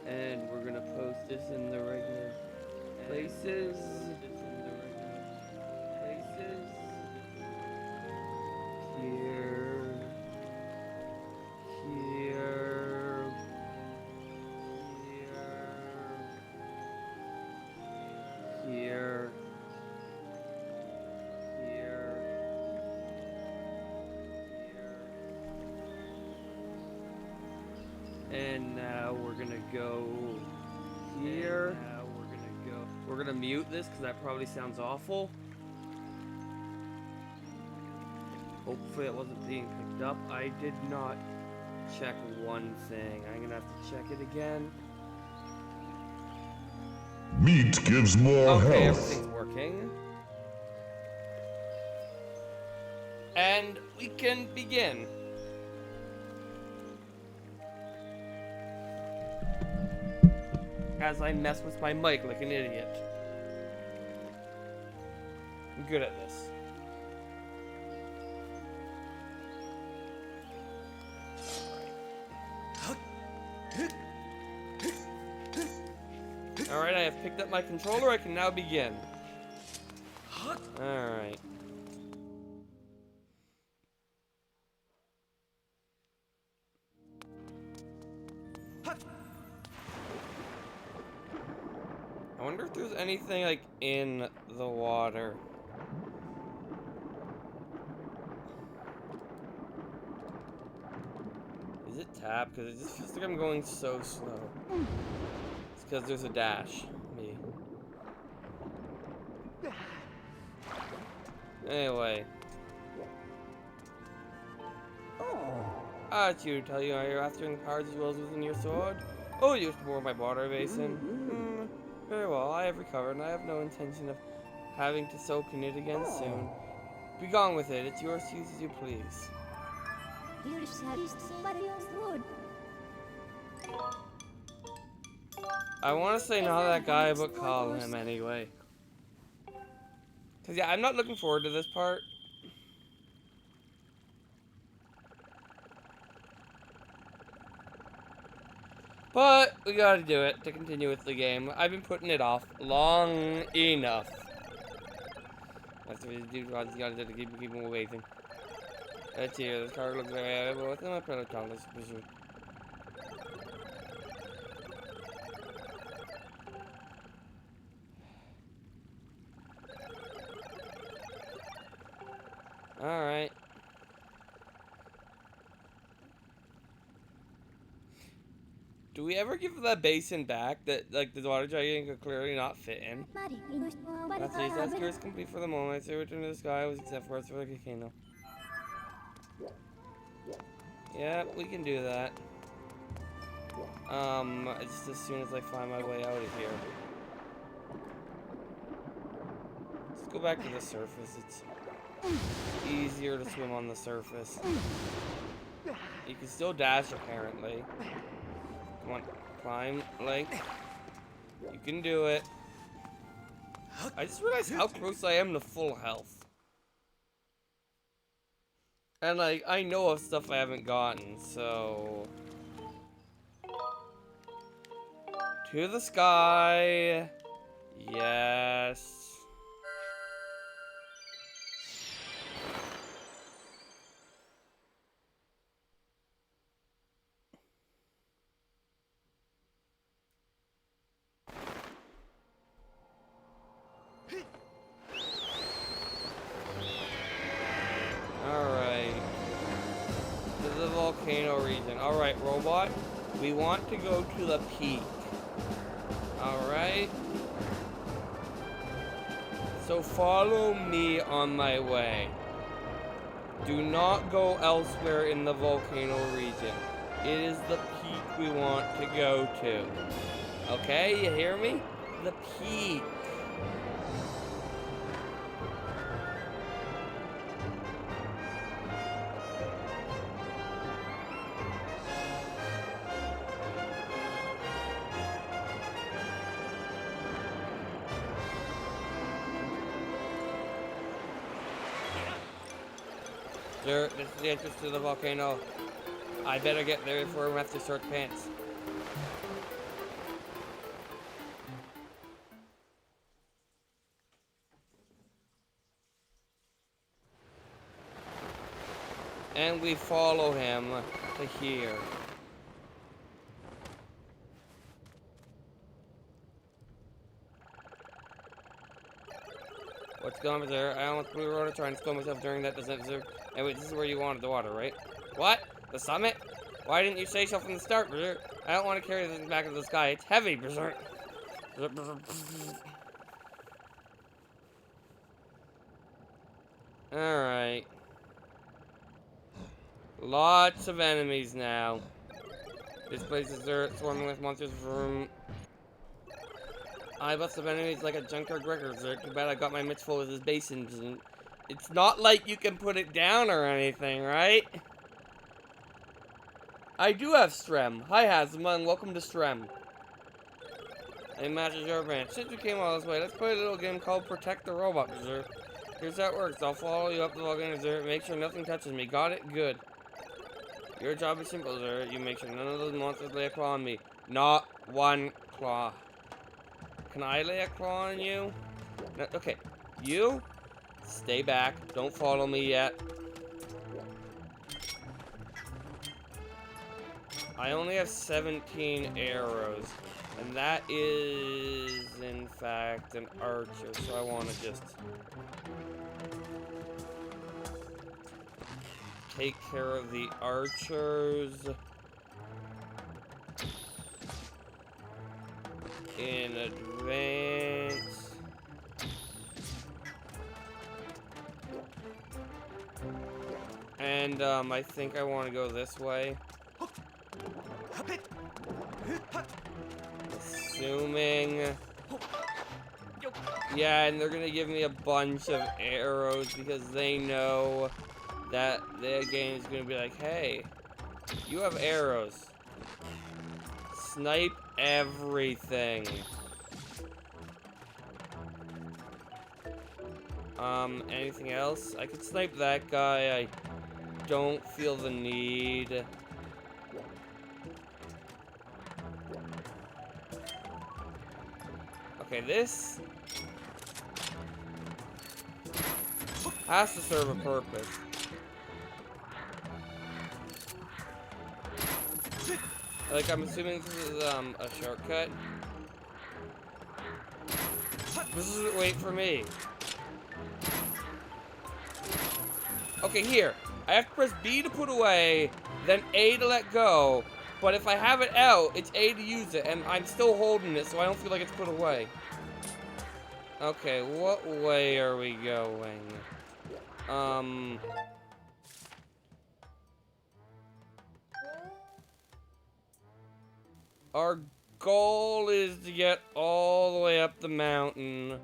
And we're gonna post this in the regular places. Here. Here. Here. Here. And now we're gonna go here. We're gonna mute this because that probably sounds awful. Hopefully it wasn't being picked up. I did not check one thing. I'm gonna have to check it again. Meat gives more Okay, health. everything's working. And we can begin. As I mess with my mic like an idiot. I'm good at this. Alright, I have picked up my controller. I can now begin. Alright. I wonder if there's anything like in the water. Is it tapped? Because it just feels like I'm going so slow. It's because there's a dash. Me. Anyway. It's you to tell you, are you after the powers as well as within your sword? Oh, you used to borrow my water basin. Very well, I have recovered, and I have no intention of having to soak in it again soon. Be gone with it. It's yours to use as you please. I want to say not that guy, but call him anyway. Because, yeah, I'm not looking forward to this part. But we gotta do it to continue with the game. I've been putting it off long enough. That's what you gotta do to keep him waiting. Let's see here, this car looks very but what's my pillow tongue? Let's pursue. Alright. Do we ever give that basin back that, like, the water dragon could clearly not fit in? That's it. That's curious complete for the moment. I say return to the sky was except for us for the volcano. Yeah, we can do that. Just as soon as I find my way out of here. Let's go back to the surface. It's easier to swim on the surface. You can still dash, apparently. Come on, climb, Link. You can do it. I just realized how close I am to full health. And, like, I know of stuff I haven't gotten, so... To the sky. Yes. Volcano region. Alright, robot. We want to go to the peak. Alright. So follow me on my way. Do not go elsewhere in the volcano region. It is the peak we want to go to. Okay, you hear me? The peak. Sir, this is the entrance to the volcano. I better get there before we have to search pants. then we follow him to here. What's going on there? I almost blew the rotor trying to slow myself during that descent. And wait, this is where you wanted the water, right? What? The summit? Why didn't you say so from the start, Berserk? I don't want to carry this back into the sky. It's heavy, Berserk. Alright. Lots of enemies now. This place is dirt, swarming with monsters from... I bust of enemies like a junkyard wrecker. Too bad I got my mitts full of his basins. And it's not like you can put it down or anything, right? I do have Strem. Hi, Hazma, and welcome to Strem. Hey, Master Jorban. Since we came all this way, let's play a little game called Protect the Robot, Berserk. Here's how it works. I'll follow you up the volcano, Berserk. Make sure nothing touches me. Got it? Good. Your job is simple, Berserk. You make sure none of those monsters lay a claw on me. Not one claw. Can I lay a claw on you? No, okay. You, stay back. Don't follow me yet. I only have 17 arrows. And that is, in fact, an archer. So I want to just take care of the archers in advance. And I think I want to go this way. Assuming. Yeah, and they're gonna give me a bunch of arrows because they know that the game is gonna be like, hey, you have arrows. Snipe everything. Anything else? I could snipe that guy. I don't feel the need. Okay, this has to serve a purpose. Like, I'm assuming this is, a shortcut. This isn't wait for me. Okay, here. I have to press B to put away, then A to let go. But if I have it out, it's A to use it, and I'm still holding it, so I don't feel like it's put away. Okay, what way are we going? Our goal is to get all the way up the mountain,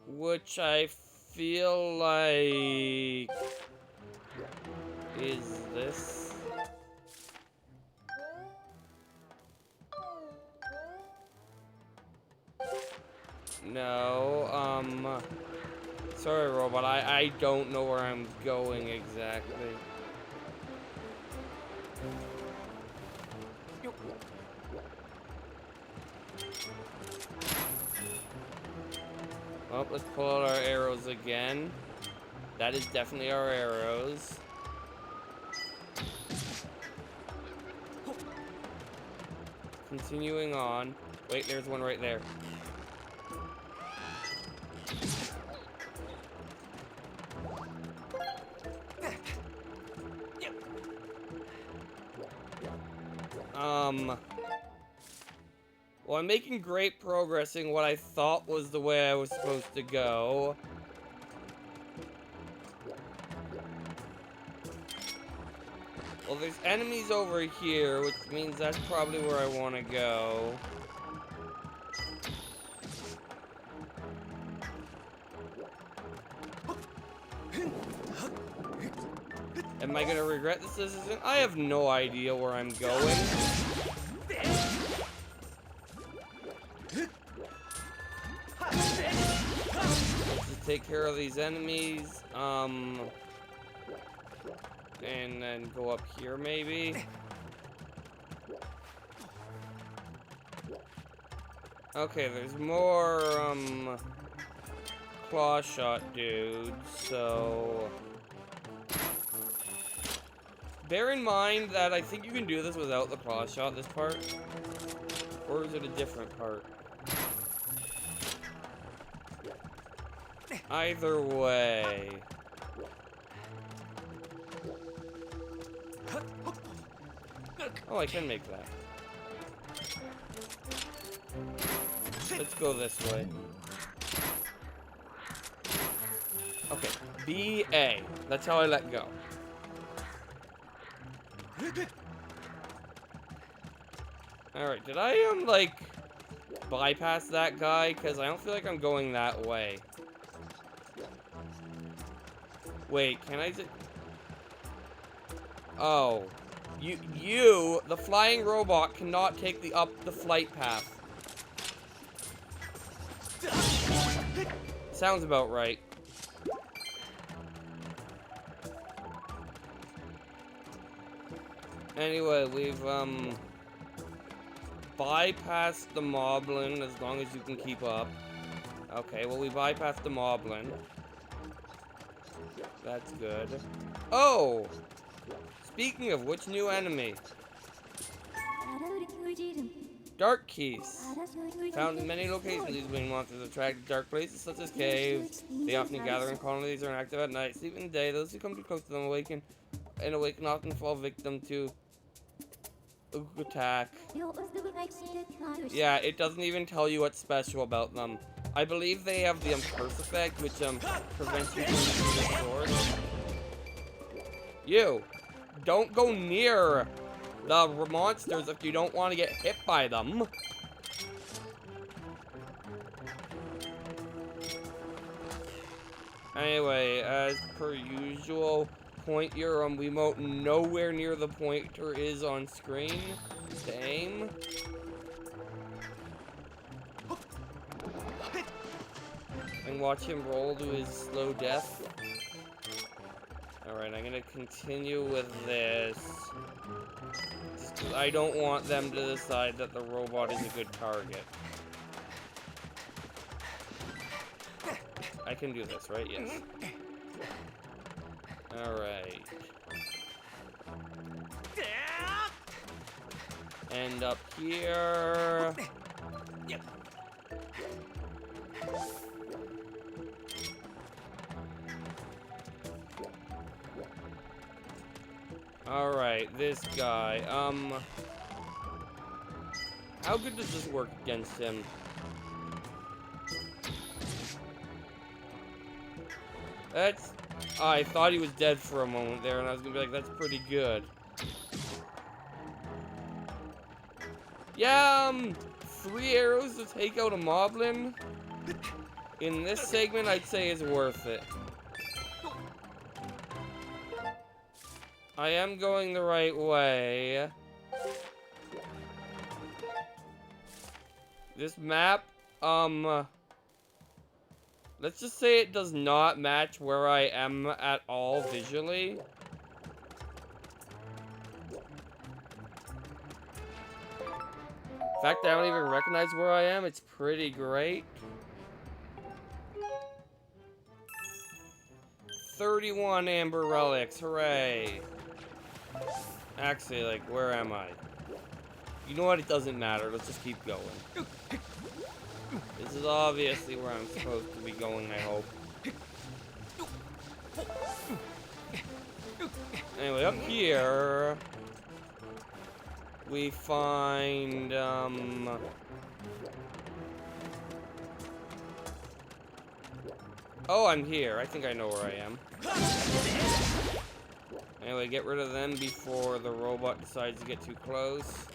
which I feel like is this. No, sorry, robot, I don't know where I'm going exactly. Well, let's pull out our arrows again. That is definitely our arrows. Continuing on. Wait, there's one right there. Well, I'm making great progress in what I thought was the way I was supposed to go. Well, there's enemies over here, which means that's probably where I want to go. Am I gonna regret this decision? I have no idea where I'm going. Let's just take care of these enemies. And then go up here, maybe. Okay, there's more, claw shot dudes, so Bear in mind that I think you can do this without the claw shot, this part. Or is it a different part? Either way. Oh, I can make that. Let's go this way. Okay, B-A. That's how I let go. Alright, did I, like, bypass that guy? Because I don't feel like I'm going that way. Wait, can I just... Oh. You, the flying robot, cannot take the flight path. Sounds about right. Anyway, we've, bypassed the moblin as long as you can keep up. Okay, well, we bypassed the moblin. That's good. Oh! Speaking of which, new enemy. Dark keys. Found in many locations, these winged monsters attract dark places such as caves. They often gather in colonies or are active at night. Sleep in the day. Those who come too close to them awaken often fall victim to attack. Yeah, it doesn't even tell you what's special about them. I believe they have the curse effect, which prevents you from using the sword. You! Don't go near the monsters if you don't want to get hit by them. Anyway, as per usual, point your Wiimote nowhere near the pointer is on screen to aim. And watch him roll to his slow death. Alright, I'm gonna continue with this. Just 'cause I don't want them to decide that the robot is a good target. I can do this, right? Yes. Alright. And up here. Alright, this guy. How good does this work against him? That's... I thought he was dead for a moment there, and I was gonna be like, that's pretty good. Yeah, 3 arrows to take out a moblin in this segment, I'd say is worth it. I am going the right way. This map, let's just say it does not match where I am at all visually. In fact, I don't even recognize where I am. It's pretty great. 31 amber relics, hooray. Actually, like, where am I? You know what? It doesn't matter. Let's just keep going. This is obviously where I'm supposed to be going, I hope. Anyway, up here, we find, oh, I'm here. I think I know where I am. Anyway, get rid of them before the robot decides to get too close.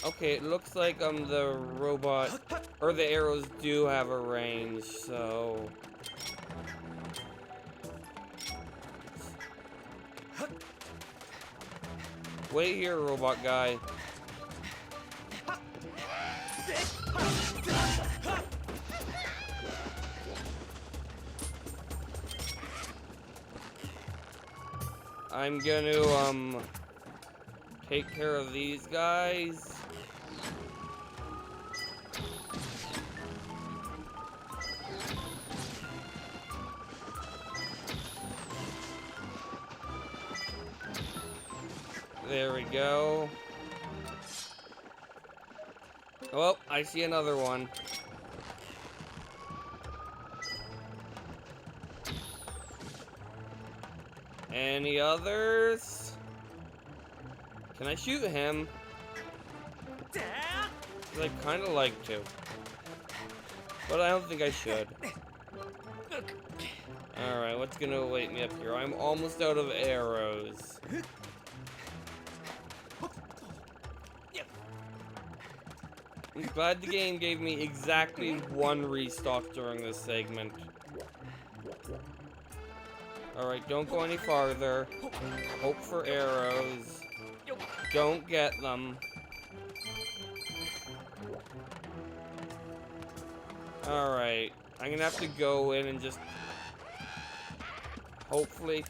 Okay, it looks like the robot or the arrows do have a range, so wait here, robot guy. I'm gonna take care of these guys. There we go. Oh, I see another one. Any others? Can I shoot him? 'Cause I'd kind of like to. But I don't think I should. Alright, what's gonna await me up here? I'm almost out of arrows. I'm glad the game gave me exactly one restock during this segment. Alright, don't go any farther. Hope for arrows. Don't get them. Alright, I'm gonna have to go in and just hopefully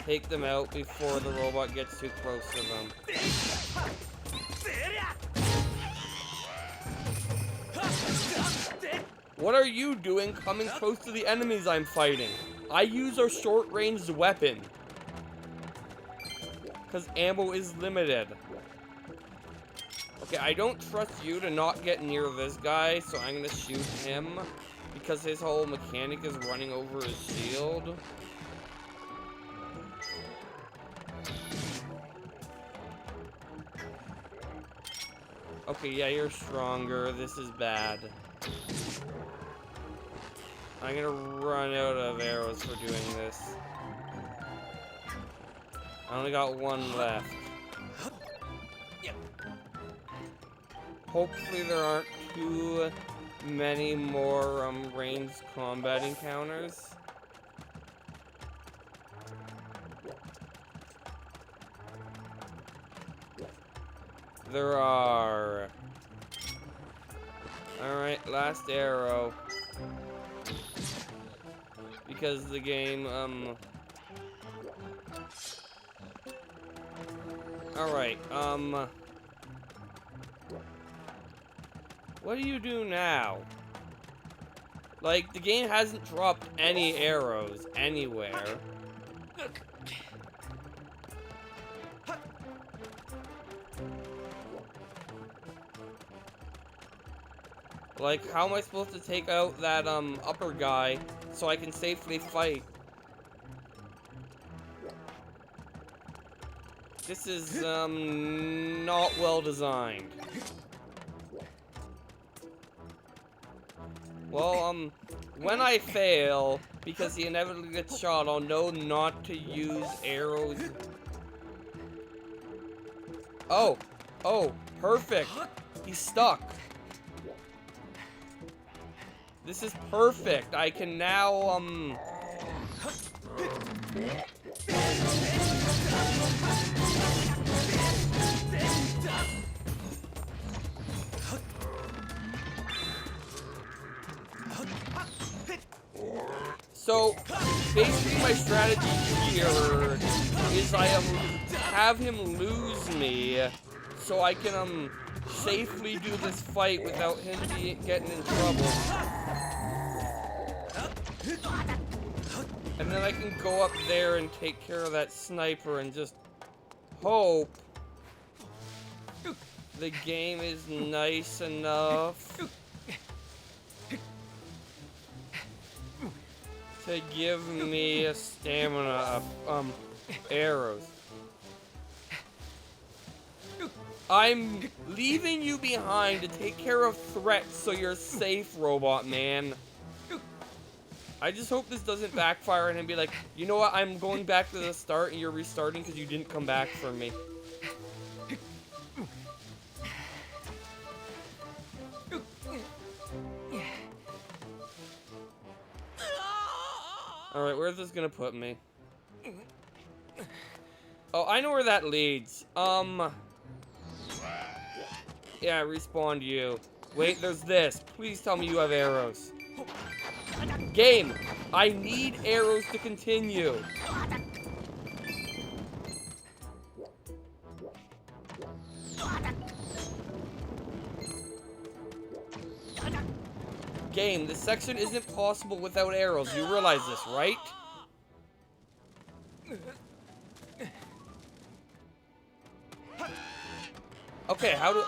take them out before the robot gets too close to them. What are you doing coming close to the enemies I'm fighting? I use a short-ranged weapon. Because ammo is limited. Okay, I don't trust you to not get near this guy, so I'm gonna shoot him. Because his whole mechanic is running over his shield. Okay, yeah, you're stronger. This is bad. I'm gonna run out of arrows for doing this. I only got one left. Hopefully there aren't too many more ranged combat encounters. There are. Alright, last arrow. Because the game, Alright, what do you do now? Like, the game hasn't dropped any arrows anywhere. Like, how am I supposed to take out that, upper guy so I can safely fight? This is, not well designed. Well, when I fail, because he inevitably gets shot, I'll know not to use arrows. Oh, perfect. He's stuck. This is perfect. I can now, So, basically my strategy here is I have him lose me so I can safely do this fight without him getting in trouble. And then I can go up there and take care of that sniper and just hope the game is nice enough to give me a stamina of arrows. I'm leaving you behind to take care of threats so you're safe, robot man. I just hope this doesn't backfire and be like, you know what, I'm going back to the start and you're restarting because you didn't come back for me. Alright, where's this gonna put me? Oh, I know where that leads. Yeah, respawn you. Wait, there's this. Please tell me you have arrows. Game, I need arrows to continue. Game, this section isn't possible without arrows. You realize this, right? Okay, how do...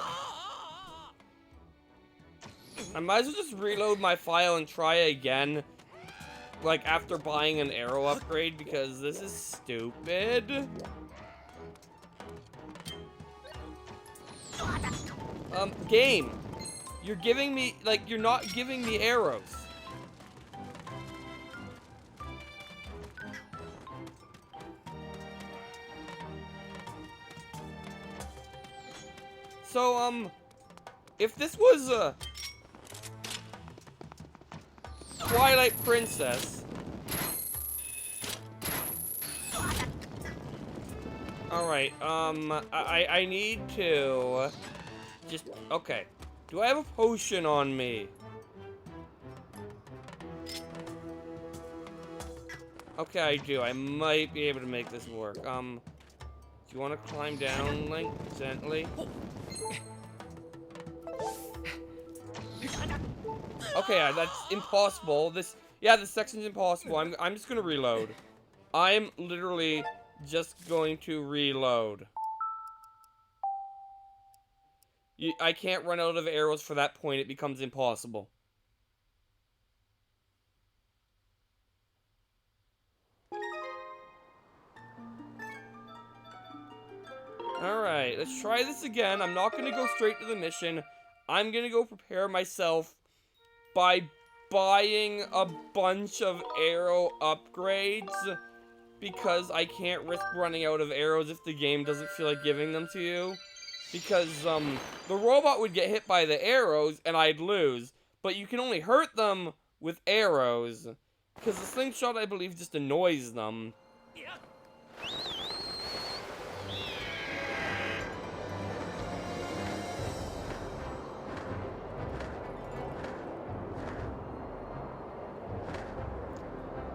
I might as well just reload my file and try again. Like, after buying an arrow upgrade, because this is stupid. Game. You're giving me, like, you're not giving me arrows. So, if this was a Twilight Princess. Alright, I need to just, okay. Do I have a potion on me? Okay, I do. I might be able to make this work. Do you want to climb down, Link? Gently? Okay, that's impossible. This section's impossible. I'm just gonna reload. I'm literally just going to reload. I can't run out of arrows for that point. It becomes impossible. Alright, let's try this again. I'm not gonna go straight to the mission. I'm gonna go prepare myself by buying a bunch of arrow upgrades, because I can't risk running out of arrows if the game doesn't feel like giving them to you. Because, the robot would get hit by the arrows and I'd lose, but you can only hurt them with arrows, because the slingshot, I believe, just annoys them.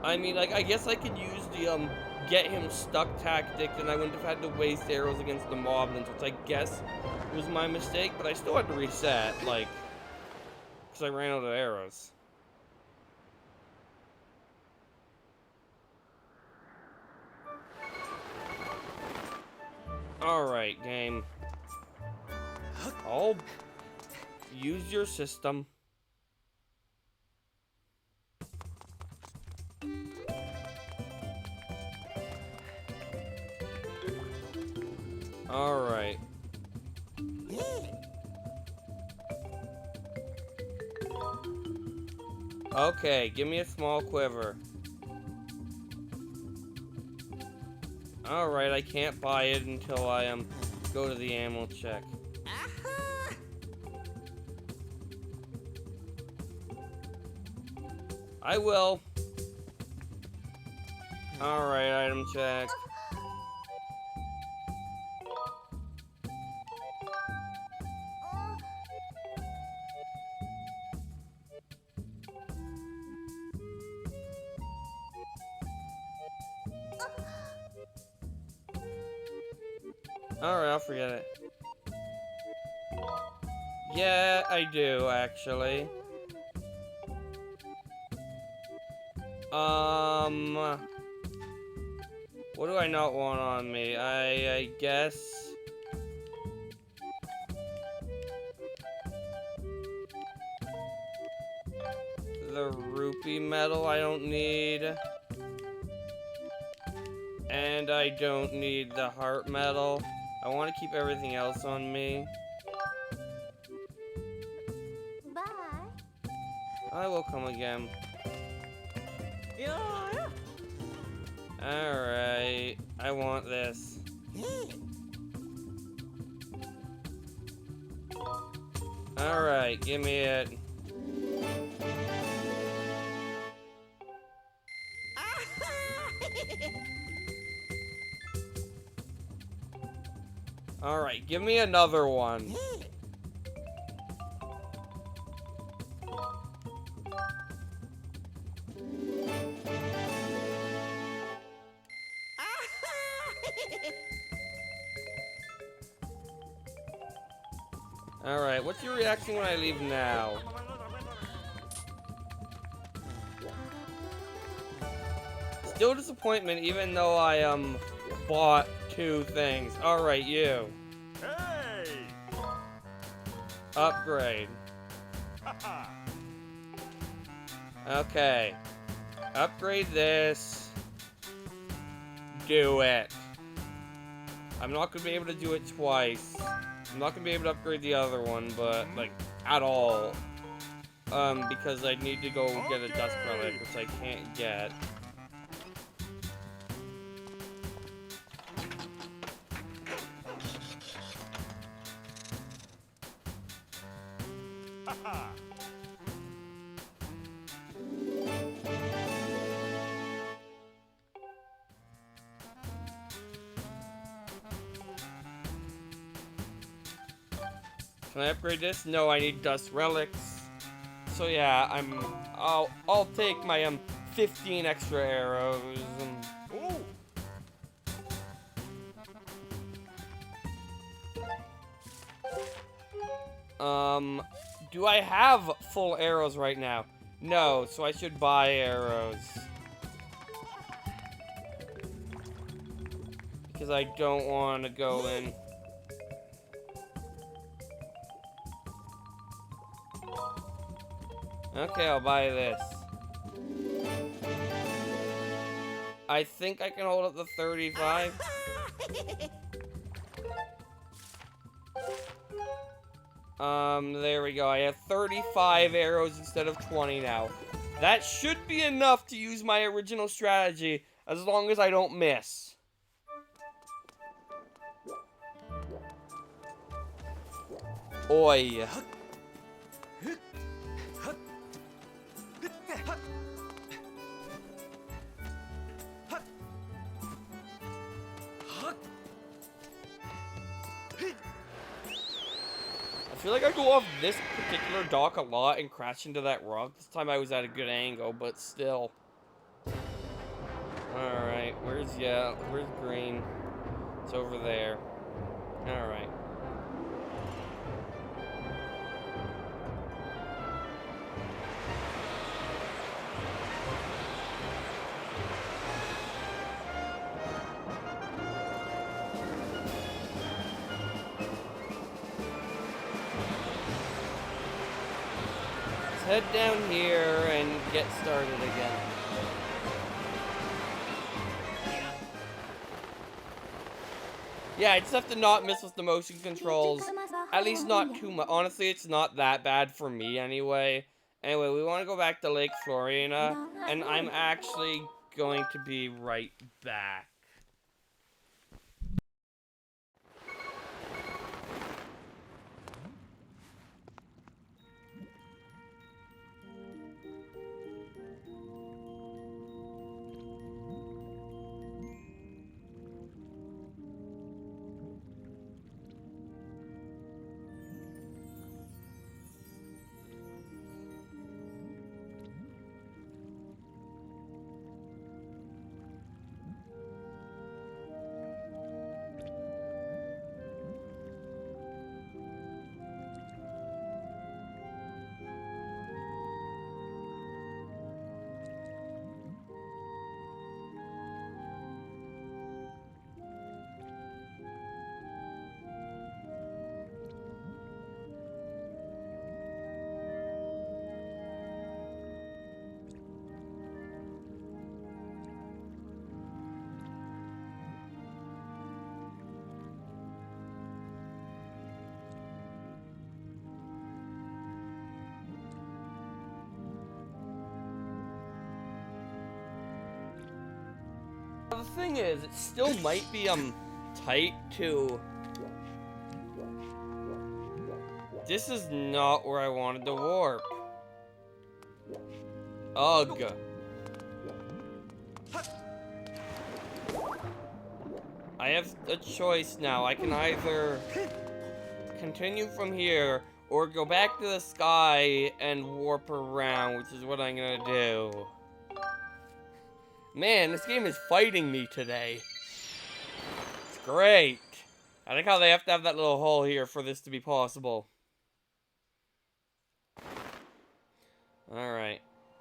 I mean, like, I guess I could use the, get him stuck tactic, and I wouldn't have had to waste arrows against the moblins, which I guess was my mistake, but I still had to reset, like, because I ran out of arrows. Alright, game. I'll use your system. Alright. Okay, give me a small quiver. Alright, I can't buy it until I go to the ammo check. I will. Alright, item check. Alright, I'll forget it. Yeah, I do, actually. What do I not want on me? I guess... the rupee medal I don't need. And I don't need the heart medal. I want to keep everything else on me. Bye. I will come again. Alright, I want this. Alright, give me it. Alright, give me another one. Alright, what's your reaction when I leave now? Still disappointment, even though I, bought 2 things. Alright, you. Hey! Upgrade. Okay. Upgrade this. Do it. I'm not gonna be able to do it twice. I'm not gonna be able to upgrade the other one, but like at all. Because I need to go get a dust relic, which I can't get. Can I upgrade this? No, I need dust relics. So yeah, I'll take my 15 extra arrows. Do I have full arrows right now? No, so I should buy arrows. Because I don't want to go in. Okay, I'll buy this. I think I can hold up the 35. There we go. I have 35 arrows instead of 20 now. That should be enough to use my original strategy, as long as I don't miss. Oi. I feel like I go off this particular dock a lot and crash into that rock. This time I was at a good angle, but still. Alright, where's green? It's over there. Alright. Head down here and get started again. Yeah, I just have to not miss with the motion controls. At least not too much. Honestly, it's not that bad for me anyway. Anyway, we want to go back to Lake Florina, and I'm actually going to be right back. The thing is, it still might be tight to. This is not where I wanted to warp. Ugh. I have a choice now. I can either continue from here or go back to the sky and warp around, which is what I'm gonna do. Man, this game is fighting me today. It's great. I think how they have to have that little hole here for this to be possible. Alright.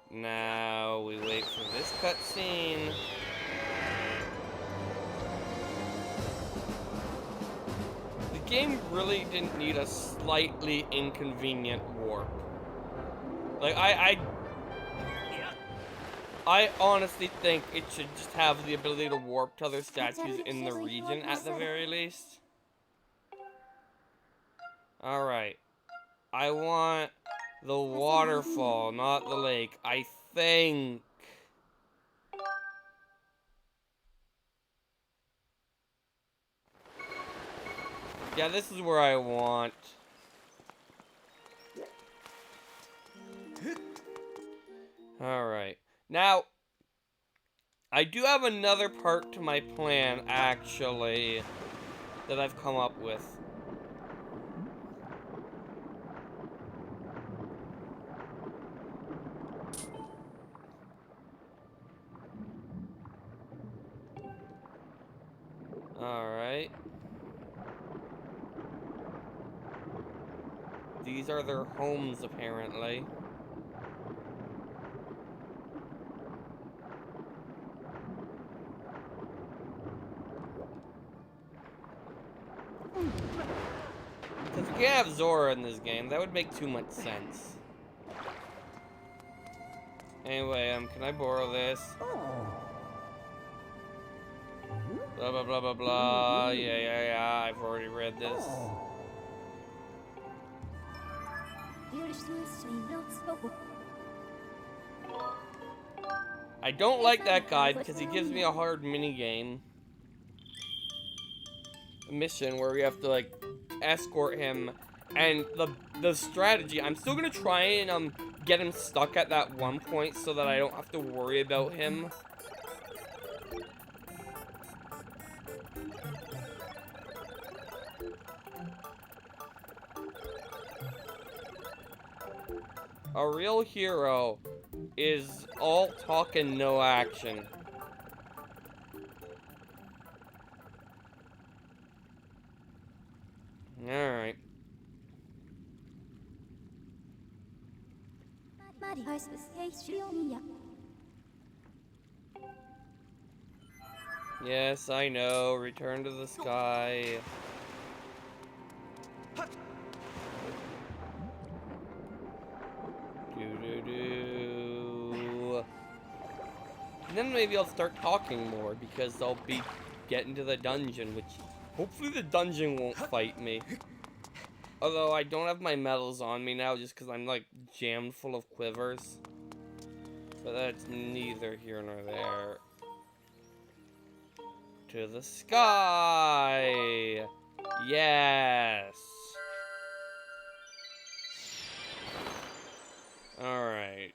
Now we wait for this cutscene. The game really didn't need a slightly inconvenient warp. Like, I honestly think it should just have the ability to warp to other statues in the region at the very least. Alright. I want the waterfall, not the lake. I think. Yeah, this is where I want. Alright. Now, I do have another part to my plan, actually, that I've come up with. Alright. These are their homes, apparently. Because we can't have Zora in this game. That would make too much sense. Anyway, can I borrow this? Blah, blah, blah, blah, blah. Yeah. I've already read this. I don't like that guy because he gives me a hard minigame. A mission where we have to, like, escort him. And the strategy, I'm still gonna try and get him stuck at that one point so that I don't have to worry about him. A real hero is all talk and no action. Alright. Yes, I know. Return to the sky. And then maybe I'll start talking more because I'll be getting to the dungeon, which hopefully the dungeon won't fight me. Although I don't have my medals on me now just because I'm like jammed full of quivers. But that's neither here nor there. To the sky! Yes! Alright.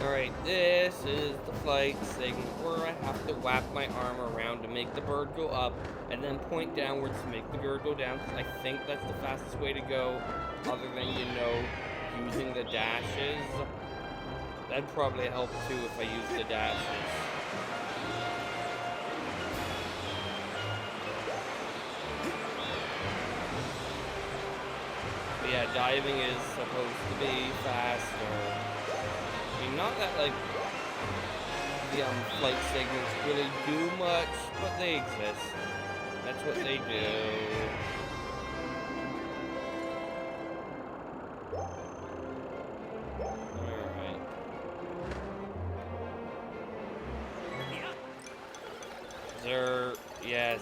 Alright, this is the flight segment where I have to wrap my arm around to make the bird go up, and then point downwards to make the bird go down, because I think that's the fastest way to go, other than, you know, using the dashes. That'd probably help too if I use the dashes. But yeah, diving is supposed to be faster. I mean, not that, like, the flight segments really do much, but they exist. That's what they do. Alright. Yes.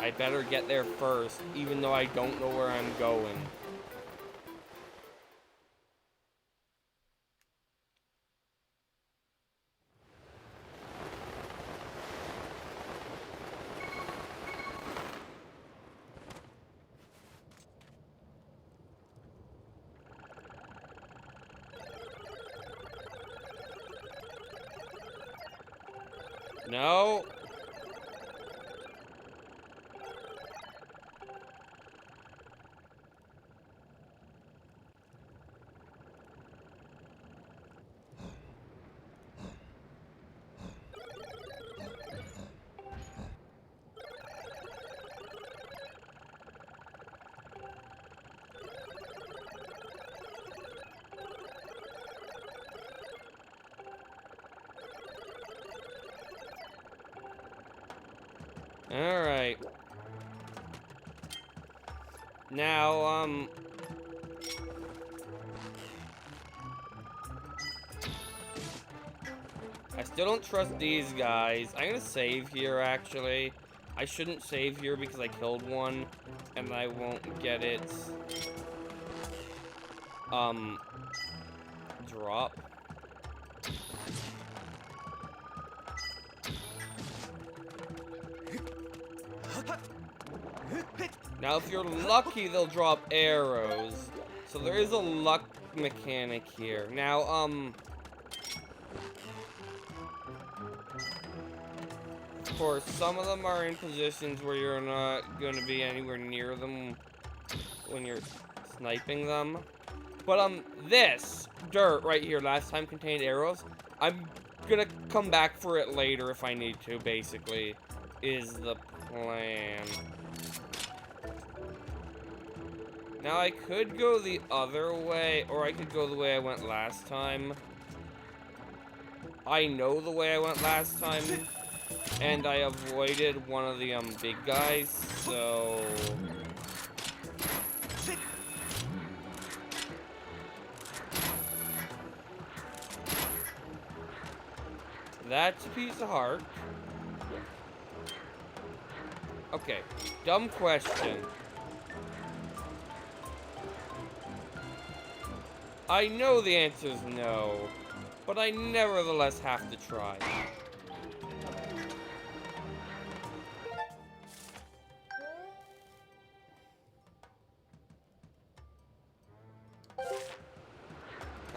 I better get there first, even though I don't know where I'm going. No. Alright. Now, I still don't trust these guys. I'm gonna save here, actually. I shouldn't save here because I killed one, and I won't get it, drop. Now, if you're lucky, they'll drop arrows. So there is a luck mechanic here. Now, of course, some of them are in positions where you're not going to be anywhere near them when you're sniping them. But, this dirt right here, last time contained arrows. I'm gonna come back for it later if I need to, basically, is the plan. Now, I could go the other way, or I could go the way I went last time. I know the way I went last time, and I avoided one of the, big guys, so... That's a piece of heart. Okay, dumb question. I know the answer is no, but I nevertheless have to try.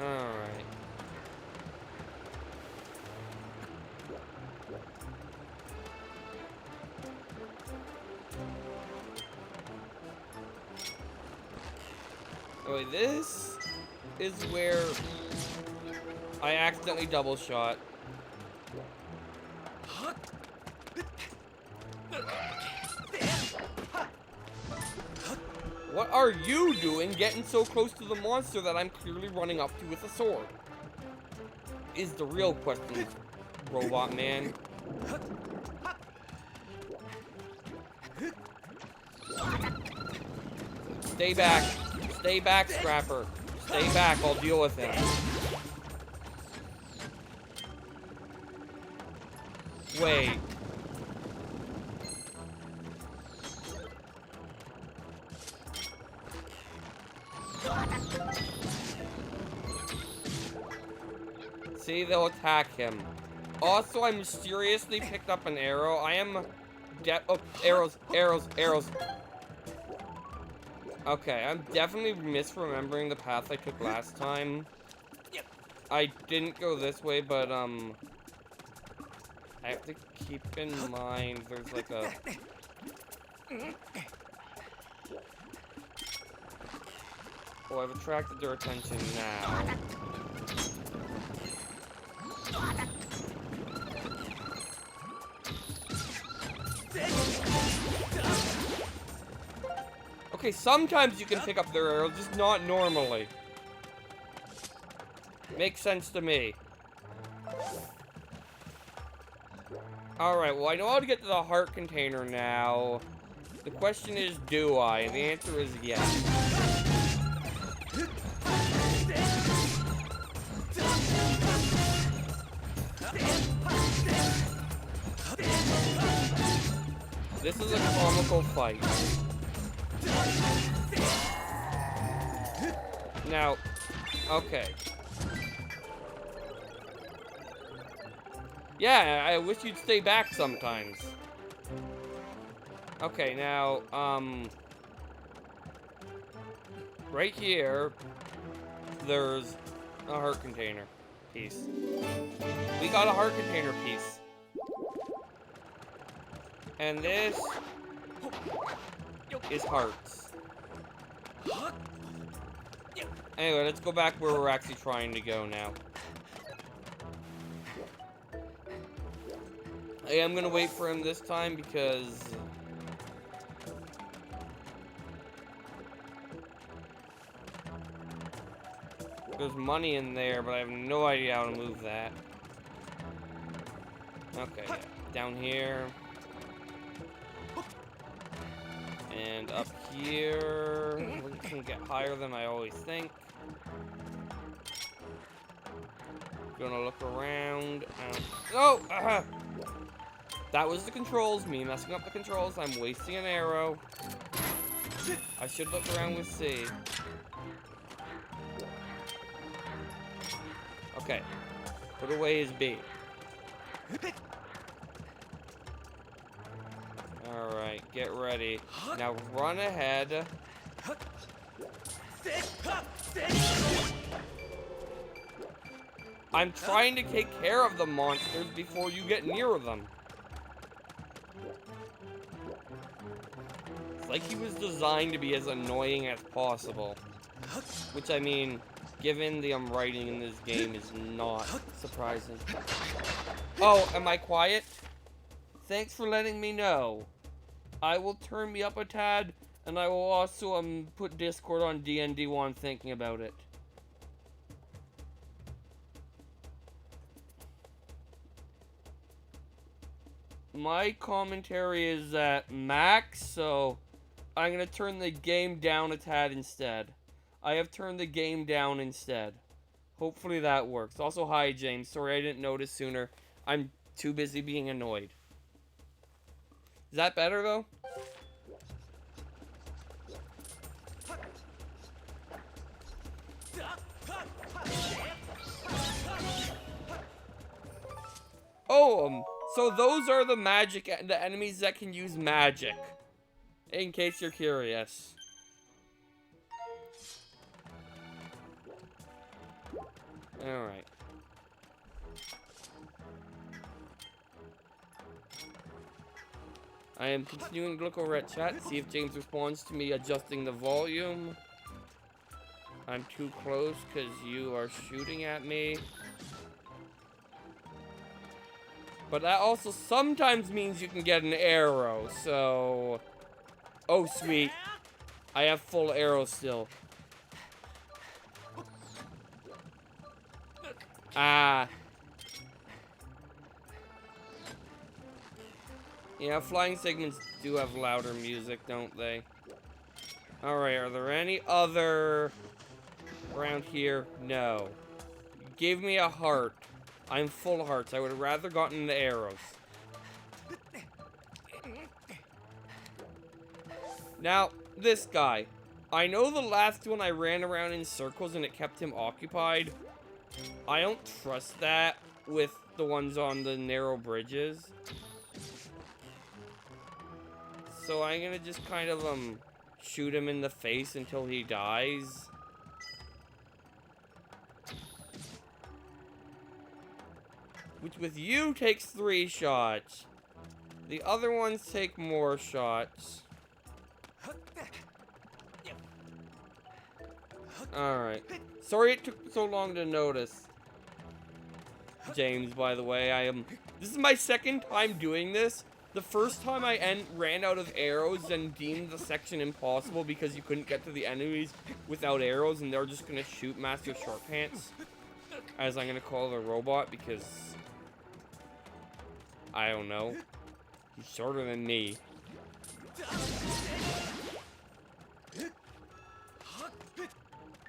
Alright. Oh, wait, this is where I accidentally double shot. What are you doing getting so close to the monster that I'm clearly running up to with a sword? Is the real question, robot man. Stay back. Stay back, Scrapper. Stay back, I'll deal with him. Wait. See, they'll attack him. Also, I mysteriously picked up an arrow. I am... oh, arrows, arrows, arrows. Okay, I'm definitely misremembering the path I took last time. I didn't go this way, but, I have to keep in mind there's like a... Oh, I've attracted their attention now. Okay, sometimes you can pick up their arrows, just not normally. Makes sense to me. Alright, well, I know how to get to the heart container now. The question is, do I? And the answer is yes. This is a comical fight. Now, okay. Yeah, I wish you'd stay back sometimes. Okay, now, right here, there's a heart container piece. We got a heart container piece. And this is hearts. Anyway, let's go back where we're actually trying to go now. I am gonna wait for him this time because there's money in there, but I have no idea how to move that. Okay, yeah. Down here. And up here, we can get higher than I always think. Gonna look around. Oh! That was the controls, me messing up the controls. I'm wasting an arrow. I should look around with C. Okay. Put away his B. Alright, get ready. Now run ahead. I'm trying to take care of the monsters before you get near them. It's like he was designed to be as annoying as possible. Which, I mean, given the writing in this game is not surprising. Oh, am I quiet? Thanks for letting me know. I will turn me up a tad, and I will also put Discord on D&D while I'm thinking about it. My commentary is at max, so I'm going to turn the game down a tad instead. I have turned the game down instead. Hopefully that works. Also, hi, James. Sorry I didn't notice sooner. I'm too busy being annoyed. Is that better, though? Oh, so those are the the enemies that can use magic. In case you're curious. Alright. I am continuing to look over at chat, see if James responds to me adjusting the volume. I'm too close because you are shooting at me. But that also sometimes means you can get an arrow, so... Oh, sweet. I have full arrows still. Ah. Yeah, flying segments do have louder music, don't they? Alright, are there any other around here? No. Give me a heart. I'm full hearts. I would have rather gotten the arrows. Now, this guy. I know the last one I ran around in circles and it kept him occupied. I don't trust that with the ones on the narrow bridges. So I'm gonna just kind of, shoot him in the face until he dies. Which with you takes 3 shots. The other ones take more shots. Alright. Sorry it took so long to notice. James, by the way, this is my second time doing this. The first time I ran out of arrows and deemed the section impossible because you couldn't get to the enemies without arrows and they're just gonna shoot Master Short Pants. As I'm gonna call the robot because... I don't know. He's shorter than me.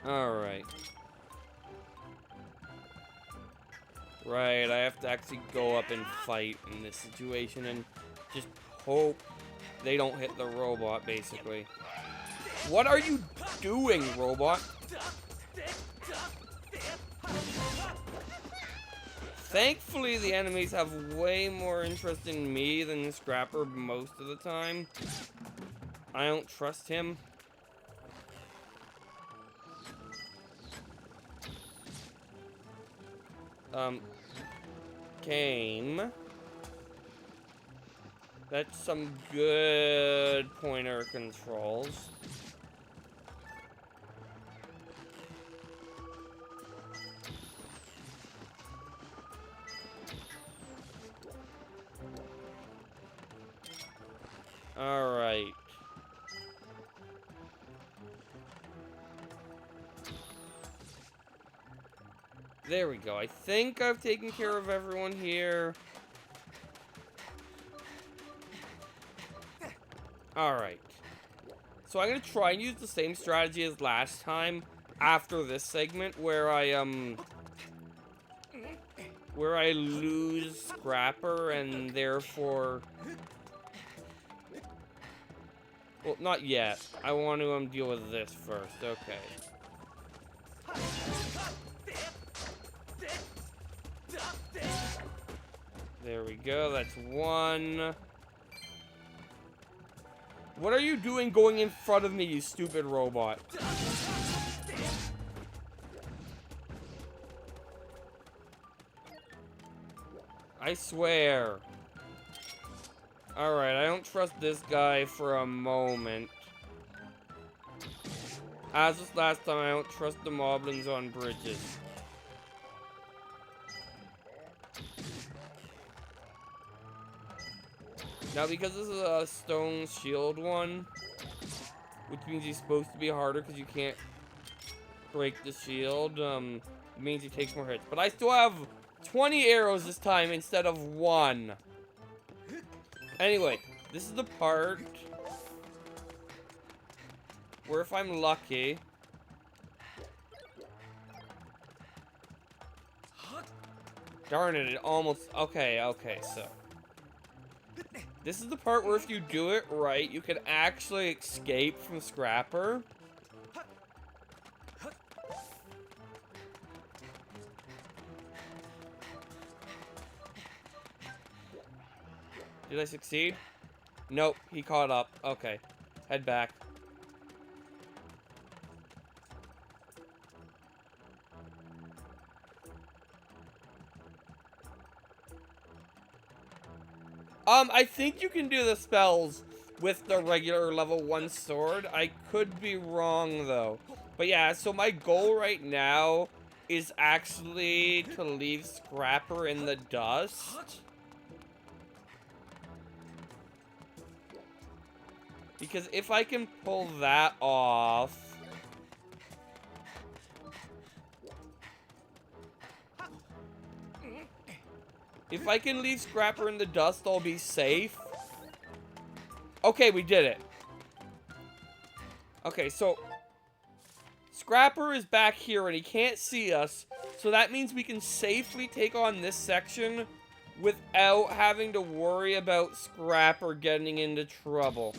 Alright. Right, I have to actually go up and fight in this situation and just hope they don't hit the robot, basically. What are you doing, robot? Thankfully, the enemies have way more interest in me than the Scrapper most of the time. I don't trust him. Game. That's some good pointer controls. Alright. There we go. I think I've taken care of everyone here. Alright. So I'm gonna try and use the same strategy as last time after this segment where I lose Scrapper and therefore, well, not yet. I want to deal with this first. Okay. There we go. That's one. What are you doing going in front of me, you stupid robot? I swear. Alright, I don't trust this guy for a moment. As this last time, I don't trust the moblins on bridges. Now, because this is a stone shield one, which means he's supposed to be harder because you can't break the shield, it means he takes more hits. But I still have 20 arrows this time instead of 1. Anyway, this is the part where if I'm lucky, darn it, it almost, okay, so this is the part where if you do it right, you can actually escape from Scrapper. Did I succeed? Nope, he caught up. Okay, head back. I think you can do the spells with the regular level 1 sword. I could be wrong, though. But yeah, so my goal right now is actually to leave Scrapper in the dust. Because if I can pull that off... If I can leave Scrapper in the dust, I'll be safe. Okay, we did it. Okay, so... Scrapper is back here and he can't see us. So that means we can safely take on this section without having to worry about Scrapper getting into trouble.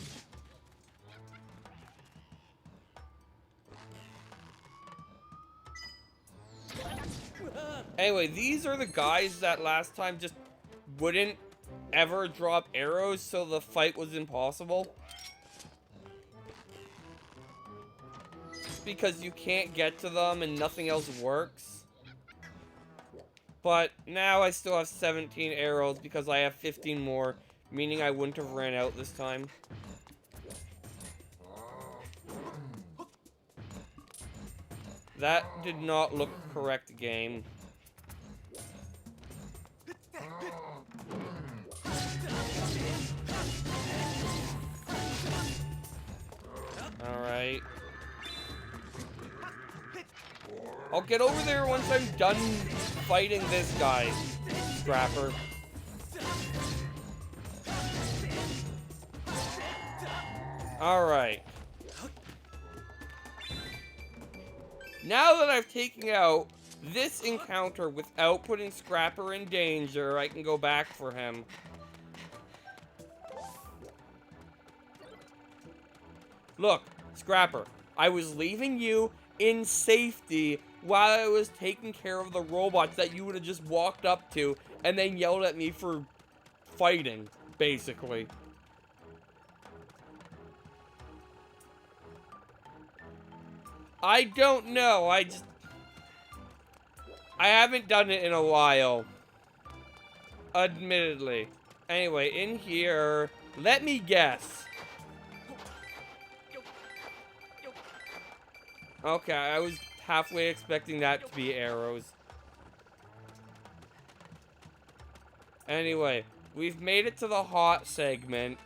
Anyway, these are the guys that last time just wouldn't ever drop arrows, so the fight was impossible. Just because you can't get to them and nothing else works. But now I still have 17 arrows because I have 15 more, meaning I wouldn't have ran out this time. That did not look correct, game. Alright. I'll get over there once I'm done fighting this guy, Scrapper. Alright. Now that I've taken out this encounter without putting Scrapper in danger, I can go back for him. Look, Scrapper, I was leaving you in safety while I was taking care of the robots that you would have just walked up to and then yelled at me for fighting, basically. I don't know, I haven't done it in a while. Admittedly. Anyway, in here, let me guess. Okay, I was halfway expecting that to be arrows. Anyway, we've made it to the hot segment,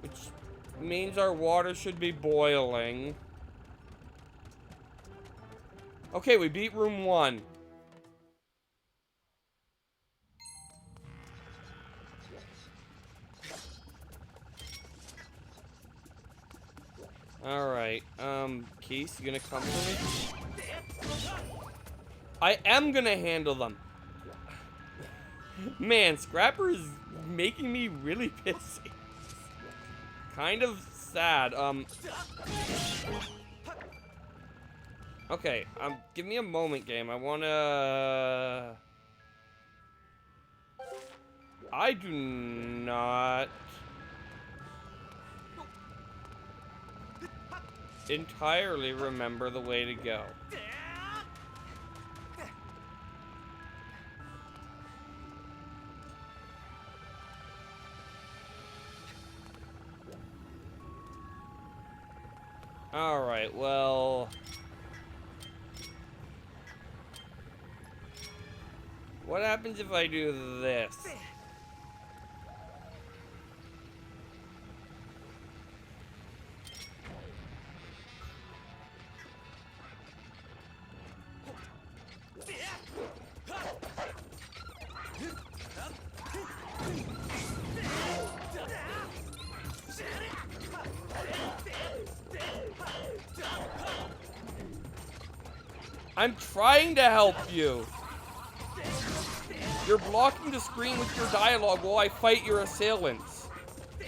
which means our water should be boiling. Okay, we beat room 1. Alright, Keith, you gonna come for me? I am gonna handle them. Man, Scrapper is making me really pissy. Kind of sad. Okay, give me a moment, game. I do not entirely remember the way to go. Alright, well... what happens if I do this? I'm trying to help you. You're blocking the screen with your dialogue while I fight your assailants.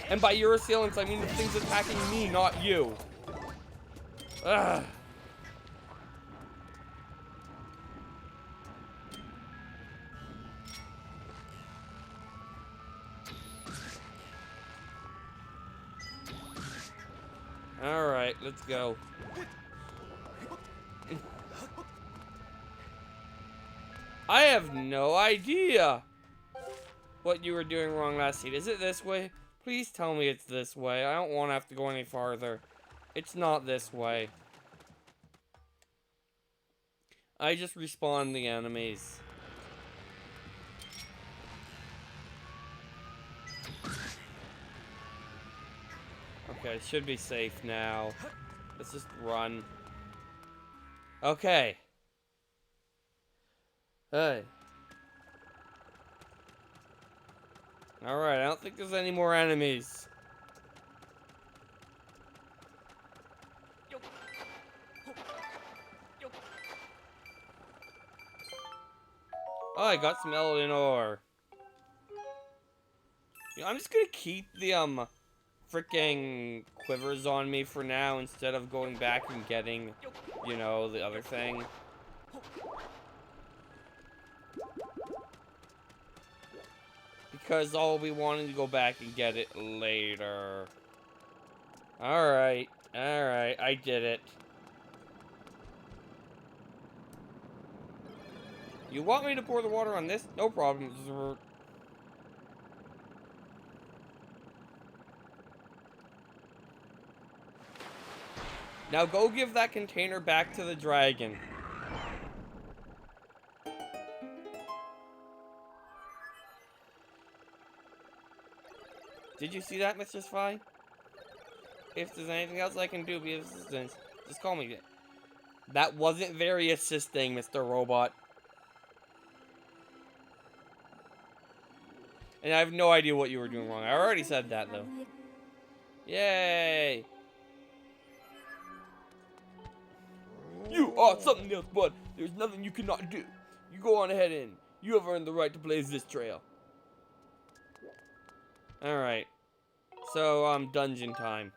And by your assailants, I mean the things attacking me, not you. Ugh. Alright, let's go. I have no idea what you were doing wrong last seat. Is it this way? Please tell me it's this way. I don't want to have to go any farther. It's not this way. I just respawned the enemies. Okay, should be safe now. Let's just run. Okay. Hey. Alright, I don't think there's any more enemies. Oh, I got some Elden ore. You know, I'm just gonna keep the, freaking quivers on me for now instead of going back and getting, you know, the other thing. Because I'll be wanting to go back and get it later. Alright, alright, I did it. You want me to pour the water on this? No problem. Now go give that container back to the dragon. Did you see that, Mr. Spy? If there's anything else I can do, be of assistance, just call me. That wasn't very assisting, Mr. Robot. And I have no idea what you were doing wrong. I already said that, though. Yay! You are something else, bud. There's nothing you cannot do. You go on ahead and you have earned the right to blaze this trail. Alright. So, dungeon time.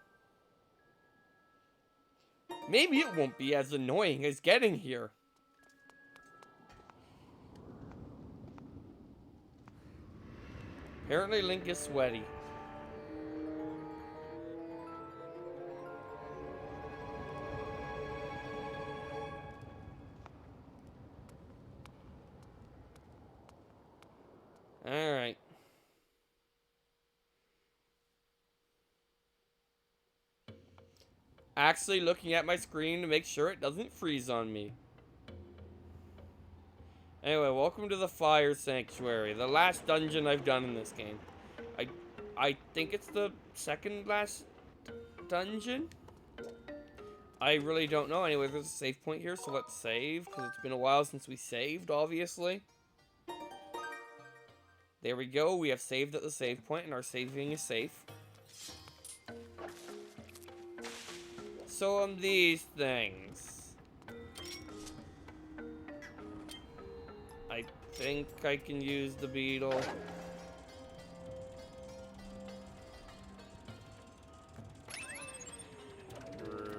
Maybe it won't be as annoying as getting here. Apparently Link is sweaty. Alright. Actually looking at my screen to make sure it doesn't freeze on me. Anyway, welcome to the Fire Sanctuary, the last dungeon I've done in this game. I think it's the second last dungeon? I really don't know. Anyway, there's a save point here, so let's save, because it's been a while since we saved, obviously. There we go, we have saved at the save point, and our saving is safe. so these things. I think I can use the beetle.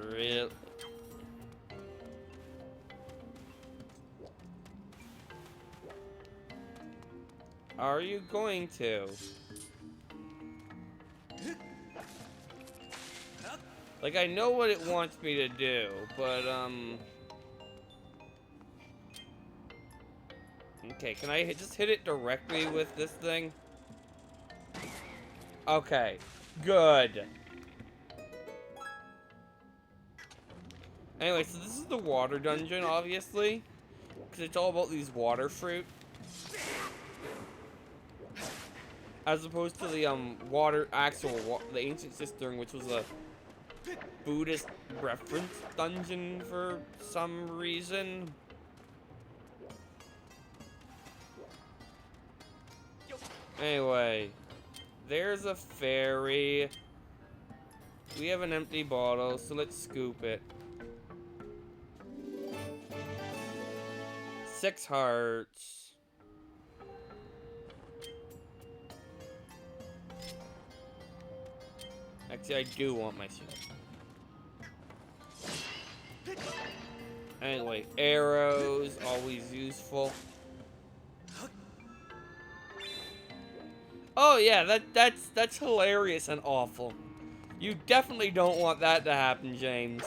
Really? Are you going to? Like, I know what it wants me to do, but, okay, can I just hit it directly with this thing? Okay, good. Anyway, so this is the water dungeon, obviously. Because it's all about these water fruit. As opposed to the, the ancient cistern, which was a Buddhist reference dungeon for some reason. Anyway, there's a fairy. We have an empty bottle, so let's scoop it. 6 hearts. Actually, I do want my shield. Anyway, arrows, always useful. Oh yeah, that's hilarious and awful. You definitely don't want that to happen, James.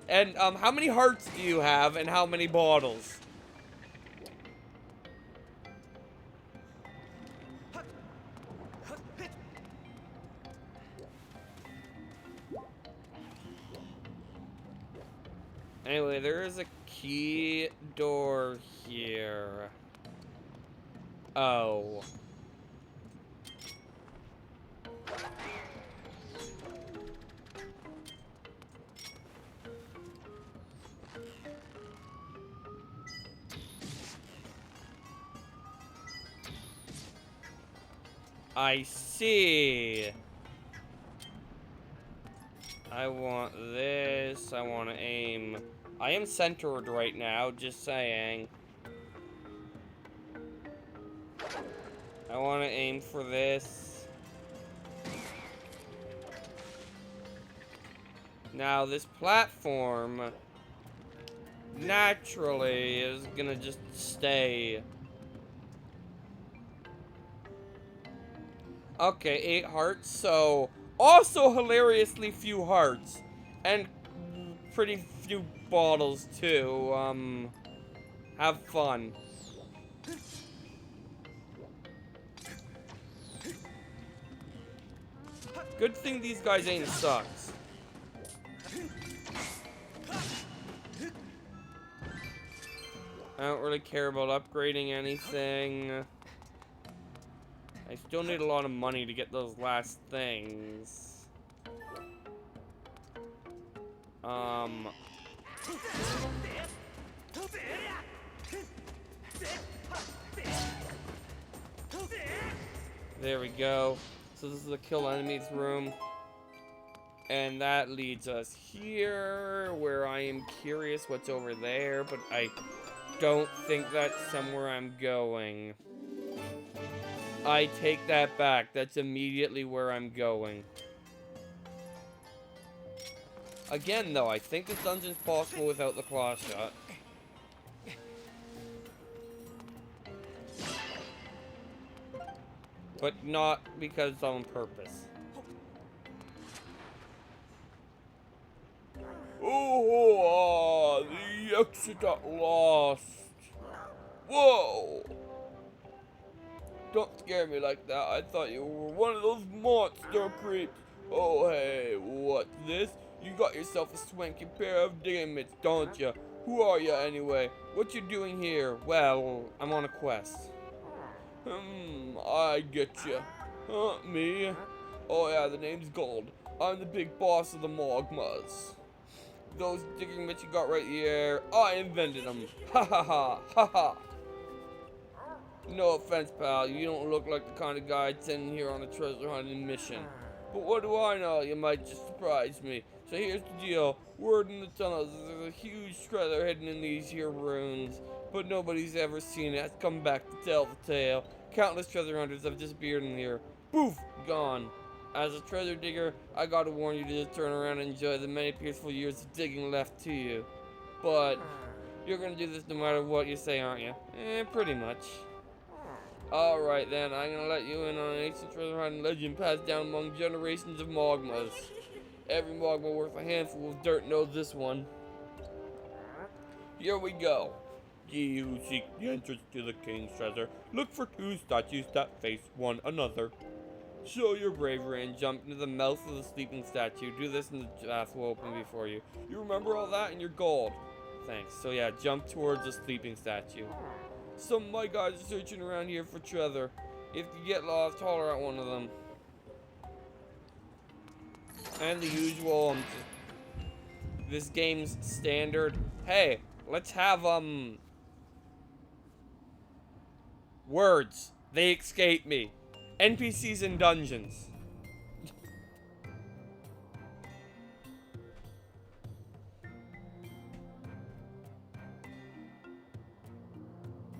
And how many hearts do you have, and how many bottles? Anyway, there is a key door here. Oh. I see. I want this. I want to aim. I am centered right now, just saying. I want to aim for this. Now, this platform naturally is gonna just stay. Okay, 8 hearts, so also hilariously few hearts. And pretty few bottles, too. Have fun. Good thing these guys ain't sucks. I don't really care about upgrading anything. I still need a lot of money to get those last things. There we go. So this is the kill enemies room. And that leads us here, where I am curious what's over there, but I don't think that's somewhere I'm going. I take that back. That's immediately where I'm going. Again, though, I think this dungeon's possible without the claw shot. But not because it's on purpose. Oh, the exit got lost. Whoa! Don't scare me like that. I thought you were one of those monster creeps. Oh, hey, what's this? You got yourself a swanky pair of digging mitts, don't you? Who are you anyway? What you doing here? Well, I'm on a quest. I get you. Me? Oh yeah, the name's Gold. I'm the big boss of the Mogmas. Those digging mitts you got right here, I invented them. Ha ha ha, ha ha. No offense, pal. You don't look like the kind of guy I'd send here on a treasure hunting mission. But what do I know? You might just surprise me. So here's the deal. Word in the tunnels is there's a huge treasure hidden in these here ruins, but nobody's ever seen it. Has come back to tell the tale. Countless treasure hunters have disappeared in here. Poof! Gone. As a treasure digger, I gotta warn you to just turn around and enjoy the many peaceful years of digging left to you. But you're gonna do this no matter what you say, aren't you? Pretty much. Alright then, I'm gonna let you in on an ancient treasure hunting legend passed down among generations of Mogmas. Every Mogma worth a handful of dirt knows this one. Here we go. Ye who seek the entrance to the king's treasure, look for two statues that face one another. Show your bravery and jump into the mouth of the sleeping statue. Do this and the path will open before you. You remember all that and you're gold. Thanks. So yeah, jump towards the sleeping statue. Some of my guys are searching around here for treasure. If you get lost, holler at one of them. And the usual, this game's standard. Hey, let's have, words. They escape me. NPCs in dungeons.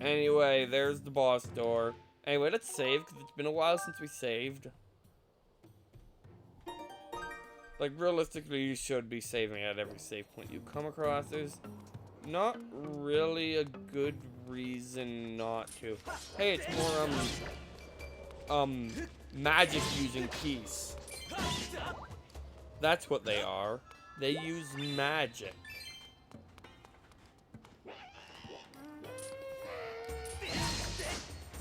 Anyway, there's the boss door. Anyway, let's save, because it's been a while since we saved. Like, realistically, you should be saving at every save point you come across. There's not really a good reason not to. Hey, it's more, magic using keys. That's what they are. They use magic.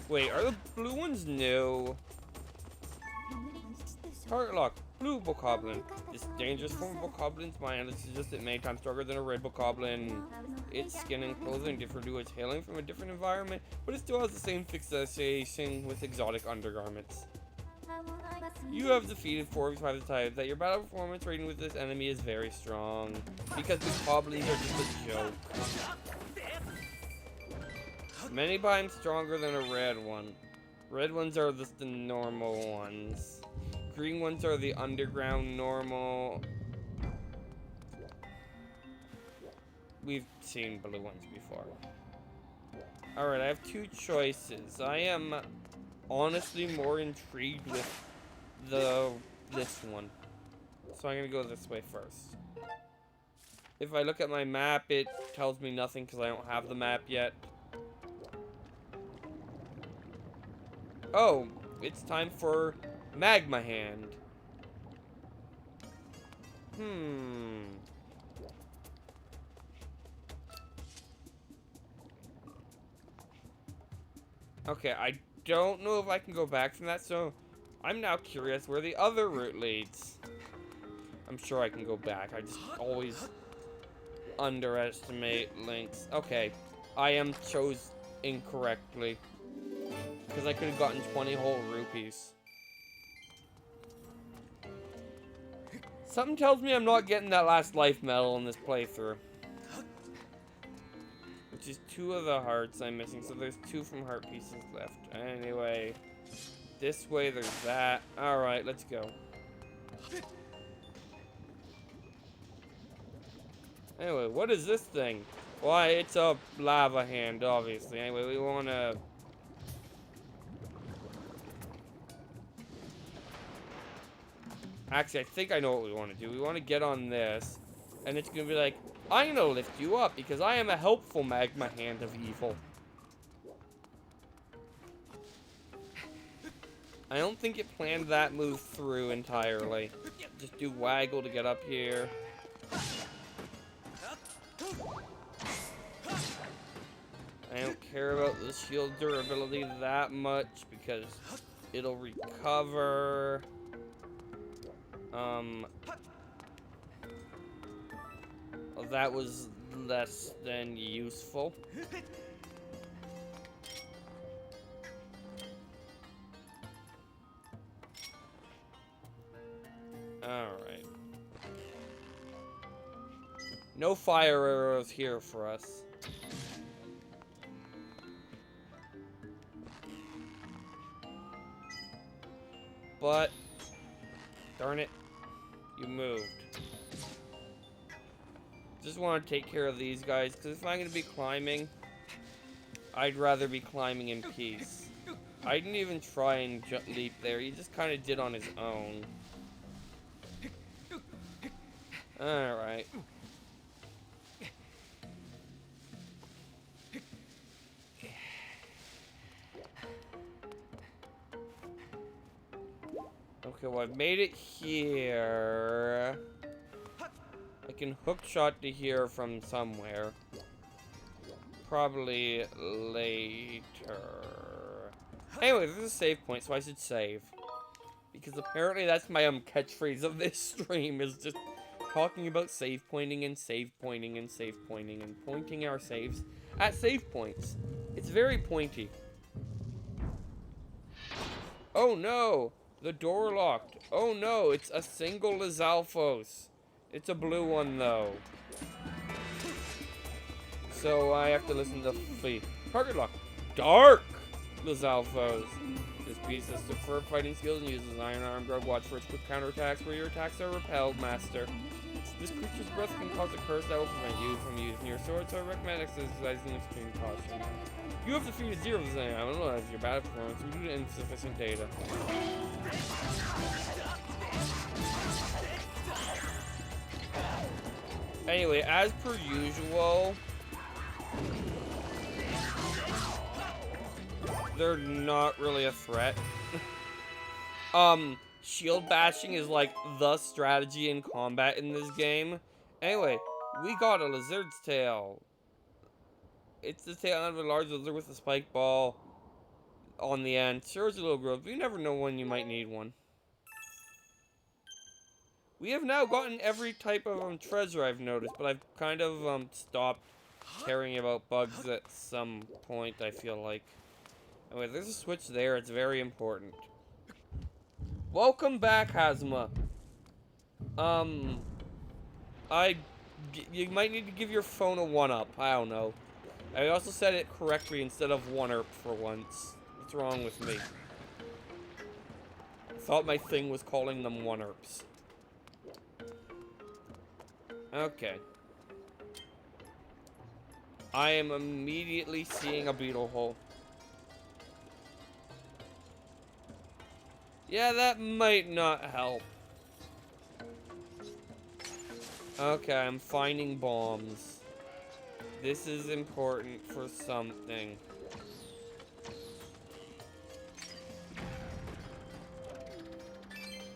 Wait, are the blue ones new? Heartlock, blue bokoblin. This dangerous form of bokoblin's mind is just it many times stronger than a red bokoblin. Its skin and clothing differ due to its hailing from a different environment, but it still has the same fixation with exotic undergarments. You have defeated 4 of 5 types. That your battle performance rating with this enemy is very strong, because bokoblins are just a joke. Many times stronger than a red one. Red ones are just the normal ones. Green ones are the underground normal. We've seen blue ones before. Alright, I have 2 choices. I am honestly more intrigued with this one. So I'm gonna go this way first. If I look at my map, it tells me nothing because I don't have the map yet. Oh, it's time for Magma Hand. Okay, I don't know if I can go back from that, so I'm now curious where the other route leads. I'm sure I can go back. I just always underestimate links. Okay, I am chose incorrectly. Because I could have gotten 20 whole rupees. Something tells me I'm not getting that last life medal in this playthrough. Which is 2 of the hearts I'm missing, so there's 2 from heart pieces left. Anyway, this way there's that. Alright, let's go. Anyway, what is this thing? Why, it's a lava hand, obviously. Anyway, we want to... Actually, I think I know what we want to do. We want to get on this, and it's going to be like, I'm going to lift you up, because I am a helpful magma hand of evil. I don't think it planned that move through entirely. Just do waggle to get up here. I don't care about the shield durability that much, because it'll recover. That was less than useful. Alright. No fire arrows here for us. But Darn it. You moved. Just want to take care of these guys, because if I'm going to be climbing, I'd rather be climbing in peace. I didn't even try and leap there. He just kind of did on his own. Alright. Okay, well, I've made it here. I can hook shot to here from somewhere. Probably later. Anyway, this is a save point, so I should save. Because apparently that's my catchphrase of this stream, is just talking about save pointing and save pointing and save pointing and pointing our saves at save points. It's very pointy. Oh no! The door locked. Oh no, it's a single Lizalfos. It's a blue one though. So I have to listen to target lock. Dark Lizalfos. This beast has superb fighting skills and uses an iron arm drug. Watch for its quick counterattacks where your attacks are repelled, master. This creature's breath can cause a curse that will prevent you from using your sword, so I recommend exercising extreme caution. You have defeated 0 of this enemy. I don't know if your battle performance due to insufficient data. Anyway, as per usual, they're not really a threat. Shield bashing is like the strategy in combat in this game. Anyway, we got a lizard's tail. It's the tail of a large lizard with a spike ball on the end. Sure, it's a little growth, but you never know when you might need one. We have now gotten every type of treasure I've noticed, but I've kind of stopped caring about bugs at some point, I feel like. Anyway, there's a switch there. It's very important. Welcome back, Hazma. You might need to give your phone a 1-up. I don't know. I also said it correctly instead of 1-up for once. What's wrong with me? I thought my thing was calling them 1-ups. Okay. I am immediately seeing a beetle hole. Yeah, that might not help. Okay, I'm finding bombs. This is important for something.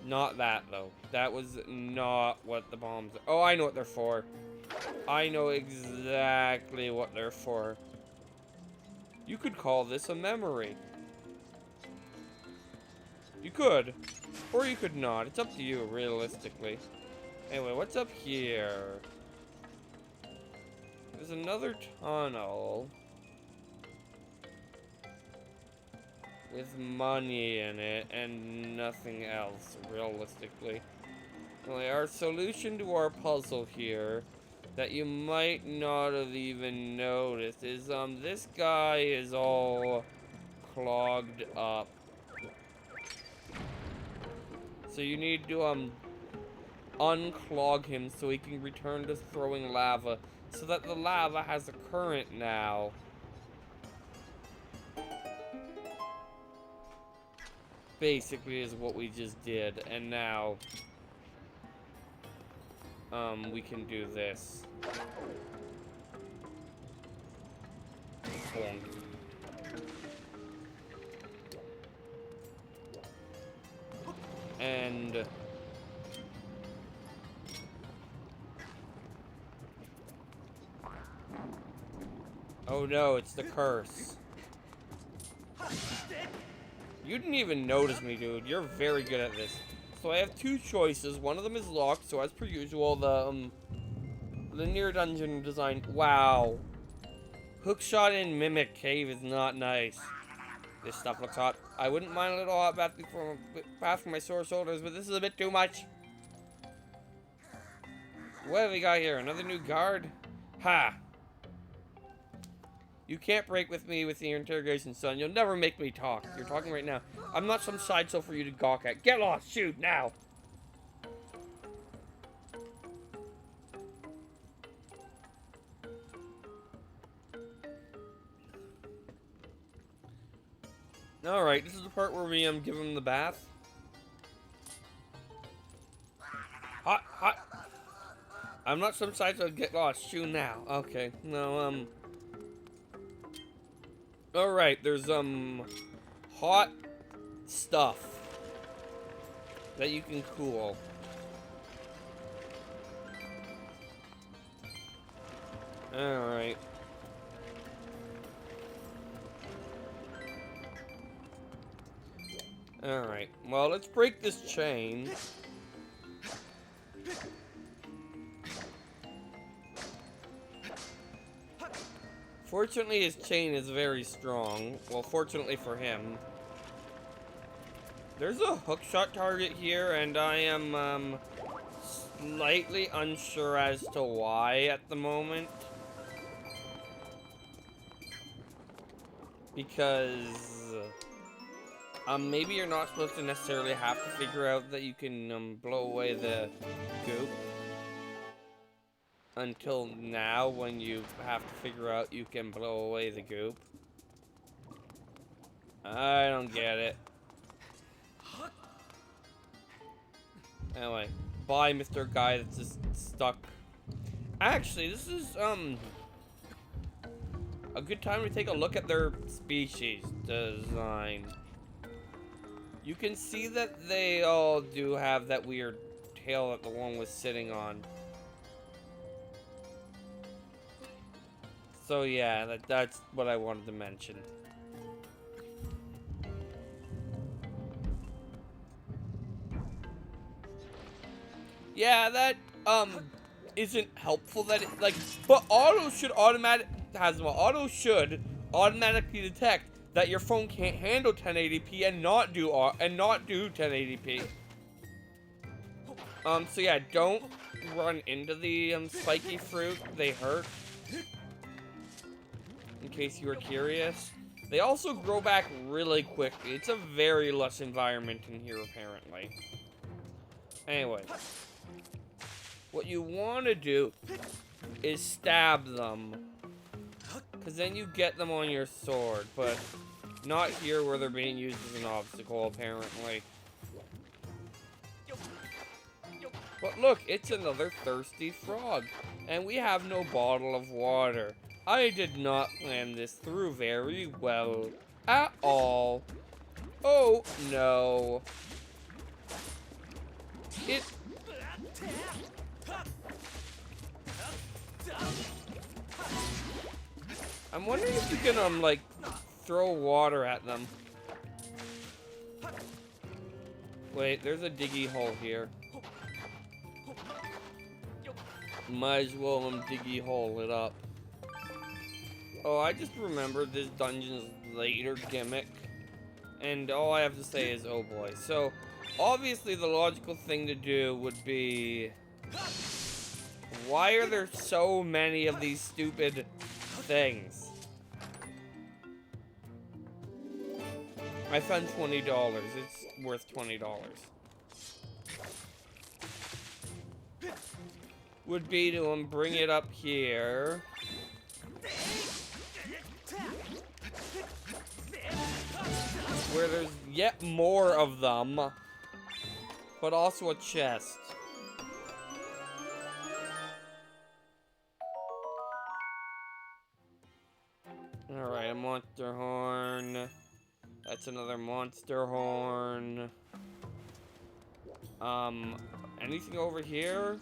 Not that, though. That was not what the bombs are. Oh, I know what they're for. I know exactly what they're for. You could call this a memory. You could. Or you could not. It's up to you, realistically. Anyway, what's up here? There's another tunnel. With money in it and nothing else, realistically. Anyway, our solution to our puzzle here that you might not have even noticed is this guy is all clogged up. So you need to unclog him so he can return to throwing lava, so that the lava has a current now. Basically is what we just did, and now we can do this. Bonk. And oh no, it's the curse. You didn't even notice me, dude. You're very good at this. So I have two choices. One of them is locked, so as per usual, the linear dungeon design. Wow. Hookshot in Mimic Cave is not nice. This stuff looks hot. I wouldn't mind a little hot bath for my sore shoulders, but this is a bit too much. What have we got here? Another new guard? Ha! You can't break with me with your interrogation, son. You'll never make me talk. You're talking right now. I'm not some sideshow for you to gawk at. Get lost! Shoot, now! Alright, this is the part where we give him the bath. Hot, hot. I'm not some side, so get lost. Chew now. Okay. No, Alright, there's, hot stuff that you can cool. Alright. Alright. Well, let's break this chain. Fortunately, his chain is very strong. Well, fortunately for him. There's a hookshot target here, and I am, slightly unsure as to why at the moment. Because, maybe you're not supposed to necessarily have to figure out that you can, blow away the goop. Until now, when you have to figure out you can blow away the goop. I don't get it. Anyway, bye, Mr. Guy that's just stuck. Actually, this is, a good time to take a look at their species design. You can see that they all do have that weird tail that the one was sitting on. So yeah, that's what I wanted to mention. Yeah, that isn't helpful. That but auto should automatically detect that your phone can't handle 1080p and not do 1080p. So yeah, don't run into the spiky fruit. They hurt. In case you were curious. They also grow back really quickly. It's a very lush environment in here, apparently. Anyway. What you want to do is stab them. Because then you get them on your sword. But not here where they're being used as an obstacle, apparently. But look, it's another thirsty frog. And we have no bottle of water. I did not plan this through very well at all. Oh no. I'm wondering if you can like throw water at them. Wait, there's a diggy hole here. Might as well diggy hole it up. Oh, I just remembered this dungeon's later gimmick. And all I have to say is, oh boy. So, obviously the logical thing to do would be... Why are there so many of these stupid things? I found $20. It's worth $20. Would be to bring it up here. Where there's yet more of them, but also a chest. Alright, a monster horn. That's another monster horn. Anything over here?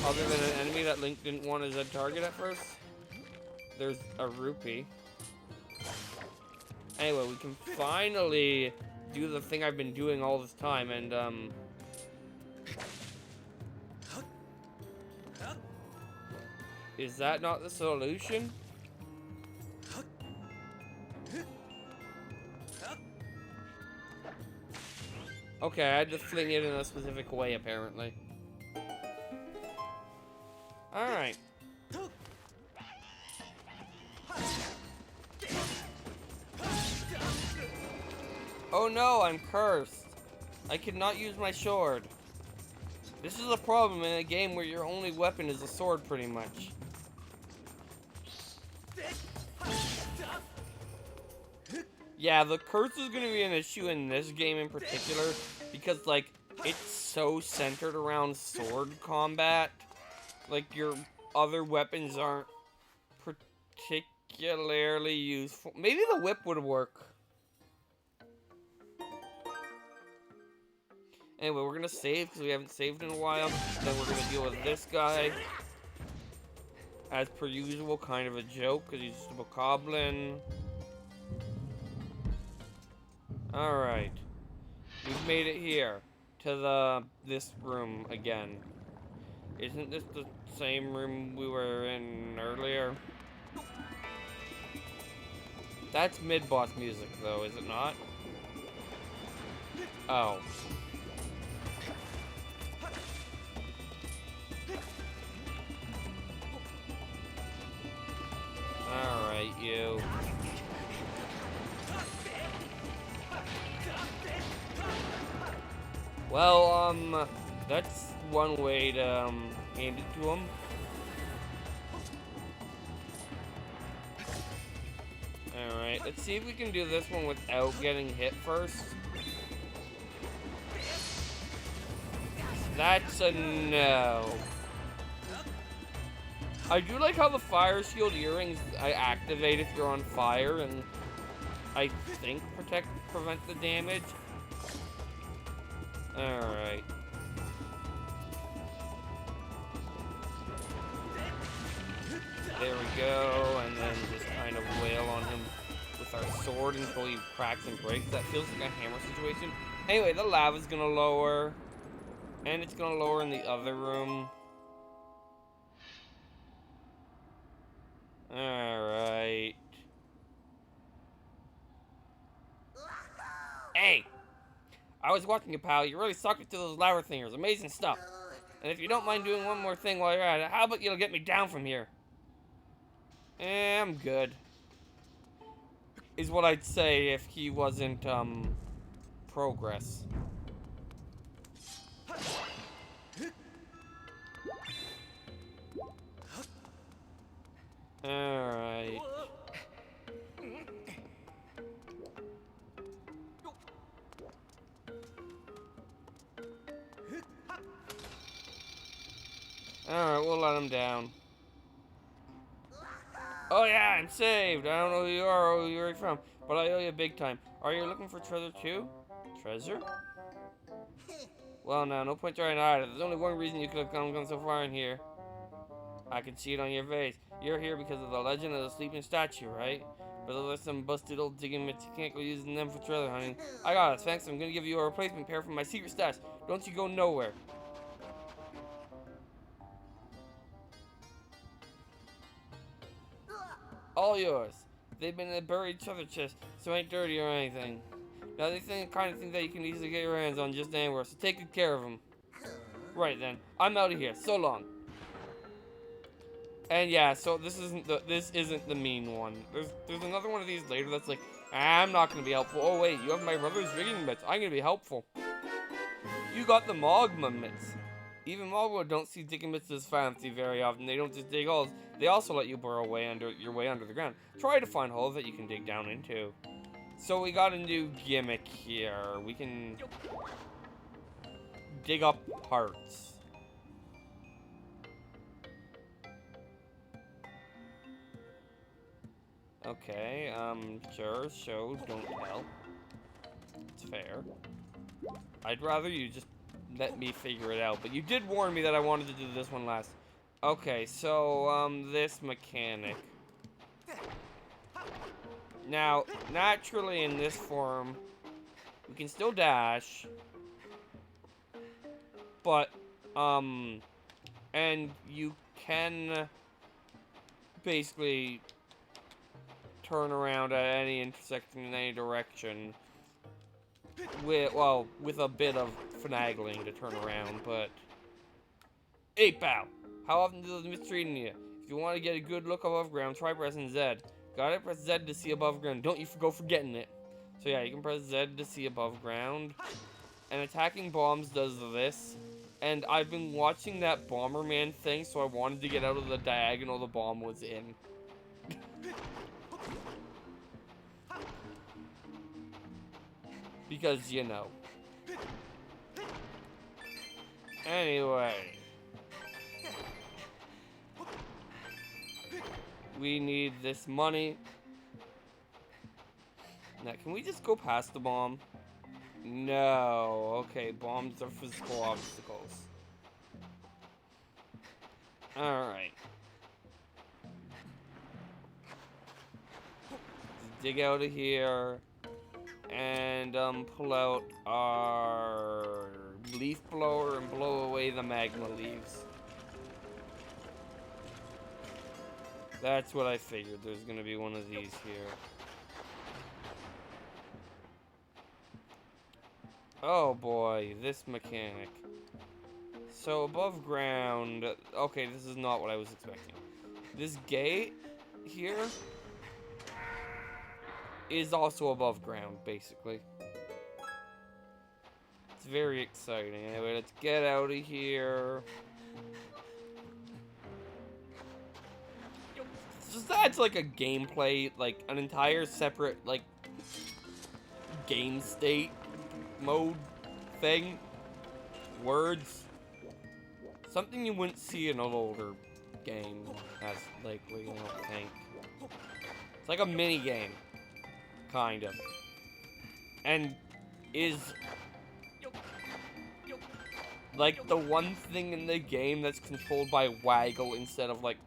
Other than an enemy that Link didn't want as a target at first? There's a rupee. Anyway, we can finally do the thing I've been doing all this time, and, is that not the solution? Okay, I had to fling it in a specific way, apparently. Alright. Oh no, I'm cursed. I cannot use my sword. This is a problem in a game where your only weapon is a sword, pretty much. Yeah, the curse is going to be an issue in this game in particular because, like, it's so centered around sword combat. Like, your other weapons aren't particularly useful. Maybe the whip would work. Anyway, we're going to save because we haven't saved in a while. Then we're going to deal with this guy. As per usual, kind of a joke because he's just a bokoblin. Alright. We've made it here to this room again. Isn't this the same room we were in earlier? That's mid-boss music though, is it not? Oh. Alright, you. Well, that's one way to, hand it to him. Alright, let's see if we can do this one without getting hit first. That's a no. I do like how the fire shield earrings I activate if you're on fire and I think prevent the damage. Alright. There we go, and then just kind of wail on him with our sword until he cracks and breaks. That feels like a hammer situation. Anyway, the lava's gonna lower. And it's gonna lower in the other room. Alright. Hey! I was watching you, pal. You really suck it to those lava thingers. Amazing stuff. And if you don't mind doing one more thing while you're at it, how about you'll get me down from here? I'm good. Is what I'd say if he wasn't, progress. Alright. Alright, we'll let him down. Oh yeah, I'm saved. I don't know who you are or who you're from, but I owe you big time. Are you looking for treasure too? Treasure? Well, now, no point trying to hide it. There's only one reason you could have gone so far in here. I can see it on your face. You're here because of the legend of the sleeping statue, right? But there's some busted old digging mitts. You can't go using them for treasure hunting. I got it, thanks. I'm gonna give you a replacement pair from my secret stash. Don't you go nowhere. All yours. They've been in a buried treasure chest, so ain't dirty or anything. Now they think kind of thing that you can easily get your hands on just anywhere, so take good care of them. Right then, I'm out of here. So long. And yeah, so this isn't the mean one. There's another one of these later that's like, I'm not gonna be helpful. Oh wait, you have my brother's rigging mitts. I'm gonna be helpful. You got the magma mitts. Even Magma don't see digging mitts as fancy very often. They don't just dig holes. They also let you burrow your way under the ground. Try to find holes that you can dig down into. So we got a new gimmick here. We can dig up parts. Okay, sure, show, don't tell. It's fair. I'd rather you just let me figure it out, but you did warn me that I wanted to do this one last. Okay, so, this mechanic. Now, naturally in this form, we can still dash, but, and you can basically turn around at any intersection in any direction with a bit of finagling to turn around, but... Hey, pal! How often do those mistreating you? If you want to get a good look above ground, try pressing Z. Got it? Press Z to see above ground. Don't you go forgetting it. So yeah, you can press Z to see above ground. And attacking bombs does this. And I've been watching that Bomberman thing, so I wanted to get out of the diagonal the bomb was in. Because, you know. Anyway. We need this money. Now, can we just go past the bomb? No. Okay, bombs are physical obstacles. Alright. Dig out of here. And, pull out our leaf blower and blow away the magma leaves. That's what I figured. There's gonna be one of these here. Oh boy, this mechanic. So above ground, okay, this is not what I was expecting. This gate here is also above ground, basically. It's very exciting. Anyway, let's get out of here. Just adds like a gameplay, like an entire separate, like, game state mode thing. Words. Something you wouldn't see in an older game, as likely, I don't think. It's like a mini game, kind of. And is like the one thing in the game that's controlled by waggle instead of like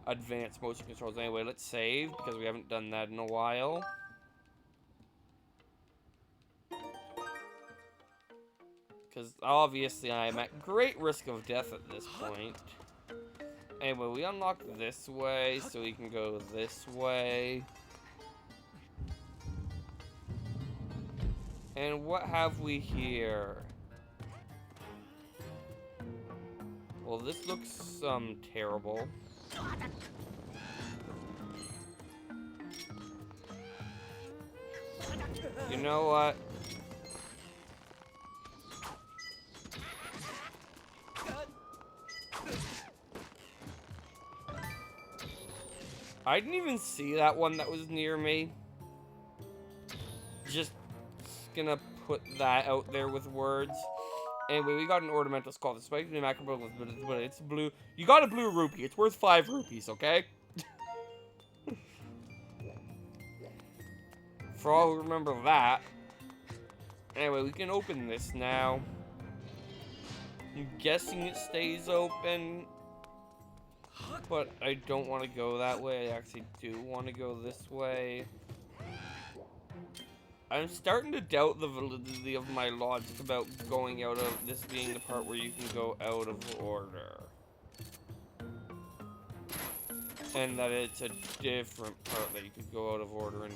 advanced motion controls. Anyway, let's save because we haven't done that in a while. Because obviously I'm at great risk of death at this point. Anyway, we unlocked this way, so we can go this way. And what have we here? Well, this looks, terrible. You know what? I didn't even see that one that was near me. Just gonna put that out there with words. Anyway, we got an ornamental skull. Despite being macro, but it's blue. You got a blue rupee. It's worth 5 rupees, okay? For all who remember that. Anyway, we can open this now. I'm guessing it stays open. But I don't want to go that way. I actually do want to go this way. I'm starting to doubt the validity of my logic about going out of this being the part where you can go out of order. And that it's a different part that you could go out of order and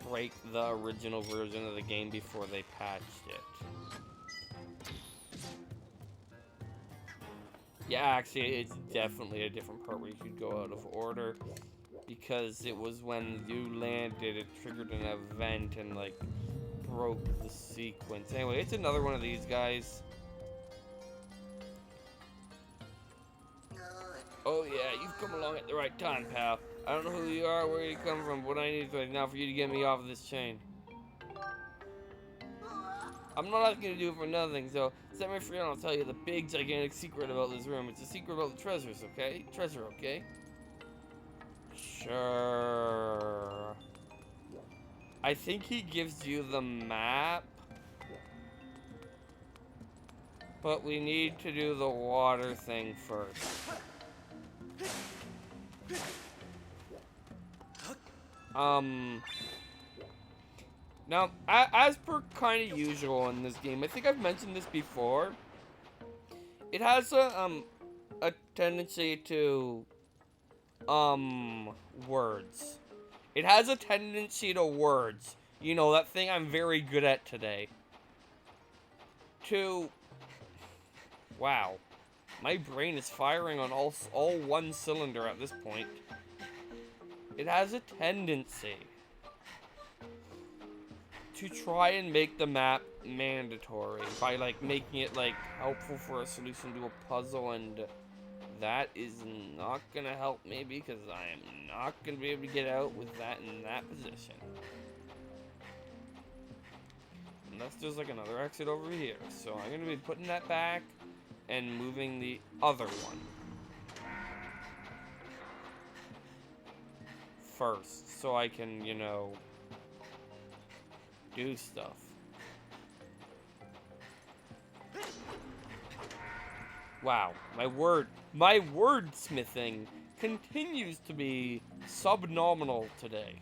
break the original version of the game before they patched it. Yeah, actually, it's definitely a different part where you could go out of order. Because it was when you landed, it triggered an event and, like, broke the sequence. Anyway, it's another one of these guys. Oh yeah, you've come along at the right time, pal. I don't know who you are, where you come from, but what I need right now for you to get me off of this chain. I'm not asking you to do it for nothing, so set me free and I'll tell you the big, gigantic secret about this room. It's a secret about the treasures, okay? Treasure, okay? Sure. I think he gives you the map. But we need to do the water thing first. Now, as per kind of usual in this game, I think I've mentioned this before. It has a tendency to, words. It has a tendency to words. You know, that thing I'm very good at today. Wow. My brain is firing on all one cylinder at this point. It has a tendency to try and make the map mandatory by, like, making it, like, helpful for a solution to a puzzle, and that is not gonna help me because I am not gonna be able to get out with that in that position. unless there's like another exit over here. So I'm gonna be putting that back and moving the other one first, so I can, you know, do stuff. Wow, my wordsmithing continues to be subnominal today.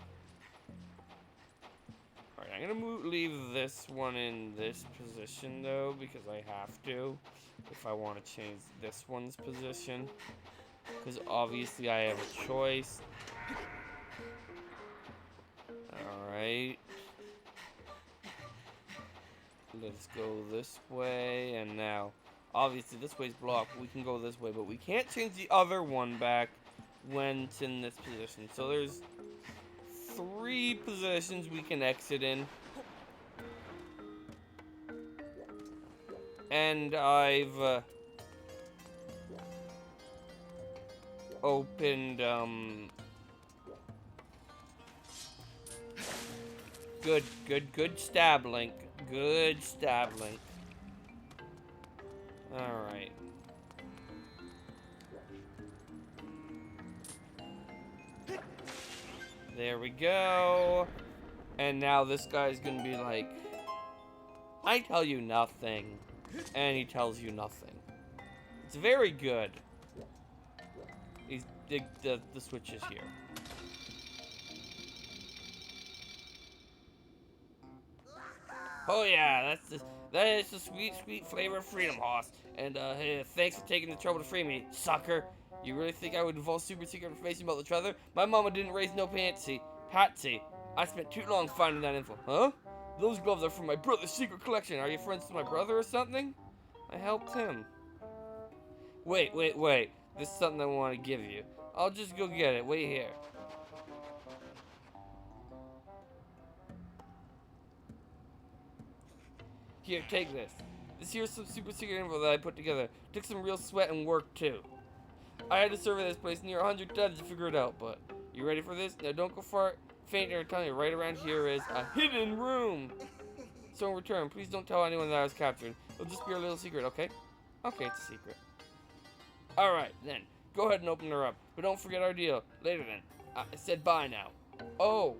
Alright, I'm gonna leave this one in this position though, because I have to, if I want to change this one's position. Because obviously I have a choice. Alright. Let's go this way, and now, obviously this way's blocked, we can go this way, but we can't change the other one back when it's in this position. So there's 3 positions we can exit in. And I've opened, good stab link. Good stab link. Alright. There we go. And now this guy's gonna be like, I tell you nothing. And he tells you nothing. It's very good. The switch is here. Oh yeah, that is the sweet, sweet flavor of freedom, Hoss. And hey, thanks for taking the trouble to free me, sucker. You really think I would divulge super secret information about the treasure? My mama didn't raise no patsy. I spent too long finding that info. Huh? Those gloves are from my brother's secret collection. Are you friends with my brother or something? I helped him. Wait. This is something I want to give you. I'll just go get it. Wait here. Here, take this. This here's some super secret info that I put together. Took some real sweat and work, too. I had to survey this place near 100 times to figure it out, but you ready for this? Now, don't go far fainter. I'm telling you, right around here is a hidden room. So in return, please don't tell anyone that I was captured. It'll just be our little secret, okay? Okay, it's a secret. Alright, then. Go ahead and open her up. But don't forget our deal. Later, then. I said bye now. Oh.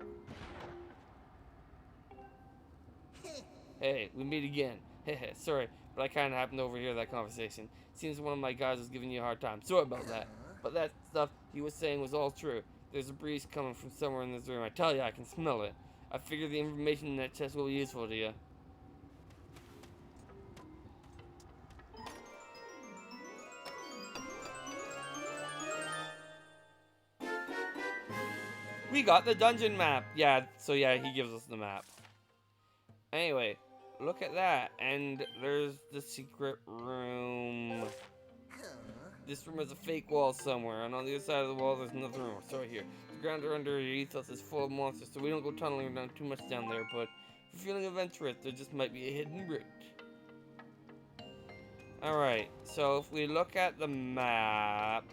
Hey, we meet again. Hehe, sorry, but I kind of happened to overhear that conversation. Seems one of my guys was giving you a hard time. Sorry about that. But that stuff he was saying was all true. There's a breeze coming from somewhere in this room. I tell you, I can smell it. I figure the information in that chest will be useful to you. We got the dungeon map. Yeah, so yeah, he gives us the map. Anyway, look at that. And there's the secret room. This room has a fake wall somewhere, and on the other side of the wall, there's another room. So right here. The ground underneath us is full of monsters, so we don't go tunneling down too much down there, but if you're feeling adventurous, there just might be a hidden route. Alright, so if we look at the map...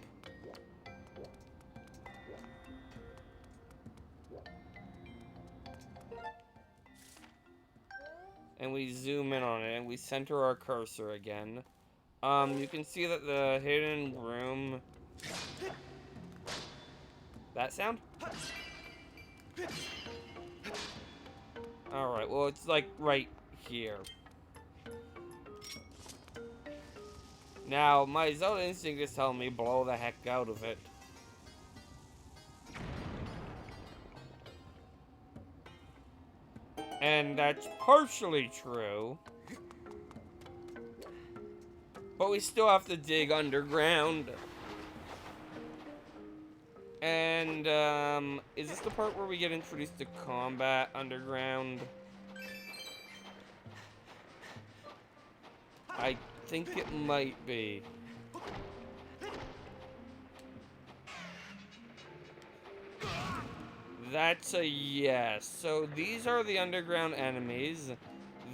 and we zoom in on it, and we center our cursor again. You can see that the hidden room... That sound? Alright, well, it's like right here. Now, my Zelda instinct is telling me blow the heck out of it. And that's partially true. But we still have to dig underground. And, is this the part where we get introduced to combat underground? I think it might be. That's a yes. So these are the underground enemies.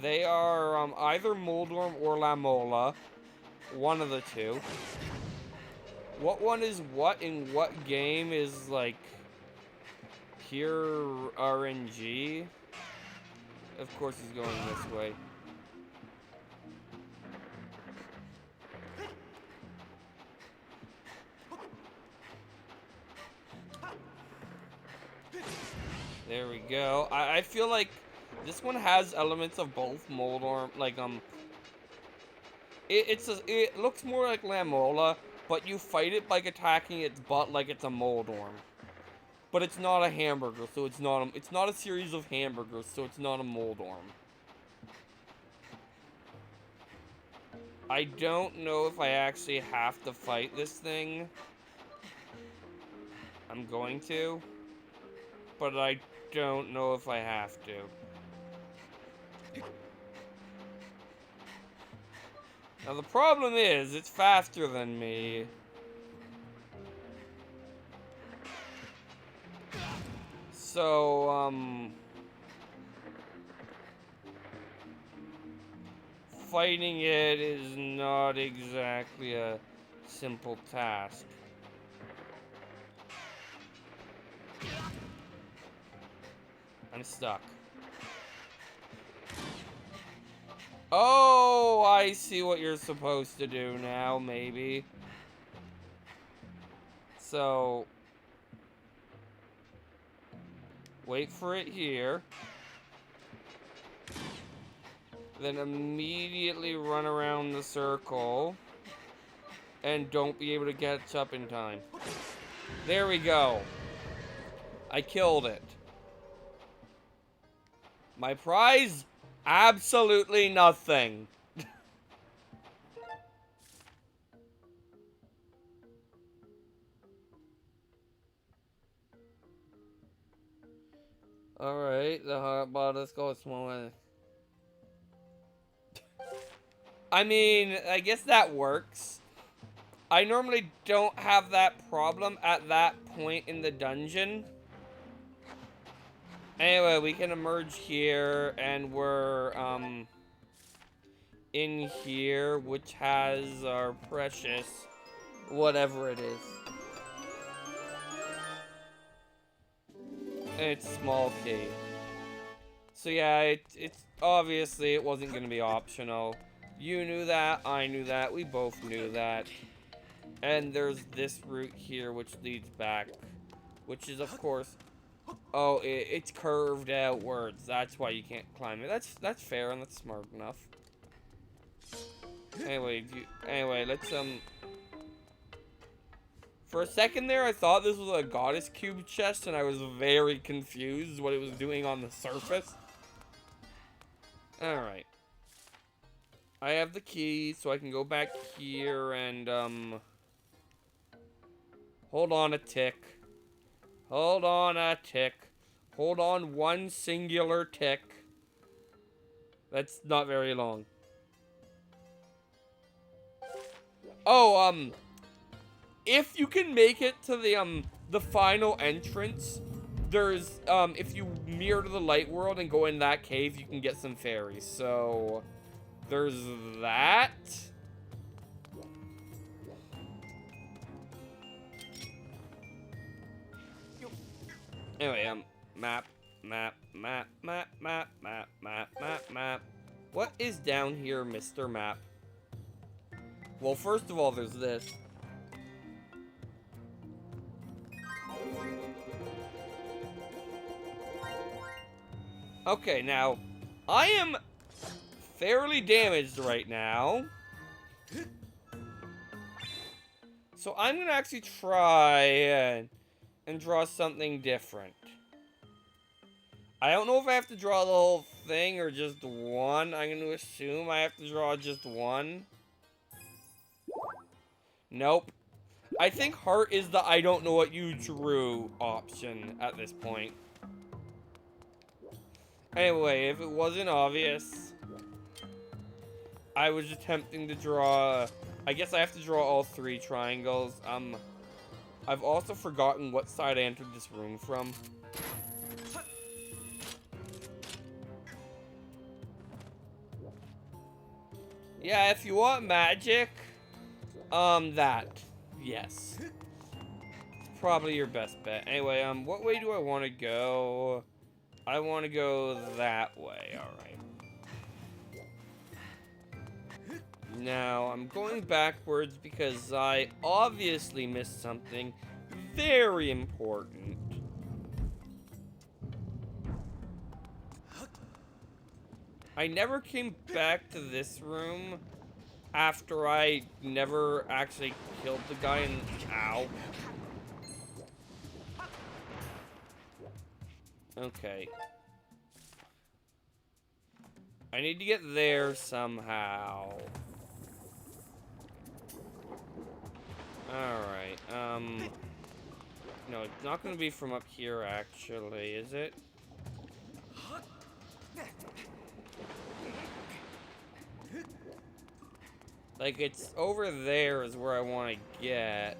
They are either Moldorm or La Mola. One of the two. What one is what in what game is like pure RNG? Of course he's going this way. There we go. I feel like this one has elements of both Moldorm, like it looks more like Lamola, but you fight it by attacking its butt like it's a Moldorm. But it's not a hamburger, so it's not a series of hamburgers, so it's not a Moldorm. I don't know if I actually have to fight this thing. I'm going to, but I don't know if I have to. Now the problem is, it's faster than me. So, fighting it is not exactly a simple task. I'm stuck. Oh, I see what you're supposed to do now, maybe. So, wait for it here. Then immediately run around the circle. And don't be able to catch up in time. There we go. I killed it. My prize? Absolutely nothing. Alright, the hotbar, let's go small. I mean, I guess that works. I normally don't have that problem at that point in the dungeon. Anyway, we can emerge here, and we're, in here, which has our precious whatever it is. It's small key. So yeah, it's obviously it wasn't gonna be optional. You knew that, I knew that, we both knew that. And there's this route here which leads back, which is of course, oh, it's curved outwards. That's why you can't climb it. That's fair and that's smart enough. Anyway, let's for a second there, I thought this was a goddess cube chest, and I was very confused what it was doing on the surface. Alright. I have the key, so I can go back here and, hold on a tick. Hold on a tick. Hold on one singular tick. That's not very long. Oh, if you can make it to the final entrance, there's, if you mirror to the light world and go in that cave, you can get some fairies. So, there's that. Anyway, map. What is down here, Mr. Map? Well, first of all, there's this. Okay, now, I am fairly damaged right now. So I'm gonna actually try and draw something different. I don't know if I have to draw the whole thing or just one. I'm gonna assume I have to draw just one. Nope. I think heart is the I don't know what you drew option at this point. Anyway, if it wasn't obvious, I was attempting to draw, I guess I have to draw all three triangles. I've also forgotten what side I entered this room from. Yeah, if you want magic, that. Yes. It's probably your best bet. Anyway, what way do I want to go? I want to go that way. Alright. Now, I'm going backwards because I obviously missed something very important. I never came back to this room after I never actually killed the guy and ow. Okay. I need to get there somehow. Alright, no, it's not gonna be from up here, actually, is it? Like, it's over there is where I want to get.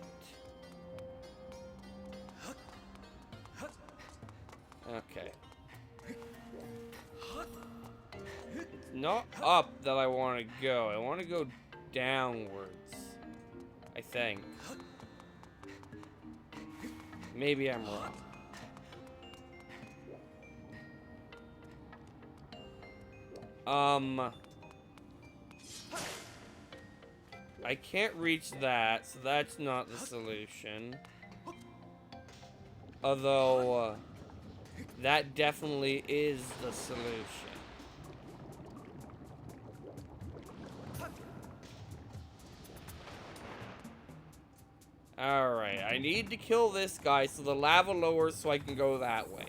Okay. It's not up that I want to go. I want to go downwards. I think. Maybe I'm wrong. I can't reach that, so that's not the solution. Although, that definitely is the solution. Alright, I need to kill this guy so the lava lowers so I can go that way.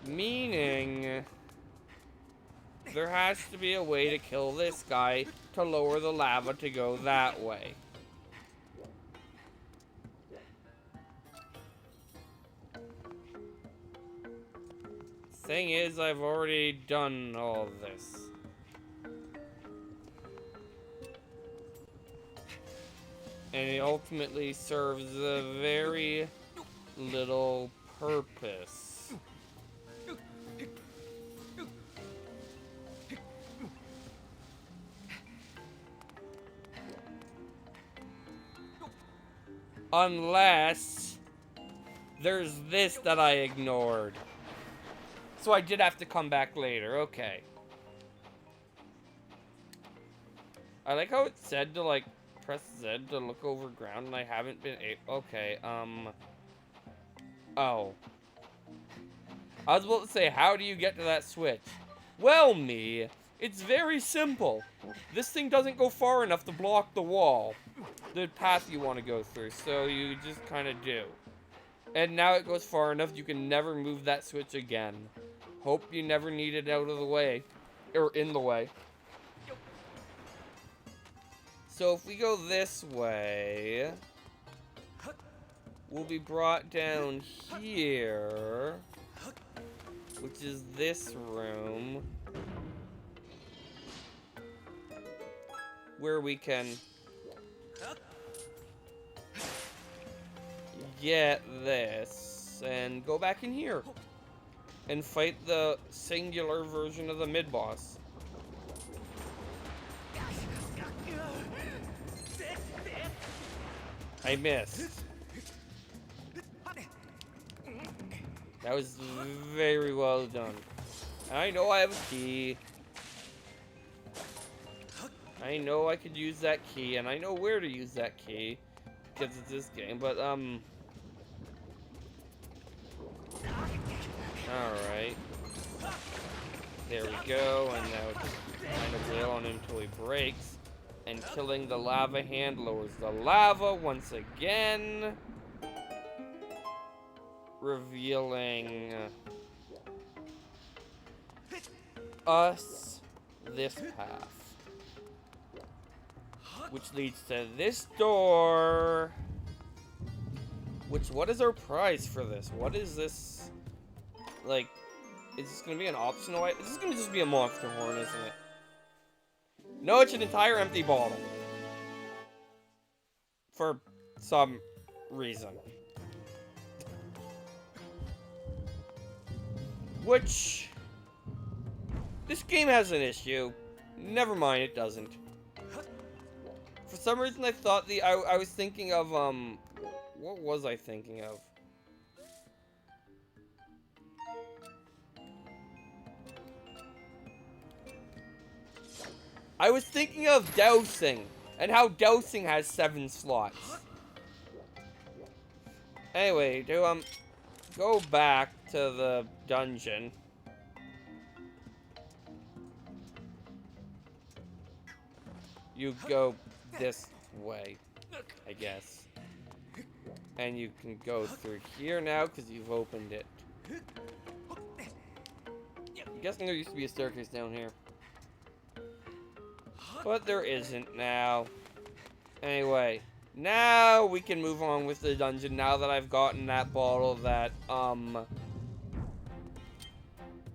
Meaning, there has to be a way to kill this guy to lower the lava to go that way. Thing is, I've already done all of this. And it ultimately serves a very little purpose. Unless there's this that I ignored. So I did have to come back later, okay. I like how it said to like press Z to look over ground and I haven't been able. Okay, oh. I was about to say, how do you get to that switch? Well, me, it's very simple. This thing doesn't go far enough to block the wall, the path you want to go through, so you just kind of do. And now it goes far enough, you can never move that switch again. Hope you never need it out of the way, or in the way. So if we go this way, we'll be brought down here, which is this room, where we can get this and go back in here and fight the singular version of the mid-boss. I missed. That was very well done. I know I have a key. I know I could use that key, and I know where to use that key, because it's this game, but, alright. There we go, and now just kind of wail on him until he breaks. And killing the lava hand lowers the lava once again. Revealing us this path. Which leads to this door. Which, what is our prize for this? What is this? Like, is this gonna be an optional item? This is gonna just be a monster horn, isn't it? No, it's an entire empty bottle. For some reason. Which, this game has an issue. Never mind, it doesn't. For some reason I thought I was thinking of, what was I thinking of? I was thinking of dowsing, and how dowsing has 7 slots. Anyway, to, go back to the dungeon. You go this way, I guess. And you can go through here now, because you've opened it. I'm guessing there used to be a staircase down here. But there isn't now. Anyway, now we can move on with the dungeon now that I've gotten that bottle that,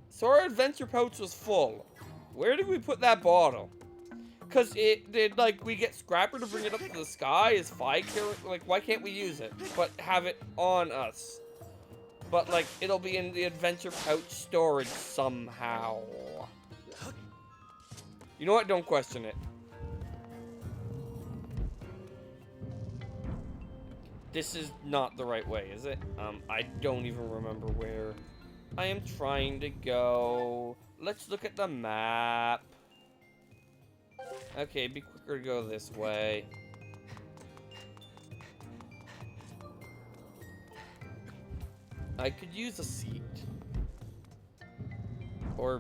So our adventure pouch was full. Where did we put that bottle? Because it did, like, we get Scrapper to bring it up to the sky as like, why can't we use it? But have it on us. But, like, it'll be in the adventure pouch storage somehow. You know what? Don't question it. This is not the right way, is it? I don't even remember where I am trying to go. Let's look at the map. Okay, it'd be quicker to go this way. I could use a seat. Or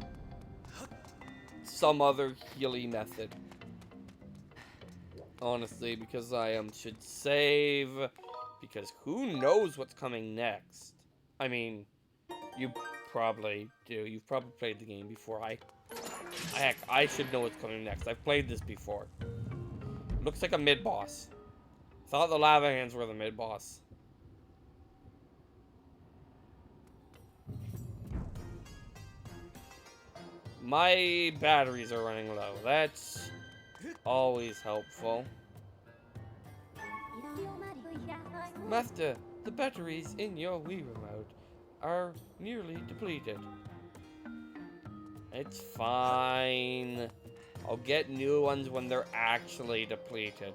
some other healy method. Honestly, because I should save. Because who knows what's coming next? I mean, you probably do. You've probably played the game before. Heck, I should know what's coming next. I've played this before. Looks like a mid-boss. Thought the lava hands were the mid-boss. My batteries are running low. That's always helpful. Master, the batteries in your Wii remote are nearly depleted. It's fine. I'll get new ones when they're actually depleted.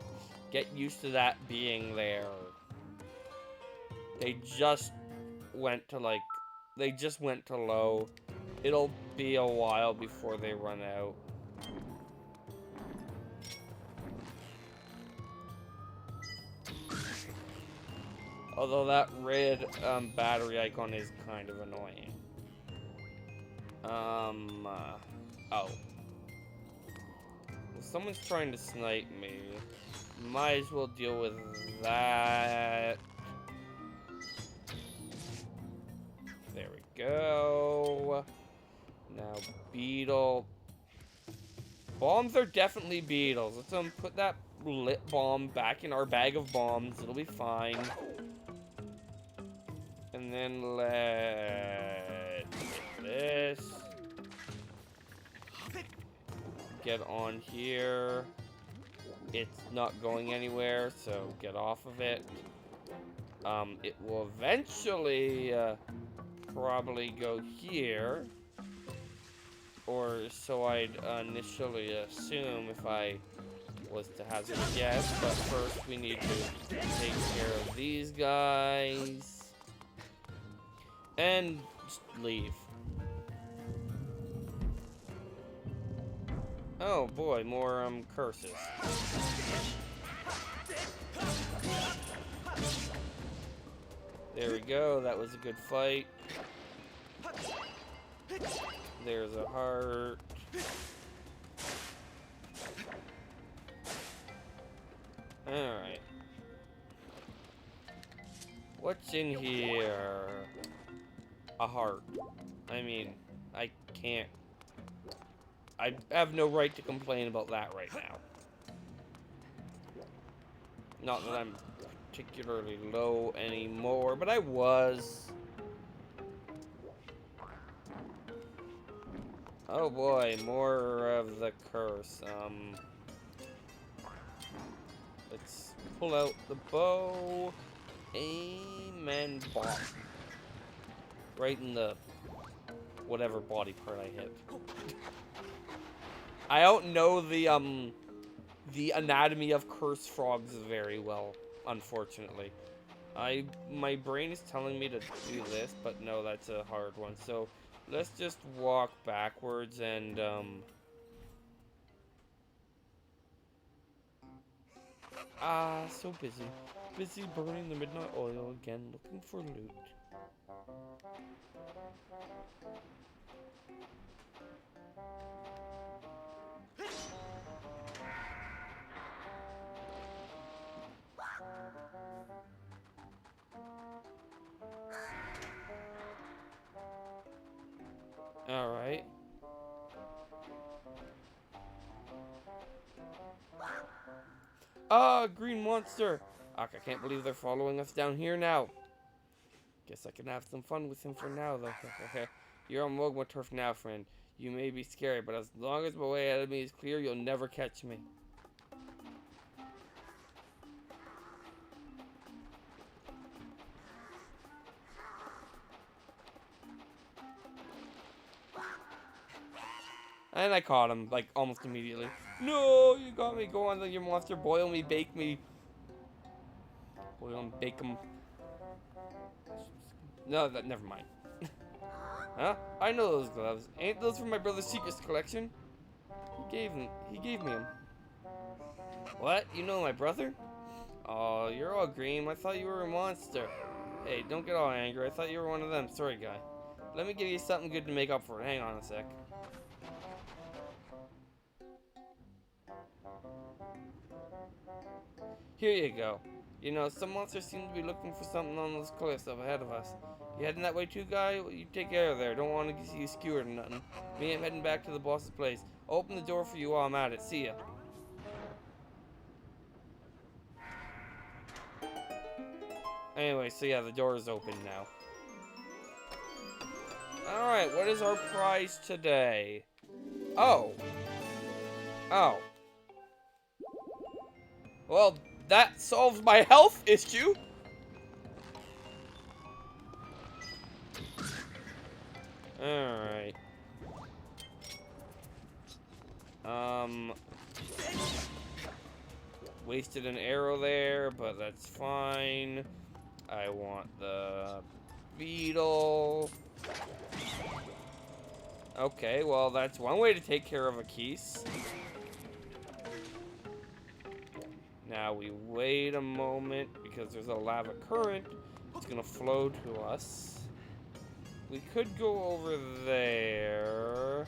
Get used to that being there. They just went to low. It'll be a while before they run out. Although that red battery icon is kind of annoying. Oh. Well, someone's trying to snipe me. Might as well deal with that. There we go. Now, beetle. Bombs are definitely beetles. Let's put that lit bomb back in our bag of bombs. It'll be fine. And then let's get this. Get on here. It's not going anywhere, so get off of it. It will eventually probably go here. Or so I'd initially assume if I was to hazard a guess. But first we need to take care of these guys. And just leave. Oh boy, more curses. There we go, that was a good fight. There's a heart. Alright. What's in here? A heart. I mean, I can't. I have no right to complain about that right now. Not that I'm particularly low anymore, but I was. Oh boy, more of the curse. Let's pull out the bow. Amen. Bomb. Right in the whatever body part I hit. I don't know the anatomy of curse frogs very well, unfortunately. My brain is telling me to do this, but no, that's a hard one. So let's just walk backwards and Ah, so busy. Busy burning the midnight oil again, looking for loot. Alright. Ah, green monster! Ugh, I can't believe they're following us down here now. Guess I can have some fun with him for now, though. You're on Mogma turf now, friend. You may be scary, but as long as my way ahead of me is clear, you'll never catch me. And I caught him, like, almost immediately. No, you got me. Go on, your monster. Boil me, bake me. Boil and bake him. No, never mind. Huh? I know those gloves. Ain't those from my brother's secrets collection? He gave me them. What? You know my brother? Oh, you're all green. I thought you were a monster. Hey, don't get all angry. I thought you were one of them. Sorry, guy. Let me give you something good to make up for it. Hang on a sec. Here you go. You know, some monsters seem to be looking for something on those cliffs up ahead of us. You heading that way too, guy? Well, you take care of there. Don't want to see you skewered or nothing. Me, I'm heading back to the boss's place. I'll open the door for you while I'm at it. See ya. Anyway, so yeah, the door is open now. Alright, what is our prize today? Oh. Oh. Well, that solves my health issue. Alright. Wasted an arrow there, but that's fine. I want the beetle. Okay, well, that's one way to take care of a Keese. Now we wait a moment because there's a lava current. It's gonna flow to us. We could go over there,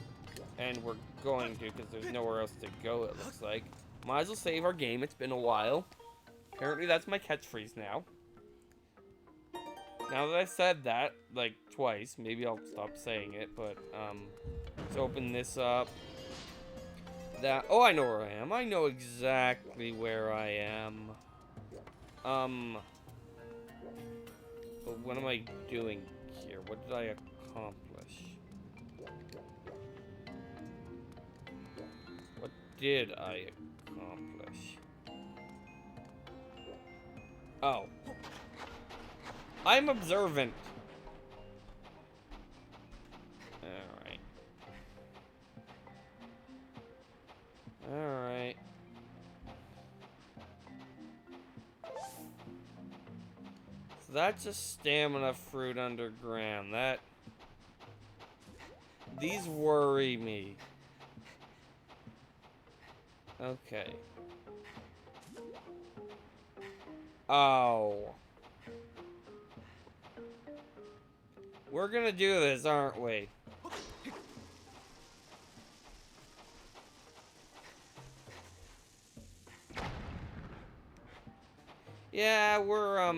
and we're going to because there's nowhere else to go, it looks like. Might as well save our game. It's been a while. Apparently that's my catchphrase now. Now that I said that, like, twice, maybe I'll stop saying it, but, let's open this up. Oh, I know where I am. I know exactly where I am. But what am I doing here? What did I accomplish? What did I accomplish? Oh. I'm observant. Alright. Alright. So that's a stamina fruit underground. These worry me. Okay. Oh. We're gonna do this, aren't we? Yeah, we're,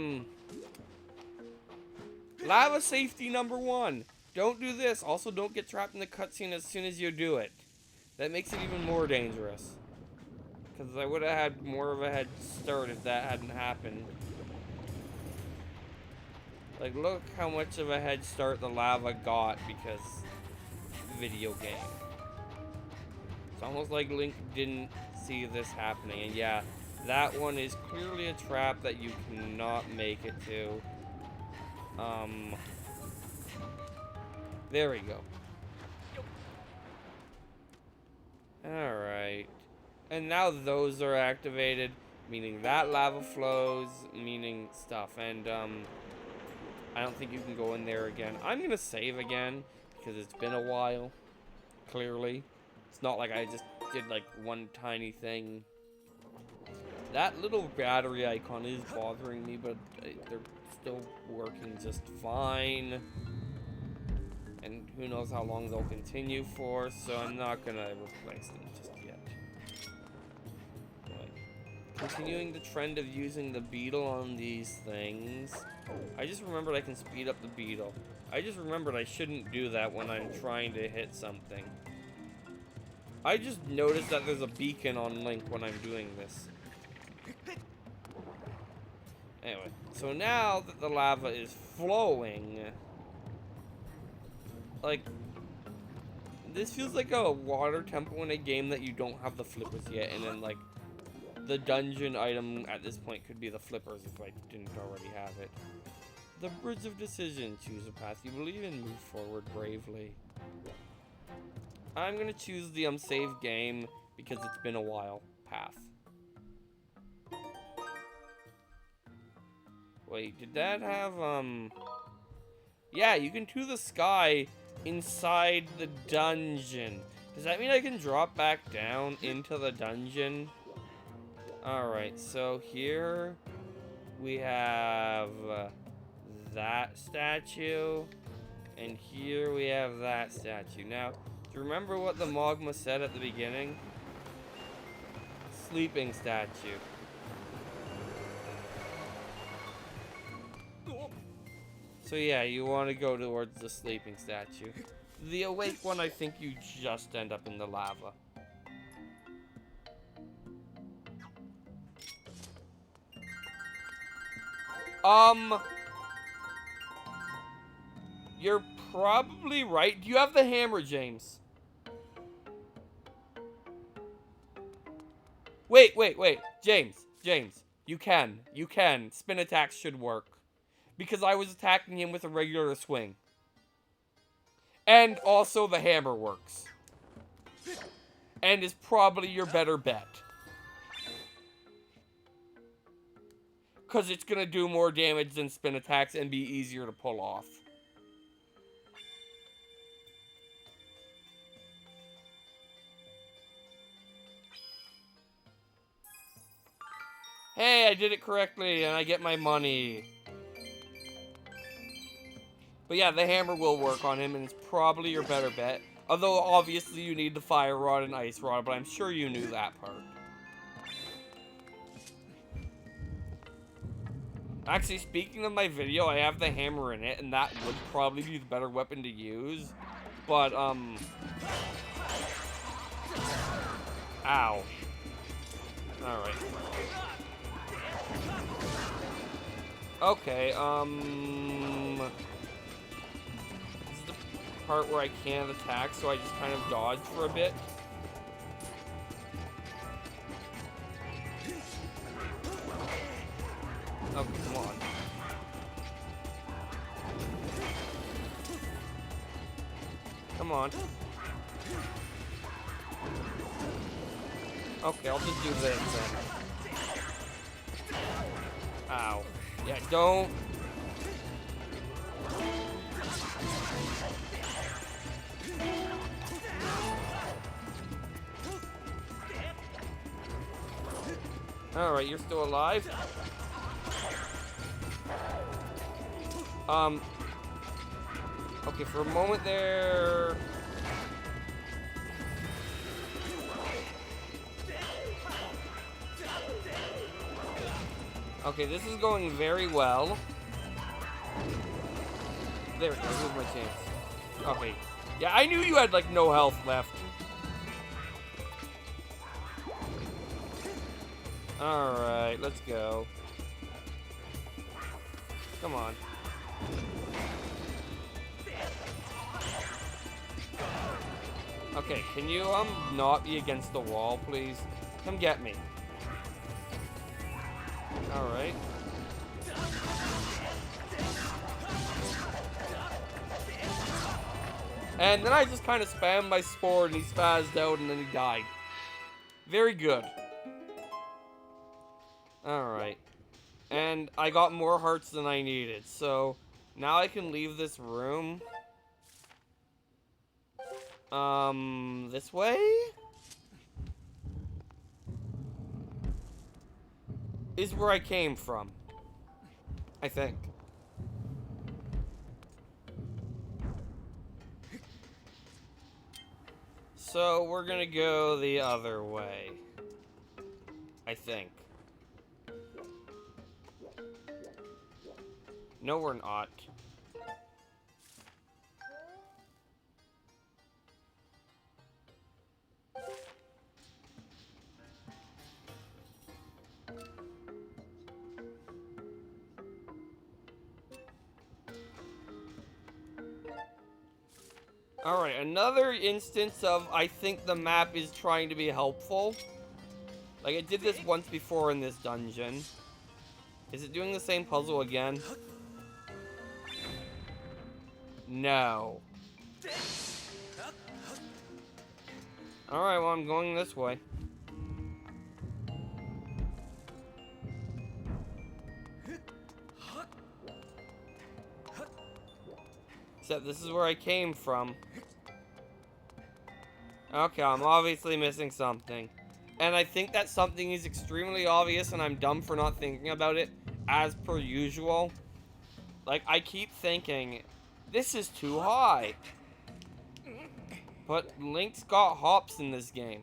lava safety #1. Don't do this. Also, don't get trapped in the cutscene as soon as you do it. That makes it even more dangerous. Because I would have had more of a head start if that hadn't happened. Like, look how much of a head start the lava got because video game. It's almost like Link didn't see this happening. And yeah, that one is clearly a trap that you cannot make it to. There we go. Alright. And now those are activated, meaning that lava flows, meaning stuff. And, I don't think you can go in there again. I'm gonna save again, because it's been a while, clearly. It's not like I just did, like, one tiny thing. That little battery icon is bothering me, but they're still working just fine. And who knows how long they'll continue for, so I'm not gonna replace them just yet. But continuing the trend of using the beetle on these things. I just remembered I can speed up the beetle. I just remembered I shouldn't do that when I'm trying to hit something. I just noticed that there's a beacon on Link when I'm doing this. Anyway, so now that the lava is flowing, like, this feels like a water temple in a game that you don't have the flippers yet, and then, like, the dungeon item at this point could be the flippers if I didn't already have it. The bridge of decision. Choose a path you believe in. Move forward bravely. I'm gonna choose the save game because it's been a while path. Wait, did that have, yeah, you can do the sky inside the dungeon. Does that mean I can drop back down into the dungeon? Alright, so here we have that statue, and here we have that statue. Now, do you remember what the Mogma said at the beginning? Sleeping statue. So yeah, you want to go towards the sleeping statue. The awake one, I think you just end up in the lava. You're probably right. Do you have the hammer, James? Wait. James. You can. Spin attacks should work. Because I was attacking him with a regular swing. And also the hammer works. And is probably your better bet. Because it's going to do more damage than spin attacks and be easier to pull off. Hey, I did it correctly and I get my money. But yeah, the hammer will work on him and it's probably your better bet. Although obviously you need the fire rod and ice rod, but I'm sure you knew that part. Actually, speaking of my video, I have the hammer in it, and that would probably be the better weapon to use. But, ow. Alright. Okay, this is the part where I can't attack, so I just kind of dodge for a bit. Okay, come on. Come on. Okay, I'll just do this then. Ow. Yeah, don't. Alright, you're still alive? Okay, for a moment there. Okay, this is going very well. There we go, here's my chance. Okay. Yeah, I knew you had, like, no health left. Alright, let's go. Come on. Okay, can you, not be against the wall, please? Come get me. Alright. And then I just kind of spammed my sword and he spazzed out and then he died. Very good. Alright. And I got more hearts than I needed, so now I can leave this room. This way? is where I came from. I think. So we're gonna go the other way. I think. No, we're not. Alright, another instance of I think the map is trying to be helpful. Like, I did this once before in this dungeon. Is it doing the same puzzle again? No. Alright, well, I'm going this way. Except this is where I came from. Okay, I'm obviously missing something. And I think that something is extremely obvious and I'm dumb for not thinking about it, as per usual. Like, I keep thinking, this is too high. But Link's got hops in this game.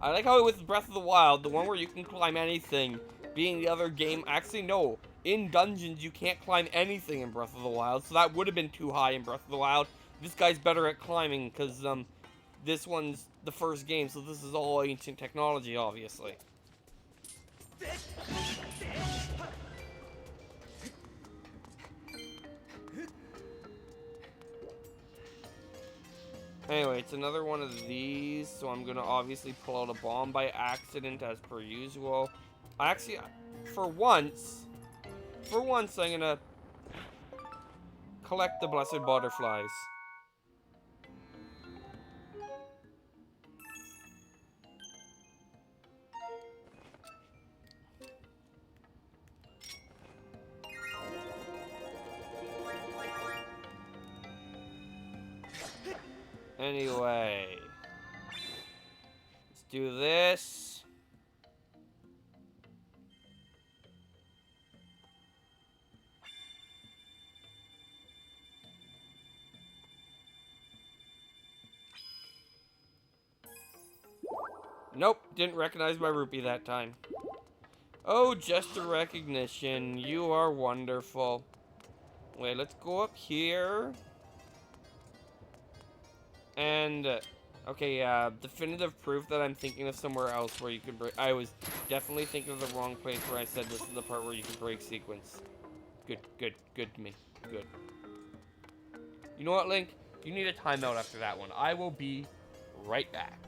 I like how with Breath of the Wild, the one where you can climb anything, being the other game, actually no. In dungeons, you can't climb anything in Breath of the Wild, so that would have been too high in Breath of the Wild. This guy's better at climbing, because, this one's the first game, so this is all ancient technology, obviously. Anyway, it's another one of these, so I'm gonna obviously pull out a bomb by accident, as per usual. Actually, for once, I'm gonna collect the blessed butterflies. Anyway, let's do this. Nope, didn't recognize my rupee that time. Oh, just a recognition. You are wonderful. Wait, let's go up here. And, okay, definitive proof that I'm thinking of somewhere else where you can break. I was definitely thinking of the wrong place where I said this is the part where you can break sequence. Good to me. Good. You know what, Link? You need a timeout after that one. I will be right back.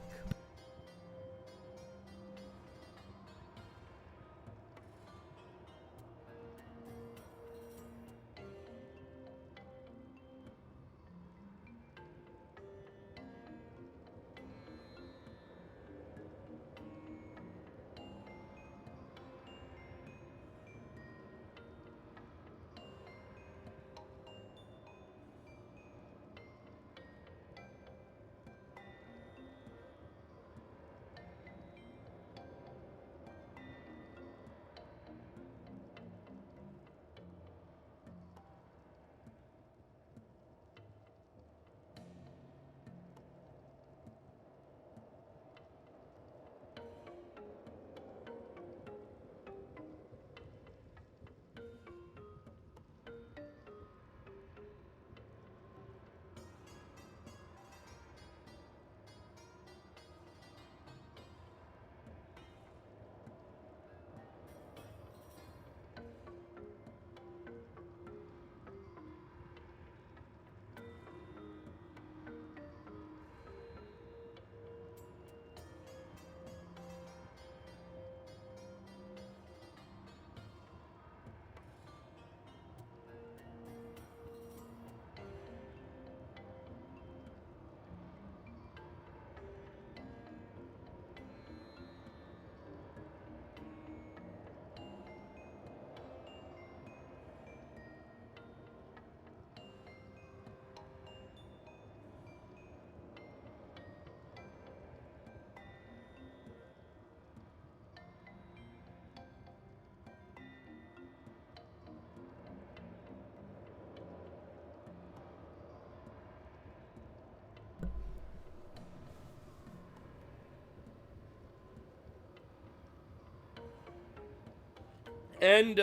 And,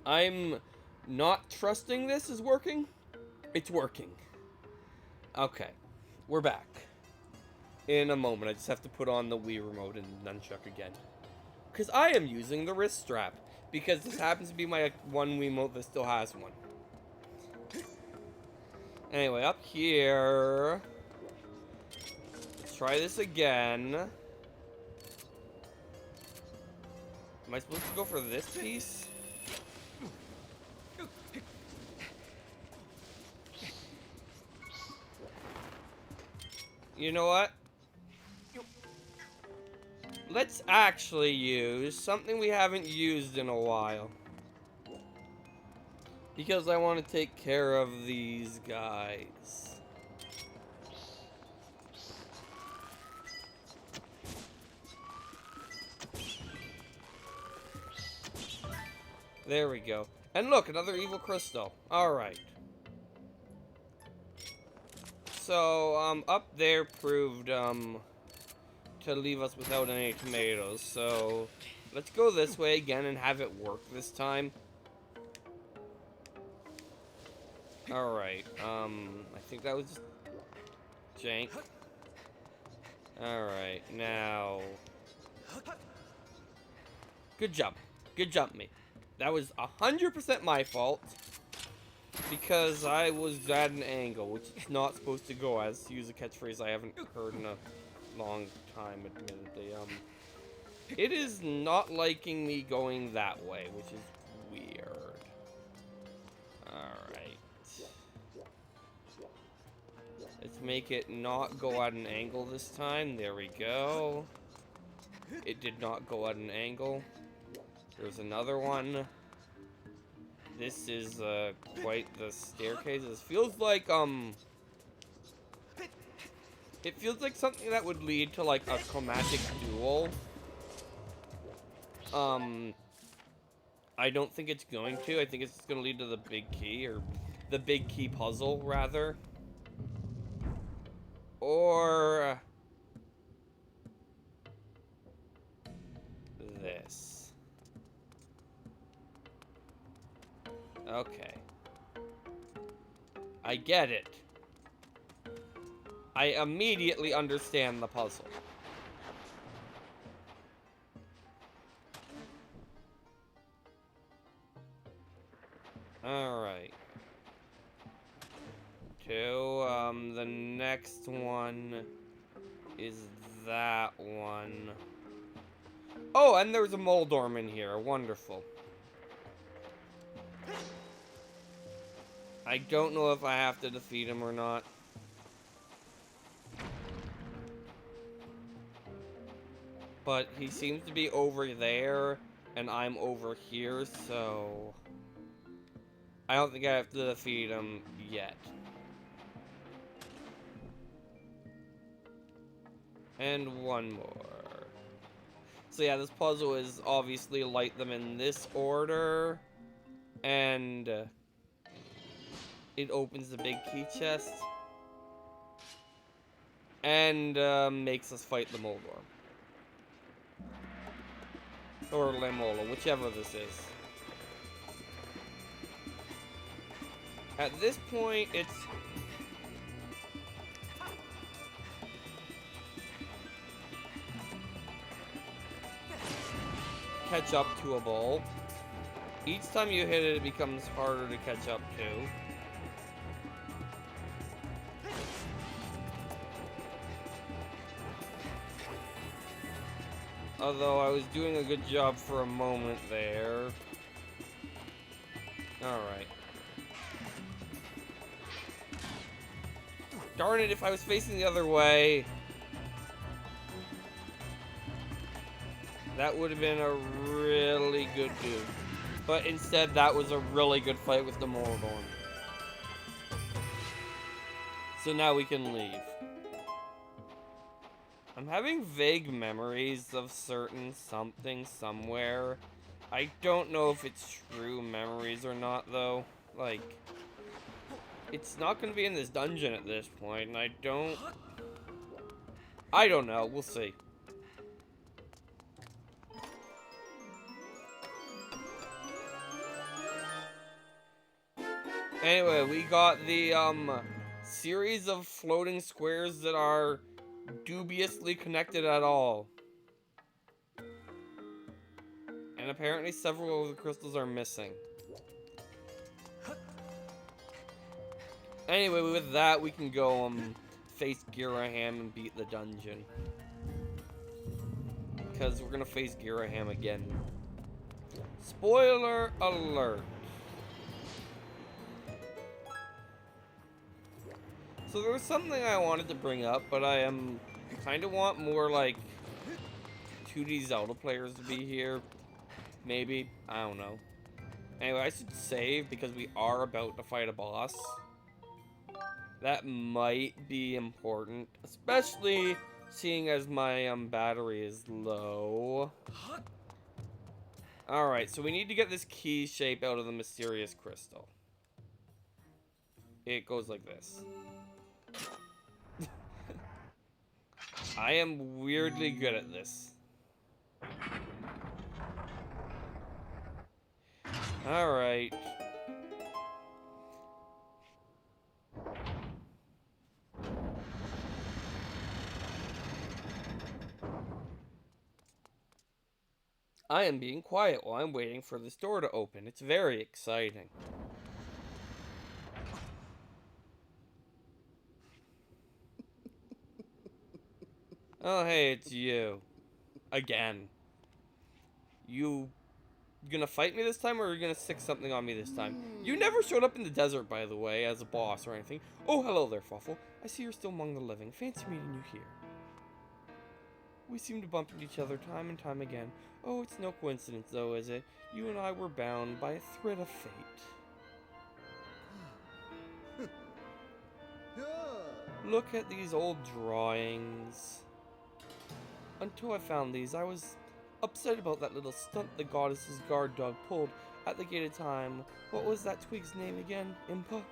I'm not trusting this is working. It's working. Okay. We're back. In a moment, I just have to put on the Wii remote and nunchuck again. Because I am using the wrist strap. Because this happens to be my one Wiimote that still has one. Anyway, up here. Let's try this again. Am I supposed to go for this piece? You know what? Let's actually use something we haven't used in a while. Because I want to take care of these guys. There we go. And look, another evil crystal. Alright. So, up there proved, to leave us without any tomatoes. So, let's go this way again and have it work this time. Alright, I think that was just jank. Alright, now... Good jump. Good jump, mate. That was 100% my fault. Because I was at an angle, which it's not supposed to go as, to use a catchphrase I haven't heard in a long time, admittedly. It is not liking me going that way, which is weird. Alright. Let's make it not go at an angle this time. There we go. It did not go at an angle. There's another one. This is quite the staircase. This feels like it feels like something that would lead to like a chromatic duel. I don't think it's going to. I think it's going to lead to the big key, or the big key puzzle rather. Or this. Okay. I get it. I immediately understand the puzzle. Alright. The next one is that one. Oh, and there's a Moldorm in here. Wonderful. I don't know if I have to defeat him or not. But he seems to be over there, and I'm over here, so... I don't think I have to defeat him yet. And one more. So yeah, this puzzle is obviously light them in this order. And... it opens the big key chest. And makes us fight the Moldorm. Or Lemola, whichever this is. At this point, it's... catch up to a ball. Each time you hit it, it becomes harder to catch up to. Although I was doing a good job for a moment there. Alright. Darn it, if I was facing the other way, that would have been a really good dude. But instead, that was a really good fight with the Moldorm. So now we can leave. I'm having vague memories of certain something somewhere. I don't know if it's true memories or not, though. Like, it's not going to be in this dungeon at this point, and I don't know. We'll see. Anyway, we got the series of floating squares that are dubiously connected at all. And apparently several of the crystals are missing. Anyway, with that, we can go face Giraham and beat the dungeon. Because we're gonna face Giraham again. Spoiler alert. So there was something I wanted to bring up, but I kind of want more like 2D Zelda players to be here. Maybe, I don't know. Anyway, I should save because we are about to fight a boss. That might be important, especially seeing as my battery is low. Alright, so we need to get this key shape out of the mysterious crystal. It goes like this. I am weirdly good at this. Alright. I am being quiet while I'm waiting for this door to open. It's very exciting. Oh, hey, it's you. Again. You gonna fight me this time, or are you gonna stick something on me this time? You never showed up in the desert, by the way, as a boss or anything. Oh, hello there, Fuffle. I see you're still among the living. Fancy meeting you here. We seem to bump into each other time and time again. Oh, it's no coincidence, though, is it? You and I were bound by a thread of fate. Look at these old drawings. Until I found these, I was upset about that little stunt the goddess's guard dog pulled at the gate of time. What was that twig's name again? Impa?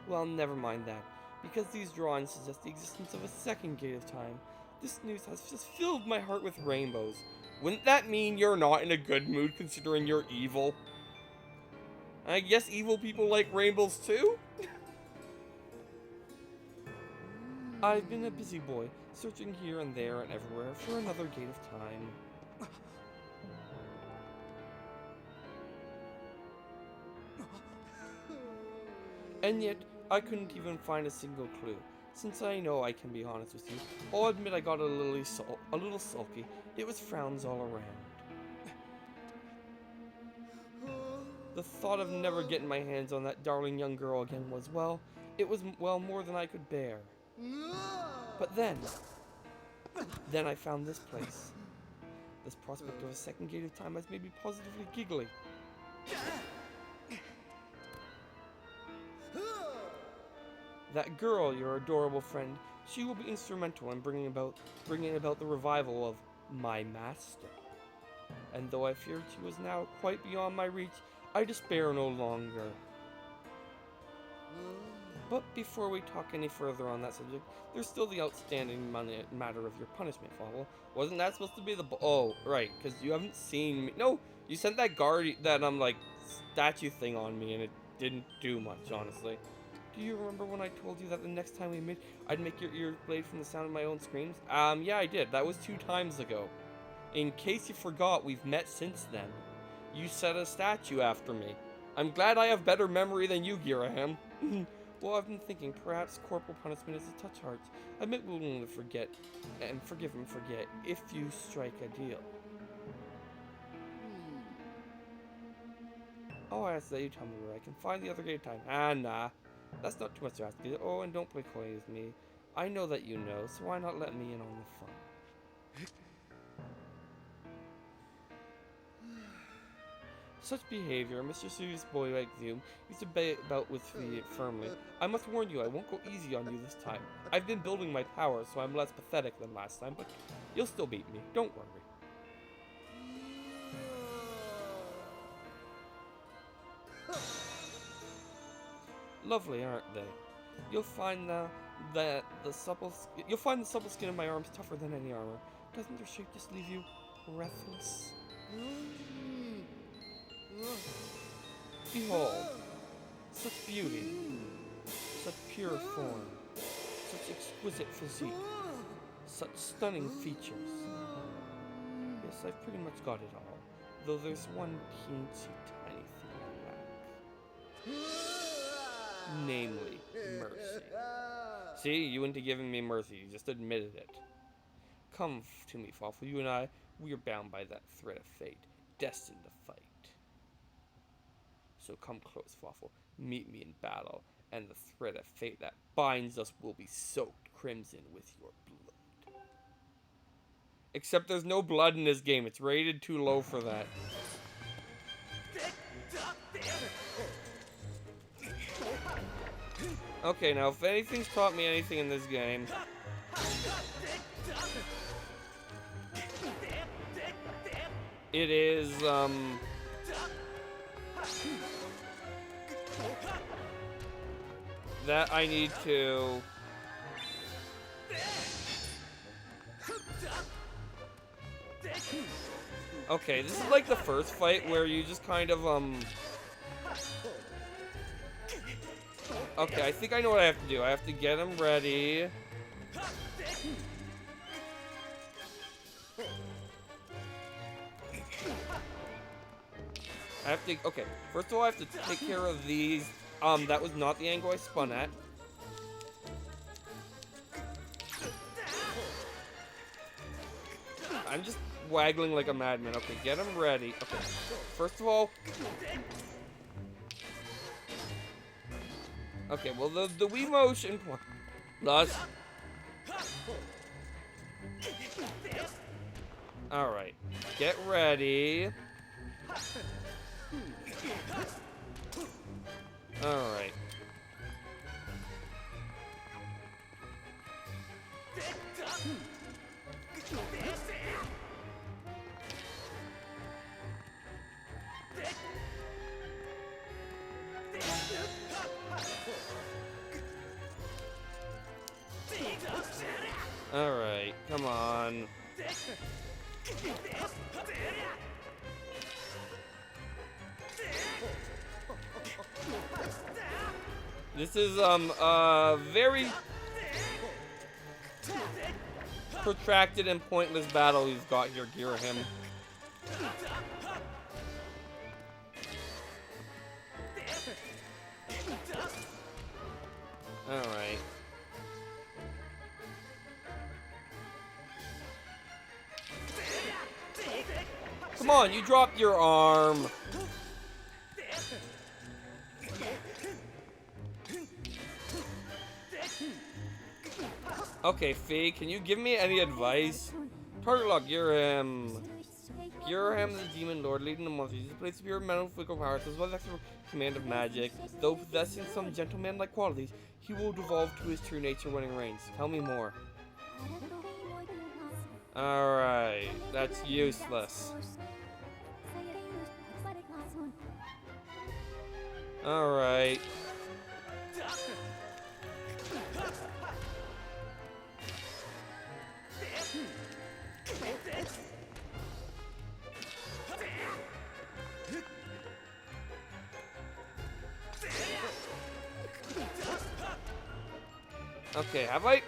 Well, never mind that, because these drawings suggest the existence of a second gate of time. This news has just filled my heart with rainbows. Wouldn't that mean you're not in a good mood considering you're evil? I guess evil people like rainbows too? I've been a busy boy, searching here and there and everywhere for another gate of time. And yet, I couldn't even find a single clue. Since I know I can be honest with you, I'll admit I got a little sulky. It was frowns all around. The thought of never getting my hands on that darling young girl again was, well, it was, well, more than I could bear. But then I found this place. This prospect of a second gate of time has made me positively giggly. That girl, your adorable friend, she will be instrumental in bringing about the revival of my master. And though I feared she was now quite beyond my reach, I despair no longer. But before we talk any further on that subject, there's still the outstanding matter of your punishment, Fawwell. Wasn't that supposed to be the oh, right, because you haven't seen me. No, you sent that like, statue thing on me, and it didn't do much, honestly. Do you remember when I told you that the next time we meet, I'd make your ears bleed from the sound of my own screams? Yeah, I did. That was 2 times ago. In case you forgot, we've met since then. You set a statue after me. I'm glad I have better memory than you, Giraham. Well, I've been thinking, perhaps corporal punishment is a touch heart. I admit we're willing to forget, and forgive and forget, if you strike a deal. Oh, I ask that you tell me where I can find the other gate of time. Nah. That's not too much to ask, is it? Oh, and don't play coy with me. I know that you know, so why not let me in on the fun? Such behavior, a mischievous boy like you, used to bay about with me firmly. I must warn you, I won't go easy on you this time. I've been building my power, so I'm less pathetic than last time, but you'll still beat me. Don't worry. Lovely, aren't they? You'll find the supple skin of my arms tougher than any armor. Doesn't their shape just leave you breathless? Behold, Such beauty. Such pure form. Such exquisite physique. Such stunning features. Yes, I've pretty much got it all. Though there's one teensy tiny thing I lack. Namely, mercy. See, you wouldn't have given me mercy. You just admitted it. Come to me, Fawful. You and I, we are bound by that thread of fate. Destined to fight. So come close, Fawful. Meet me in battle. And the thread of fate that binds us will be soaked crimson with your blood. Except there's no blood in this game. It's rated too low for that. Okay, now if anything's taught me anything in this game, it is, that I need to... Okay, this is like the first fight where you just kind of, Okay, I think I know what I have to do. I have to get him ready. I have to, okay, first of all I have to take care of these. That was not the angle I spun at. I'm just waggling like a madman. Okay, get him ready. Okay, first of all... Okay, well, the Wii motion... Plus... Alright, get ready. Alright. Alright, come on. This is, a very protracted and pointless battle we've got here, Girahim. Alright. Come on, you dropped your arm. Okay, Fee, can you give me any advice? Target lock, Girahim. Girahim, the demon lord, leading the monsters. He's a place of pure mental physical powers, as well as extra command of magic. Though possessing some gentleman-like qualities, he will devolve to his true nature when it rains. Tell me more. Alright, that's useless. Alright. Okay, have I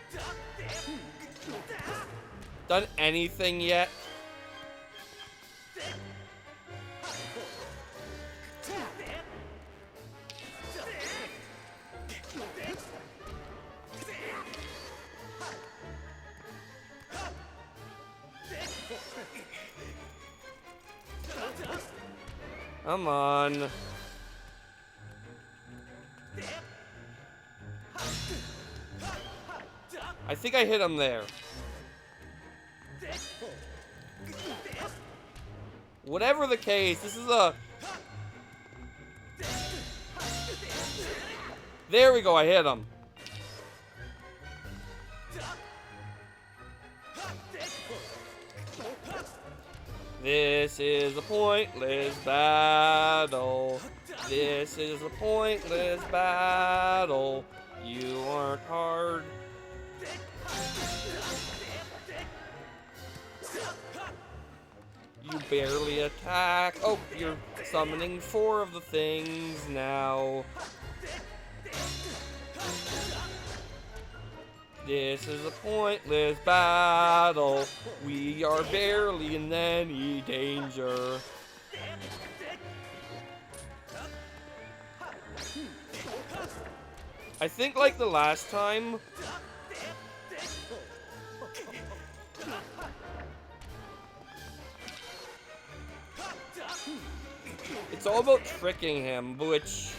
done anything yet? Come on. I think I hit him there. Whatever the case, this is a... There we go, I hit him. This is a pointless battle. This is a pointless battle. You aren't hard. You barely attack. Oh, you're summoning 4 of the things now. This is a pointless battle. We are barely in any danger. I think like the last time, it's all about tricking him, which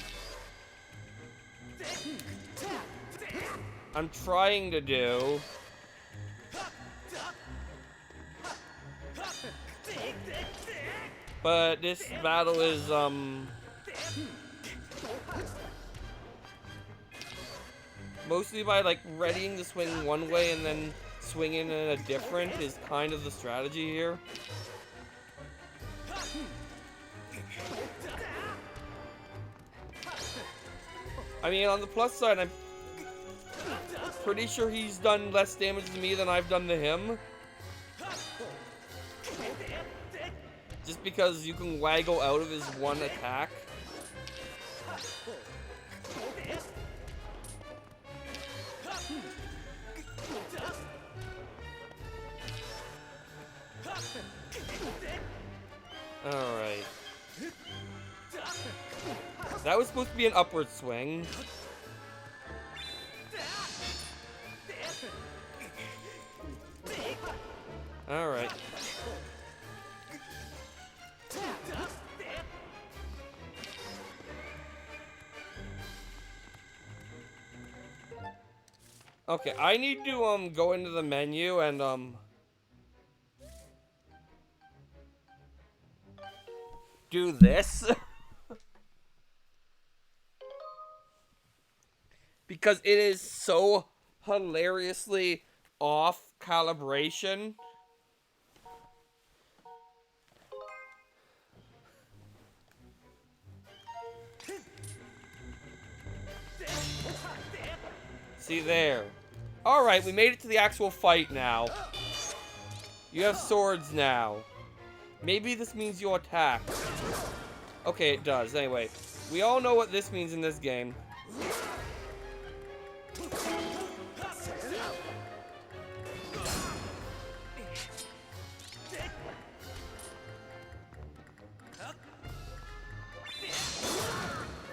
I'm trying to do. But this battle is, mostly by, like, readying to swing one way and then swinging in a different is kind of the strategy here. I mean, on the plus side, I'm pretty sure he's done less damage to me than I've done to him. Just because you can waggle out of his one attack. Alright. That was supposed to be an upward swing. Alright. Okay, I need to go into the menu and do this. Because it is so hilariously off calibration. See there. Alright, we made it to the actual fight now. You have swords now. Maybe this means you'll attack. Okay, it does. Anyway, we all know what this means in this game.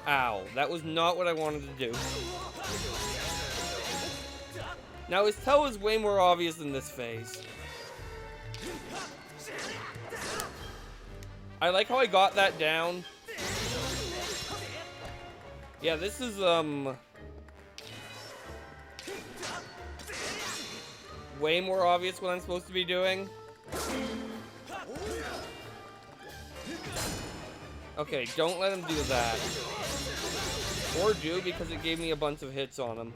Ow, that was not what I wanted to do. Now his toe is way more obvious in this phase. I like how I got that down. Yeah, this is way more obvious what I'm supposed to be doing. Okay, don't let him do that. Or do, because it gave me a bunch of hits on him.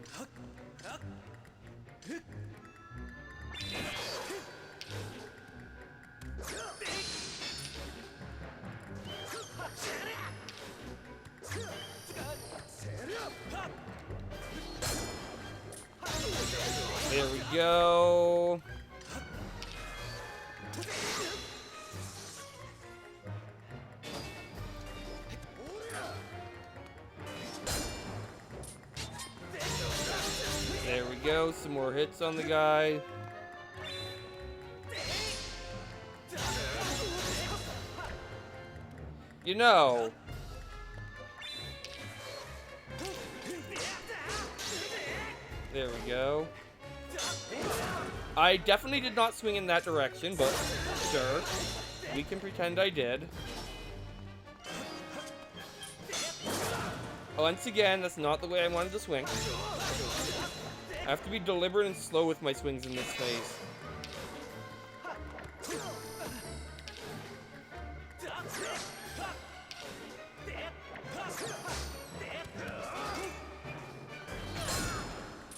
There we go. There we go. Some more hits on the guy. You know, there we go. I definitely did not swing in that direction, but sure, we can pretend I did. Once again, that's not the way I wanted to swing. I have to be deliberate and slow with my swings in this phase.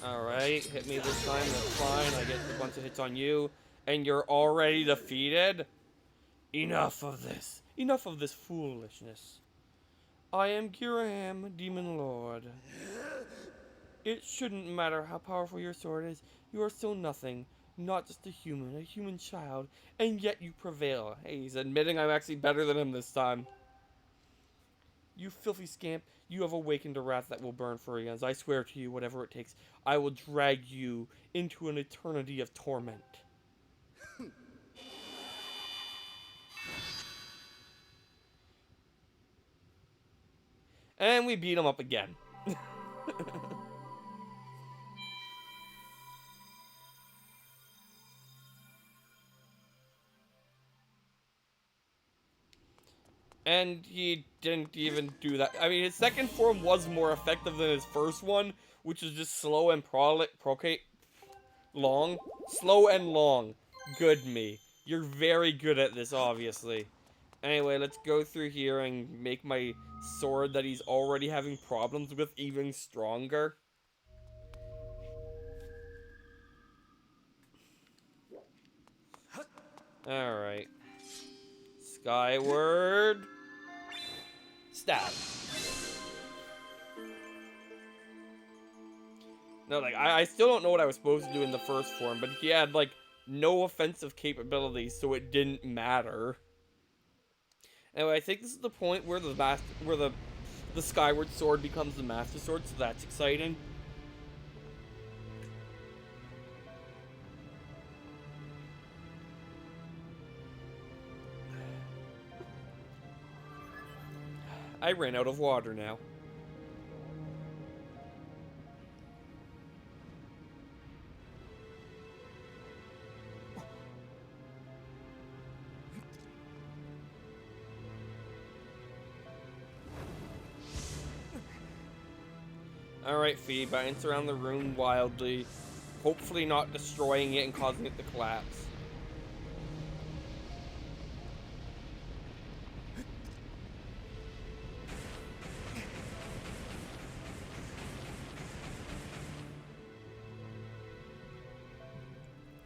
Alright, hit me this time, that's fine. I get a bunch of hits on you, and you're already defeated? Enough of this. Enough of this foolishness. I am Giraham, Demon Lord. It shouldn't matter how powerful your sword is, you are still nothing. Not just a human child, and yet you prevail. Hey, he's admitting I'm actually better than him this time. You filthy scamp, you have awakened a wrath that will burn for eons. I swear to you, whatever it takes, I will drag you into an eternity of torment. And we beat him up again. And he didn't even do that. I mean, his second form was more effective than his first one, which is just slow and long. Slow and long. Good me. You're very good at this, obviously. Anyway, let's go through here and make my sword that he's already having problems with even stronger. Alright. Skyward. Stab. No, like, I still don't know what I was supposed to do in the first form, but he had, like, no offensive capabilities, so it didn't matter. Anyway, I think this is the point where the Skyward Sword becomes the Master Sword, so that's exciting. I ran out of water now. Alright, Fee, bounce around the room wildly, hopefully not destroying it and causing it to collapse.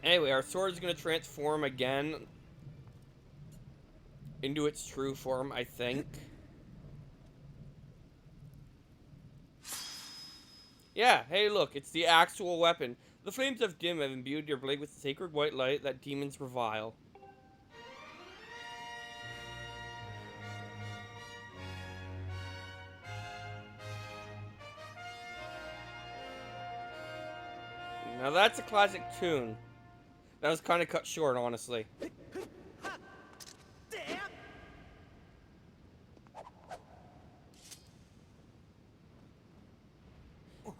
Anyway, our sword is going to transform again into its true form, I think. Yeah, hey look, it's the actual weapon. The flames of Dim have imbued your blade with sacred white light that demons revile. Now that's a classic tune. That was kind of cut short, honestly.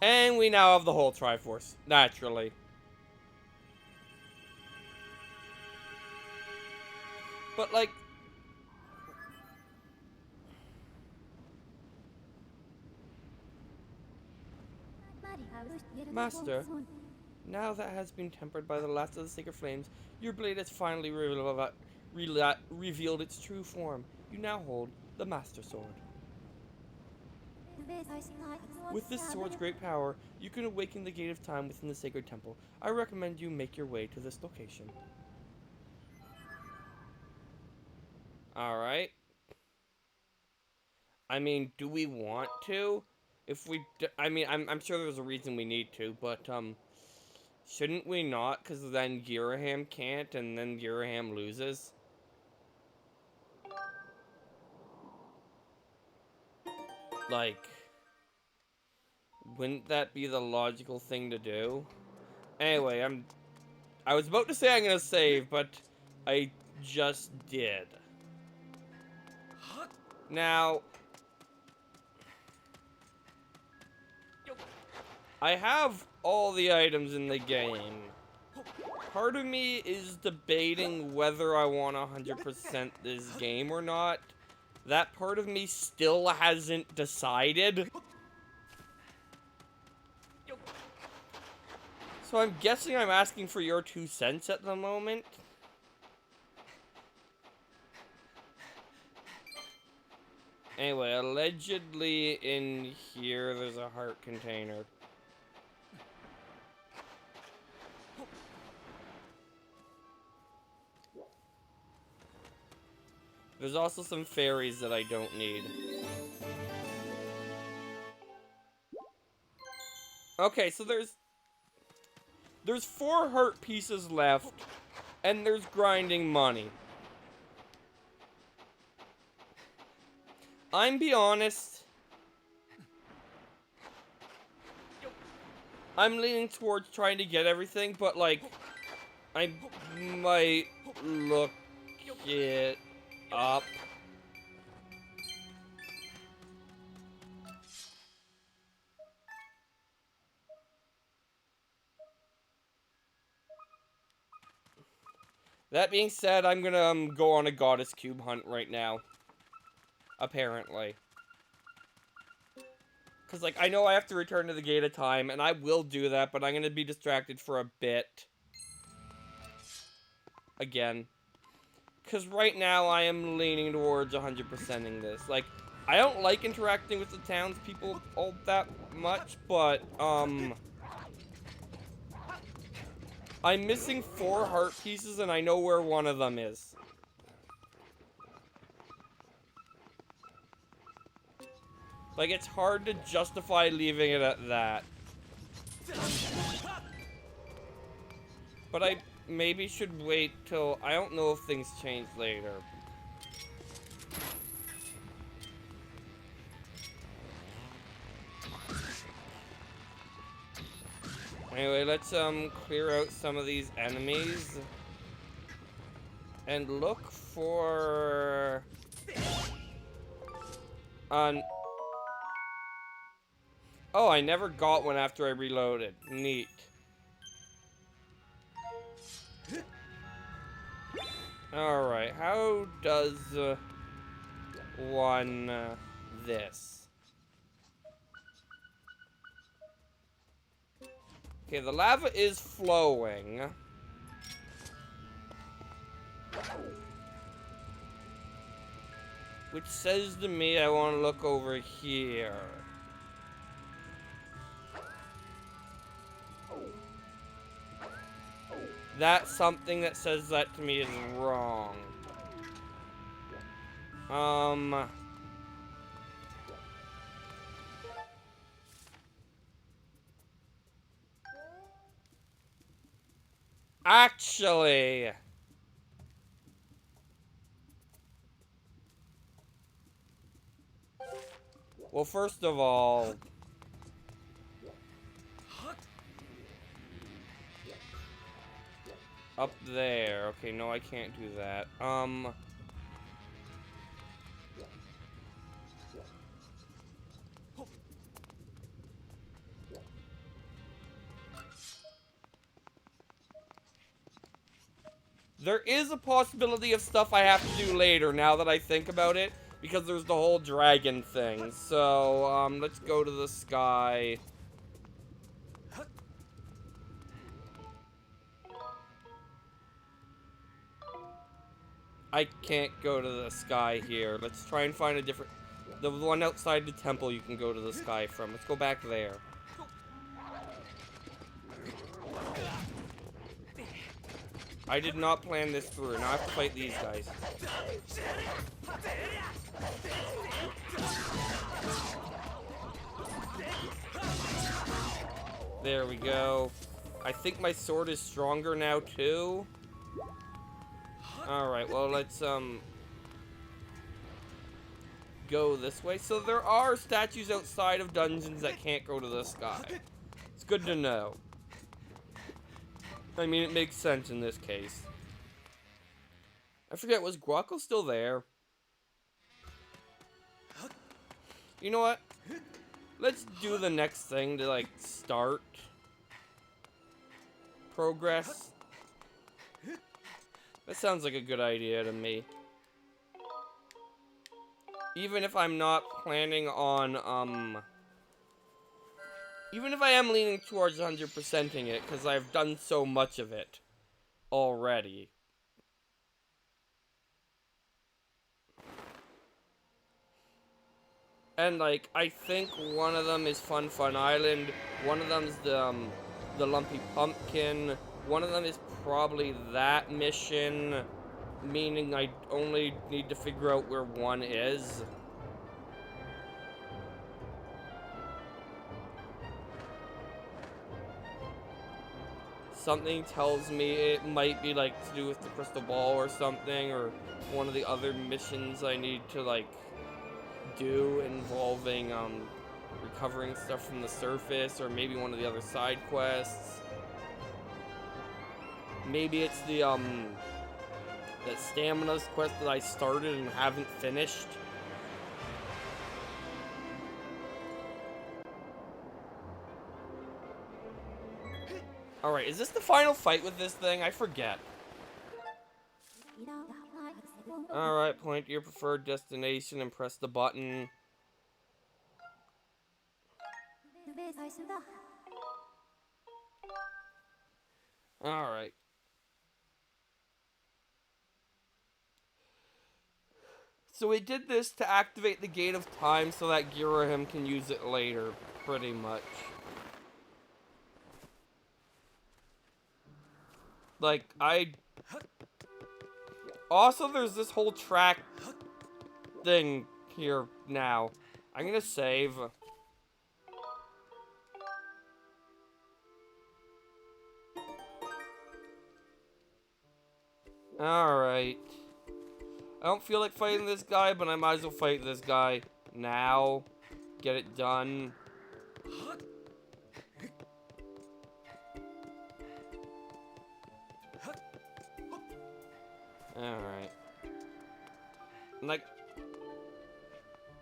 And we now have the whole Triforce, naturally. But, like... Master, now that has been tempered by the last of the sacred flames, your blade has finally revealed its true form. You now hold the Master Sword. With this sword's great power, you can awaken the gate of time within the sacred temple. I recommend you make your way to this location. Alright. I mean, do we want to? If we I mean, I'm sure there's a reason we need to, but, shouldn't we not? Because then Giraham can't, and then Giraham loses. Like, wouldn't that be the logical thing to do? Anyway, I was about to say I'm gonna save, but I just did. Now, I have all the items in the game. Part of me is debating whether I want to 100% this game or not. That part of me still hasn't decided. So I'm guessing I'm asking for your 2 cents at the moment. Anyway, allegedly in here there's a heart container. There's also some fairies that I don't need. Okay, so there's 4 heart pieces left, and there's grinding money. I'm be honest. I'm leaning towards trying to get everything, but like, I might look it up. That being said, I'm gonna go on a goddess cube hunt right now. Apparently. Because, like, I know I have to return to the gate of time, and I will do that, but I'm gonna be distracted for a bit. Again. Because right now, I am leaning towards 100%ing this. Like, I don't like interacting with the townspeople all that much, but, I'm missing 4 heart pieces, and I know where one of them is. Like, it's hard to justify leaving it at that. But I maybe should wait till... I don't know if things change later. Anyway, let's clear out some of these enemies. And look for... Oh, I never got one after I reloaded. Neat. Alright, how does one this? Okay, the lava is flowing. Which says to me I want to look over here. That something that says that to me is wrong. Actually... Well, first of all... Up there. Okay, no, I can't do that. There is a possibility of stuff I have to do later, now that I think about it, because there's the whole dragon thing. So, let's go to the sky. I can't go to the sky here. Let's try and find a different... The one outside the temple you can go to the sky from. Let's go back there. I did not plan this through. Now I have to fight these guys. There we go. I think my sword is stronger now, too. Alright, well, let's, go this way. So there are statues outside of dungeons that can't go to the sky. It's good to know. I mean, it makes sense in this case. I forget, was Guaco still there? You know what? Let's do the next thing to, like, start progress. That sounds like a good idea to me. Even if I'm not planning on, even if I am leaning towards 100%ing it, because I've done so much of it already. And, like, I think one of them is Fun Fun Island, one of them's the Lumpy Pumpkin, one of them is probably that mission, meaning I only need to figure out where one is. Something tells me it might be, like, to do with the crystal ball or something, or one of the other missions I need to, like, do involving recovering stuff from the surface, or maybe one of the other side quests. Maybe it's the that Stamina's quest that I started and haven't finished. Alright, is this the final fight with this thing? I forget. Alright, point to your preferred destination and press the button. Alright. So we did this to activate the Gate of Time so that Girahim can use it later, pretty much. Like, also, there's this whole track thing here now. I'm gonna save. Alright. I don't feel like fighting this guy, but I might as well fight this guy now. Get it done. Alright. Like,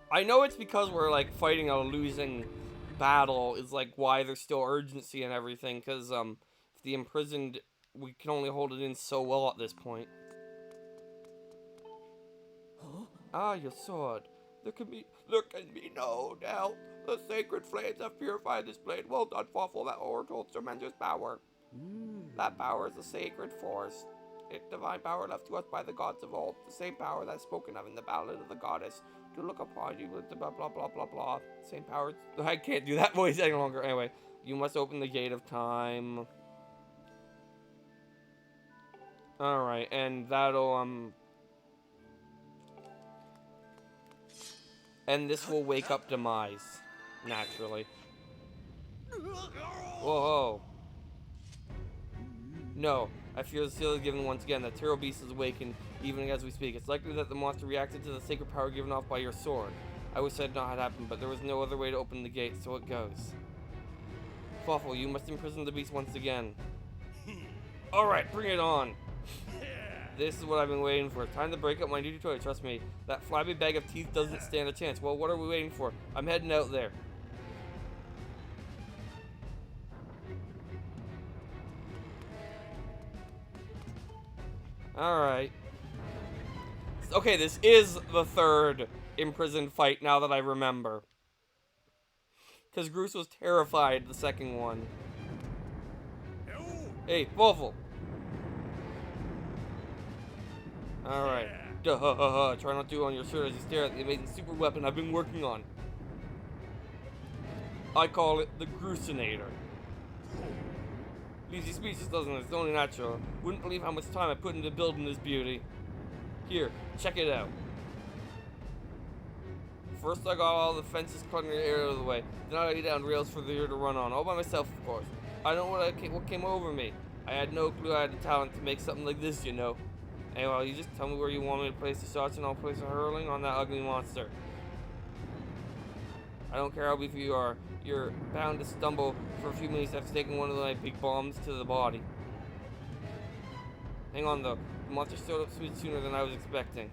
I know it's because we're, like, fighting a losing battle is, like, why there's still urgency and everything, because, if the imprisoned, we can only hold it in so well at this point. Ah, your sword. There can be no doubt. The sacred flames have purified this blade. Well done, Fawful. That sword holds tremendous power. That power is a sacred force. It's divine power left to us by the gods of old. The same power that's spoken of in the ballad of the goddess. To look upon you with the blah blah blah blah blah. Same power. I can't do that voice any longer. Anyway, you must open the Gate of Time. Alright, and that'll, and this will wake up Demise, naturally. Whoa. No, I fear the seal is given once again. That terrible beast is awakened, even as we speak. It's likely that the monster reacted to the sacred power given off by your sword. I wish that had not happened, but there was no other way to open the gate, so it goes. Fawful, you must imprison the beast once again. Alright, bring it on. This is what I've been waiting for. Time to break up my new toy, trust me. That flabby bag of teeth doesn't stand a chance. Well, what are we waiting for? I'm heading out there. Alright. Okay, this is the third imprisoned fight now that I remember. Because Groose was terrified the second one. Hey, Waffle. Alright. Duh. Try not to on your shirt as you stare at the amazing super weapon I've been working on. I call it the Gruesinator. Easy species, doesn't it? It's only natural. Wouldn't believe how much time I put into building this beauty. Here, check it out. First I got all the fences cutting the air out of the way. Then I laid down rails for the air to run on, all by myself of course. I don't know what came over me. I had no clue I had the talent to make something like this, you know. Hey, well, you just tell me where you want me to place the shots and I'll place a hurling on that ugly monster. I don't care how beefy you are. You're bound to stumble for a few minutes after taking one of my big bombs to the body. Hang on, though. The monster showed up sooner than I was expecting.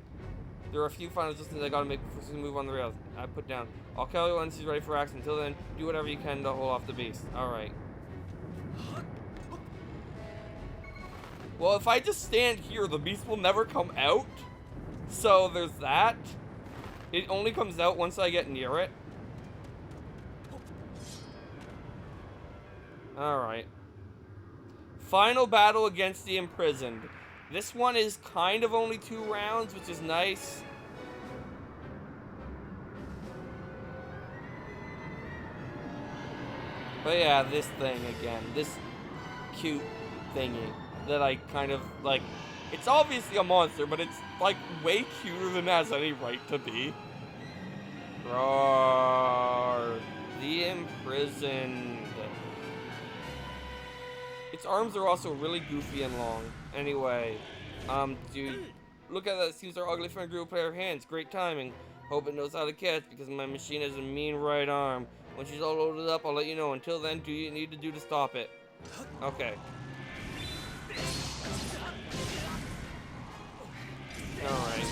There are a few final adjustments I gotta make before we move on the rails. I put down. I'll call you once she's ready for action. Until then, do whatever you can to hold off the beast. Alright. Well, if I just stand here, the beast will never come out. So, there's that. It only comes out once I get near it. Alright. Final battle against the imprisoned. This one is kind of only 2 rounds, which is nice. But yeah, this thing again. This cute thingy that I kind of, like... It's obviously a monster, but it's, like, way cuter than it has any right to be. Roar. The imprisoned. Its arms are also really goofy and long. Anyway, dude, look at that. It seems our ugly friend grew a pair of hands. Great timing. Hope it knows how to catch because my machine has a mean right arm. When she's all loaded up, I'll let you know. Until then, do you need to do to stop it? Okay. Alright.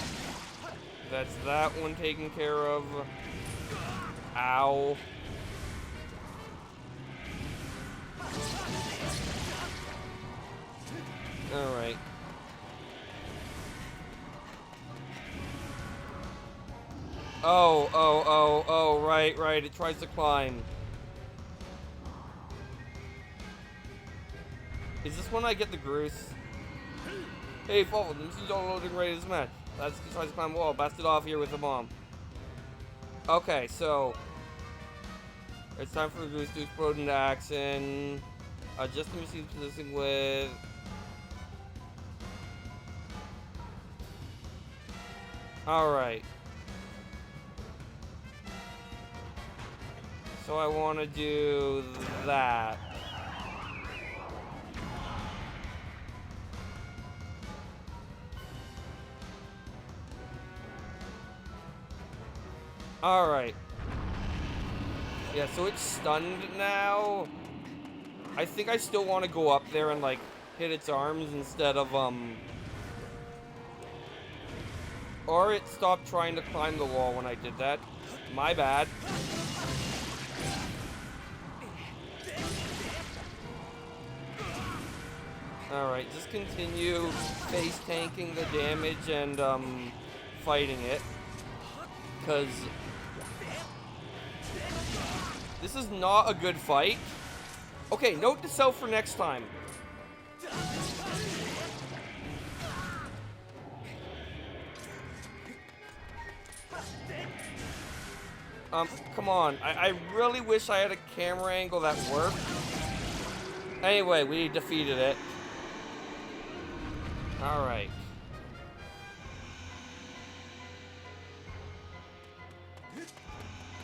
That's that one taken care of. Ow. Alright. Oh, right. It tries to climb. Is this when I get the Groose? Hey, Fall, the machine's all loading ready to smash. That's tries to climb the wall. Blast it off here with a bomb. Okay, so it's time for the Groose to explode into action. Adjust the machine's position with. Alright. So I want to do that. Alright. Yeah, so it's stunned now. I think I still want to go up there and, like, hit its arms instead of, Or it stopped trying to climb the wall when I did that. My bad. Alright, just continue face tanking the damage and, fighting it. Because this is not a good fight. Okay, note to self for next time. Come on. I really wish I had a camera angle that worked. Anyway, we defeated it. Alright.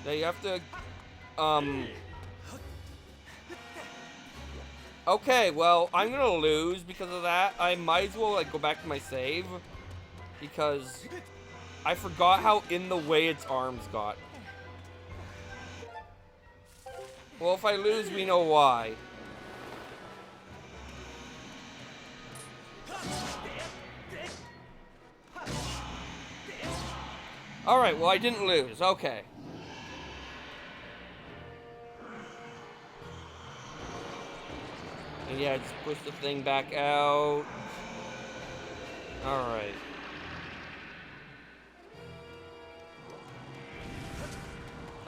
Now you have to, okay, well, I'm gonna lose because of that. I might as well, like, go back to my save. Because I forgot how in the way its arms got. Well, if I lose, we know why. Alright, well, I didn't lose. Okay. And yeah, just push the thing back out. Alright.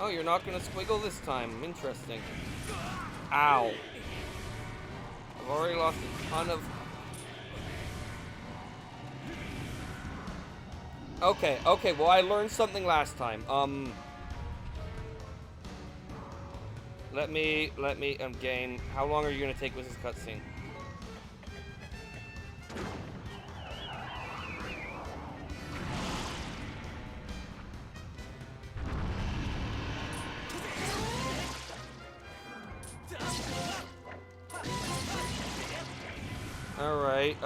Oh, you're not gonna squiggle this time. Interesting. Ow. I've already lost a ton of... Okay, well, I learned something last time. Let me, game. How long are you gonna take with this cutscene? Alright,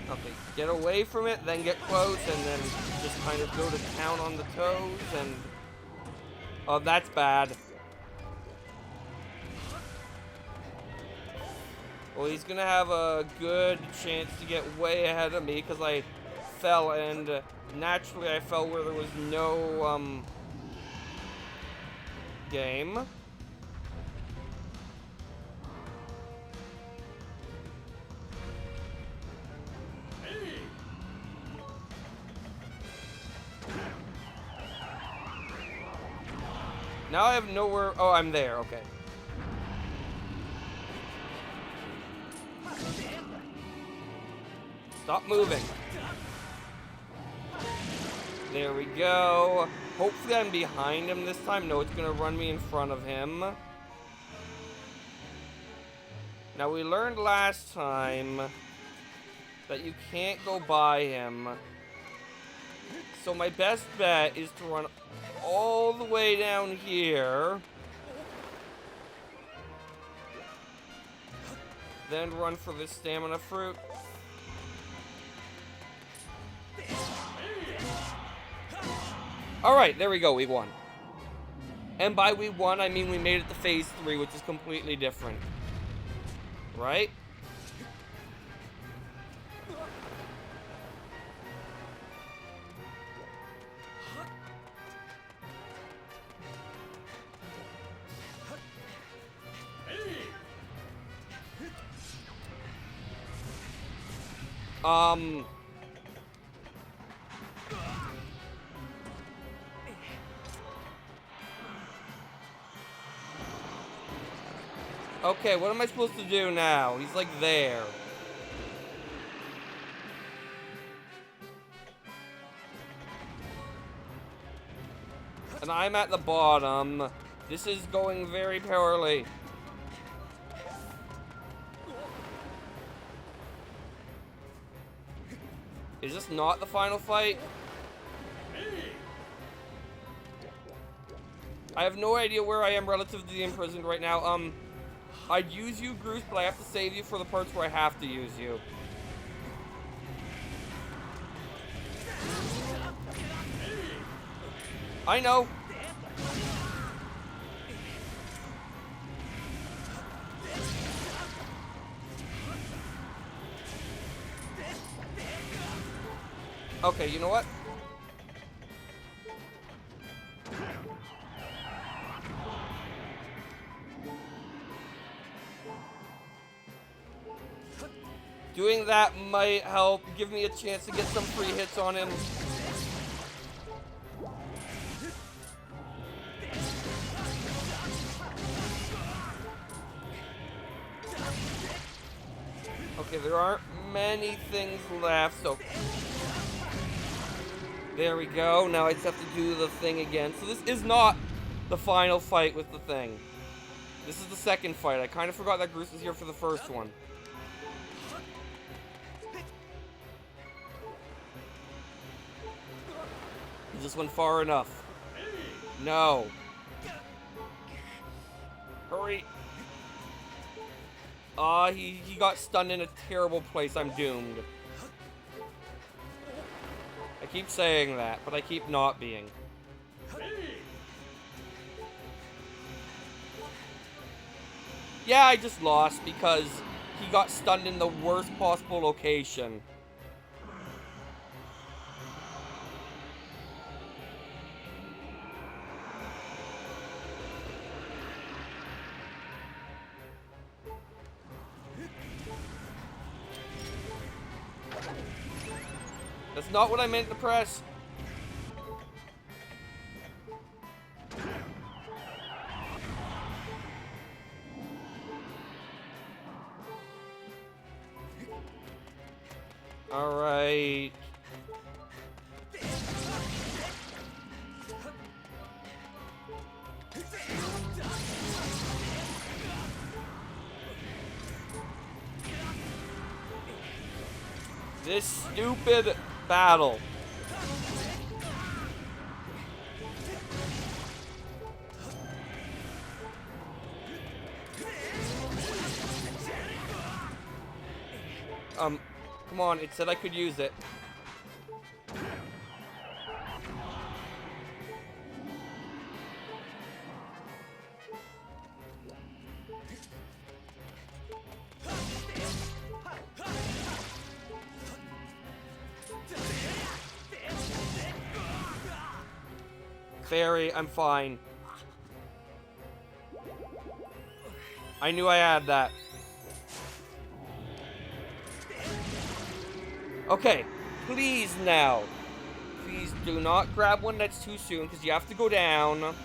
okay, get away from it, then get close, and then just kind of go to town on the toes, and... Oh, that's bad. Well, he's gonna have a good chance to get way ahead of me, because I fell, and naturally I fell where there was no, game. Now I have nowhere... Oh, I'm there. Okay. Stop moving. There we go. Hopefully I'm behind him this time. No, it's going to run me in front of him. Now, we learned last time that you can't go by him. So my best bet is to run all the way down here. Then run for the stamina fruit. Alright, there we go, we won. And by we won, I mean we made it to phase 3, which is completely different. Right? Okay, what am I supposed to do now? He's like there. And I'm at the bottom. This is going very poorly. Is this not the final fight? I have no idea where I am relative to the imprisoned right now. I'd use you, Bruce, but I have to save you for the parts where I have to use you. I know. Okay, you know what? Doing that might help give me a chance to get some free hits on him. Okay, there aren't many things left, so... There we go. Now I just have to do the thing again. So this is not the final fight with the thing. This is the second fight. I kind of forgot that Bruce was here for the first one. Is this one far enough? No. Hurry. He got stunned in a terrible place. I'm doomed. I keep saying that, but I keep not being. Yeah, I just lost because he got stunned in the worst possible location. That's not what I meant to press. All right. This stupid battle. Come on, it said I could use it. Fairy, I'm fine. I knew I had that. Okay, please now. Please do not grab one that's too soon, because you have to go down.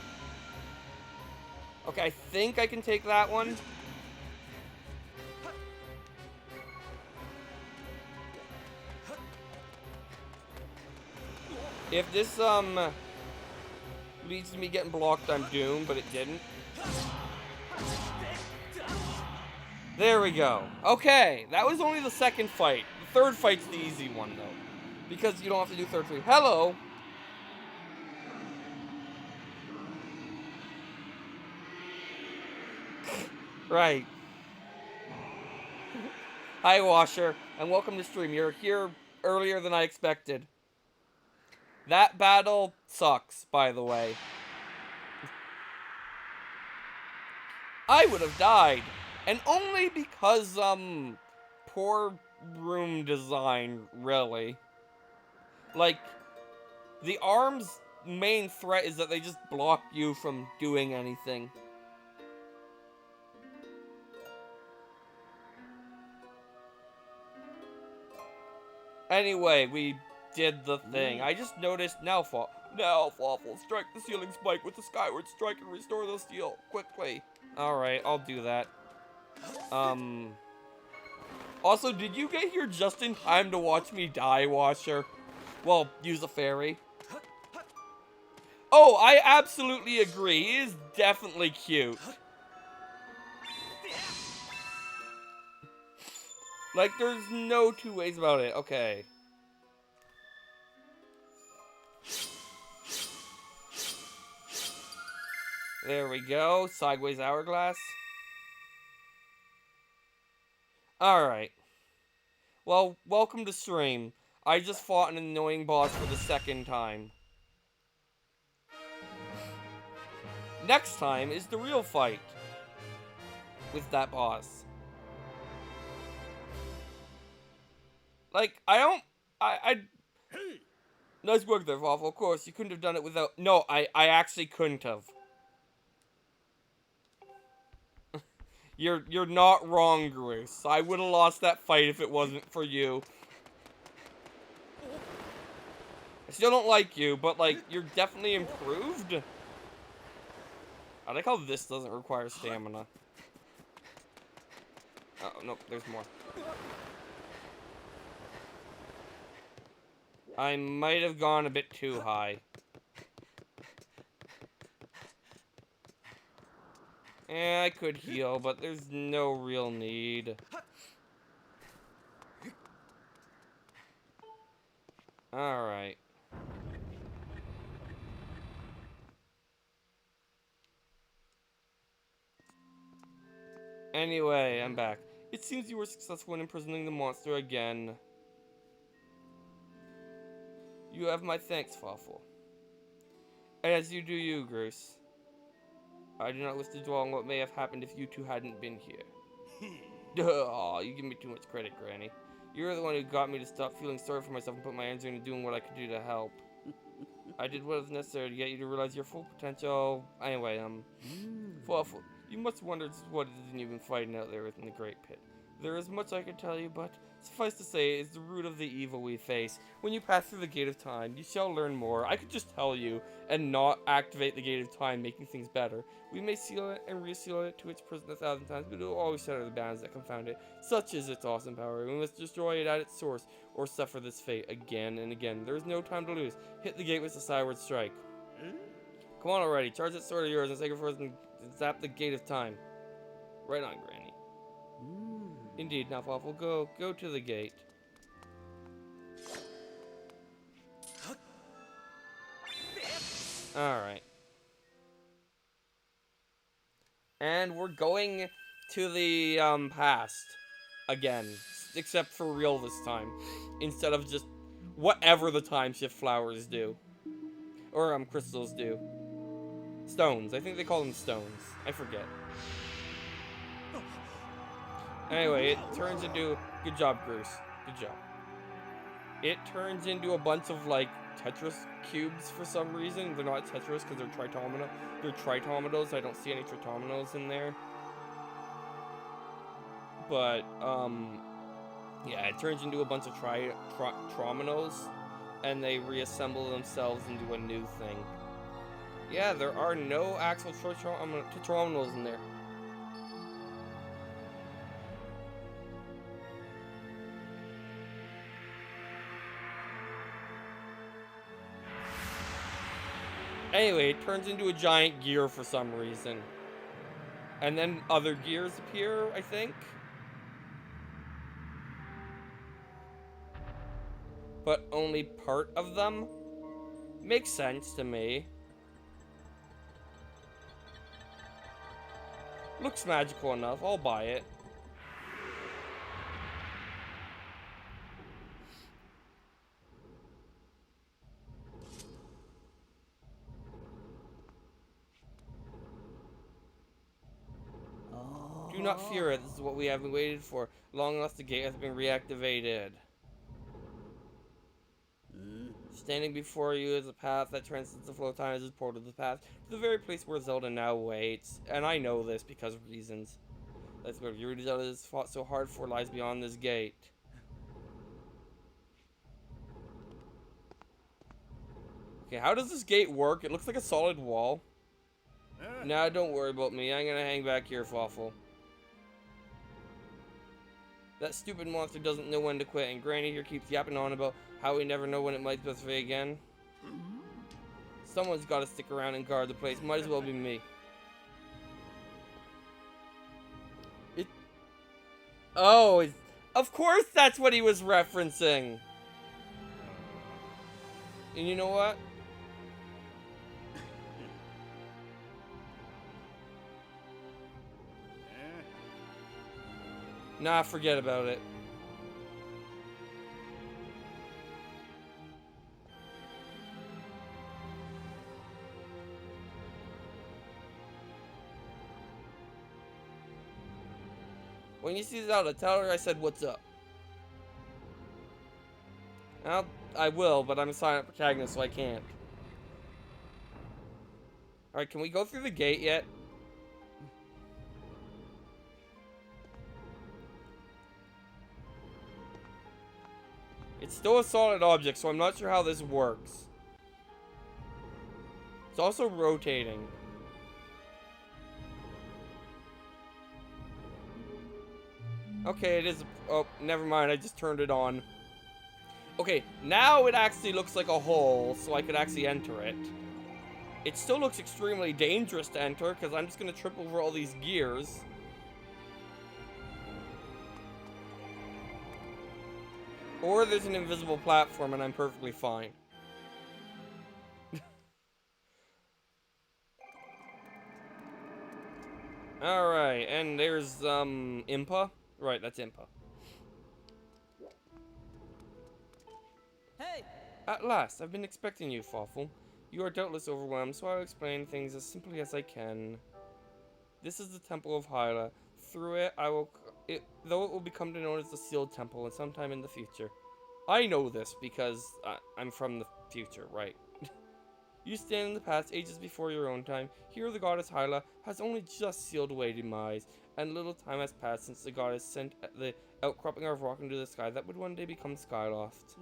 Okay, I think I can take that one. If this, leads to me getting blocked, I'm doomed, but it didn't. There we go. Okay, that was only the second fight. The third fight's the easy one, though. Because you don't have to do third three. Hello! Right. Hi, Washer, and welcome to stream. You're here earlier than I expected. That battle sucks, by the way. I would have died. And only because, poor room design, really. Like, the arms' main threat is that they just block you from doing anything. Anyway, we did the thing. I just noticed now, Fawful, strike the ceiling spike with the Skyward strike and restore the steel quickly. Alright, I'll do that. Also, did you get here just in time to watch me die, Washer? Well, use a fairy. Oh, I absolutely agree. He is definitely cute. Like, there's no two ways about it. Okay. There we go. Sideways hourglass. Alright. Well, welcome to stream. I just fought an annoying boss for the second time. Next time is the real fight. With that boss. Like, I Nice work there, Waffle. Of course, you couldn't have done it without... No, I actually couldn't have. You're not wrong, Bruce. I would have lost that fight if it wasn't for you. I still don't like you, but, like, you're definitely improved. I like how this doesn't require stamina. Oh, no, there's more. I might have gone a bit too high. Yeah, I could heal, but there's no real need. Alright. Anyway, I'm back. It seems you were successful in imprisoning the monster again. You have my thanks, Fawful. And as you do you, Grace. I do not wish to dwell on what may have happened if you two hadn't been here. Aw, you give me too much credit, Granny. You're the one who got me to stop feeling sorry for myself and put my energy into doing what I could do to help. I did what was necessary to get you to realize your full potential. Anyway, Fawful, you must wonder what it is you've been fighting out there within the Great Pit. There is much I could tell you, but suffice to say, it is the root of the evil we face. When you pass through the Gate of Time, you shall learn more. I could just tell you and not activate the Gate of Time, making things better. We may seal it and reseal it to its prison 1,000 times, but it will always shatter the bounds that confound it. Such is its awesome power. We must destroy it at its source, or suffer this fate again and again. There is no time to lose. Hit the gate with the Skyward strike. Come on already. Charge that sword of yours and take it first and zap the Gate of Time. Right on, Granny. Indeed, now Waffle, go to the gate. Alright. And we're going to the past again, except for real this time, instead of just whatever the time shift flowers do, or crystals do. Stones. I think they call them stones. I forget. Anyway, it turns into... Good job, Bruce. Good job. It turns into a bunch of, like, Tetris cubes for some reason. They're not Tetris because they're tritomino. They're tritominos. I don't see any tritominos in there. But, yeah, it turns into a bunch of trominos. And they reassemble themselves into a new thing. Yeah, there are no actual tetrominos in there. Anyway, it turns into a giant gear for some reason. And then other gears appear, I think. But only part of them? Makes sense to me. Looks magical enough, I'll buy it. Do not fear it. This is what we have been waiting for. Long enough, the gate has been reactivated. Standing before you is a path that transcends the flow of time as its portal to the path to the very place where Zelda now waits. And I know this because of reasons. That's where Yuri Zelda has fought so hard for lies beyond this gate. Okay, how does this gate work? It looks like a solid wall. Nah, don't worry about me. I'm gonna hang back here, Fawful. That stupid monster doesn't know when to quit, and Granny here keeps yapping on about how we never know when it might best fade again. Someone's gotta stick around and guard the place. Might as well be me. Oh, of course that's what he was referencing. And you know what? Nah, forget about it. When you see Zelda, tell her I said what's up. I will, but I'm a silent protagonist, so I can't. Alright, can we go through the gate yet? It's still a solid object, so I'm not sure how this works. It's also rotating. Okay, it is. Oh, never mind. I just turned it on. Okay, now it actually looks like a hole, so I could actually enter it. It still looks extremely dangerous to enter, because I'm just going to trip over all these gears. Or there's an invisible platform, and I'm perfectly fine. Alright, and there's, Impa? Right, that's Impa. Hey! At last, I've been expecting you, Fawful. You are doubtless overwhelmed, so I'll explain things as simply as I can. This is the Temple of Hyla. Through it, though it will become known as the Sealed Temple in sometime in the future. I know this because I'm from the future, right? You stand in the past, ages before your own time. Here the goddess Hyla has only just sealed away demise, and little time has passed since the goddess sent the outcropping of rock into the sky that would one day become Skyloft.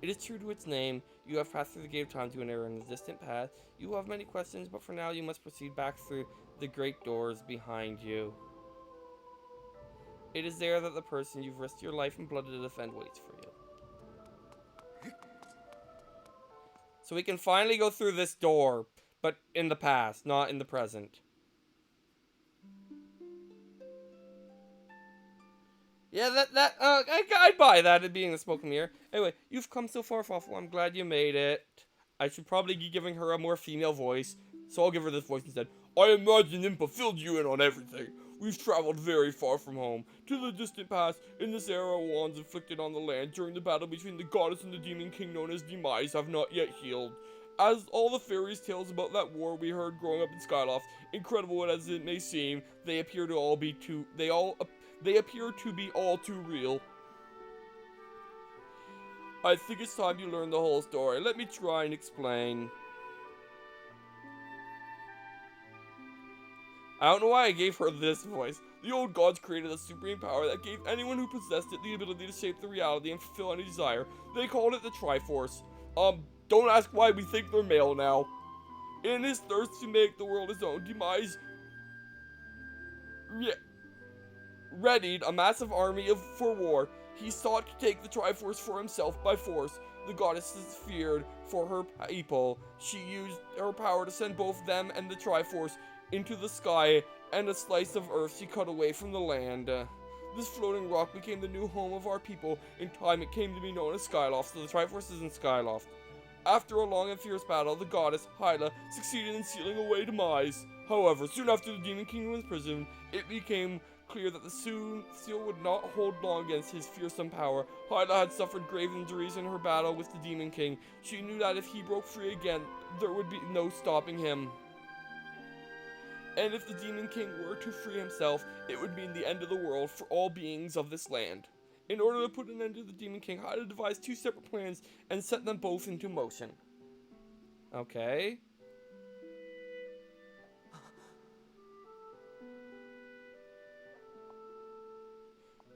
It is true to its name. You have passed through the gate of time to an era in the distant past. You will have many questions, but for now you must proceed back through the great doors behind you. It is there that the person you've risked your life and blood to defend waits for you. So we can finally go through this door, but in the past, not in the present. Yeah, I'd buy that, it being the smoke mirror. Anyway, you've come so far, Fawful. I'm glad you made it. I should probably be giving her a more female voice, so I'll give her this voice instead. I imagine Impa filled you in on everything. We've traveled very far from home, to the distant past. In this era, wands inflicted on the land during the battle between the goddess and the demon king known as Demise have not yet healed. As all the fairies' tales about that war we heard growing up in Skyloft, incredible as it may seem, they appear to all be all too real. I think it's time you learn the whole story. Let me try and explain. I don't know why I gave her this voice. The old gods created a supreme power that gave anyone who possessed it the ability to shape the reality and fulfill any desire. They called it the Triforce. Don't ask why we think they're male now. In his thirst to make the world his own, Demise readied a massive army for war. He sought to take the Triforce for himself by force. The goddesses feared for her people. She used her power to send both them and the Triforce into the sky, and a slice of earth she cut away from the land. This floating rock became the new home of our people. In time it came to be known as Skyloft, so the Triforce is in Skyloft. After a long and fierce battle, the goddess, Hyla, succeeded in sealing away Demise. However, soon after the Demon King was imprisoned, it became clear that the seal would not hold long against his fearsome power. Hyla had suffered grave injuries in her battle with the Demon King. She knew that if he broke free again, there would be no stopping him. And if the Demon King were to free himself, it would mean the end of the world for all beings of this land. In order to put an end to the Demon King, I had to devise 2 separate plans and set them both into motion. Okay.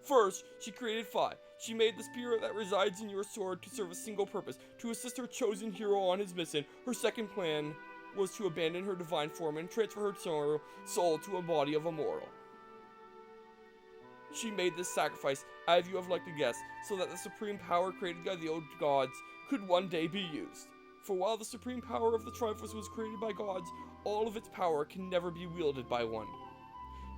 First, she created Phi. She made the spirit that resides in your sword to serve a single purpose, to assist her chosen hero on his mission. Her second plan was to abandon her divine form and transfer her soul to a body of a mortal. She made this sacrifice, as you have likely guessed, so that the supreme power created by the old gods could one day be used. For while the supreme power of the Triforce was created by gods, all of its power can never be wielded by one.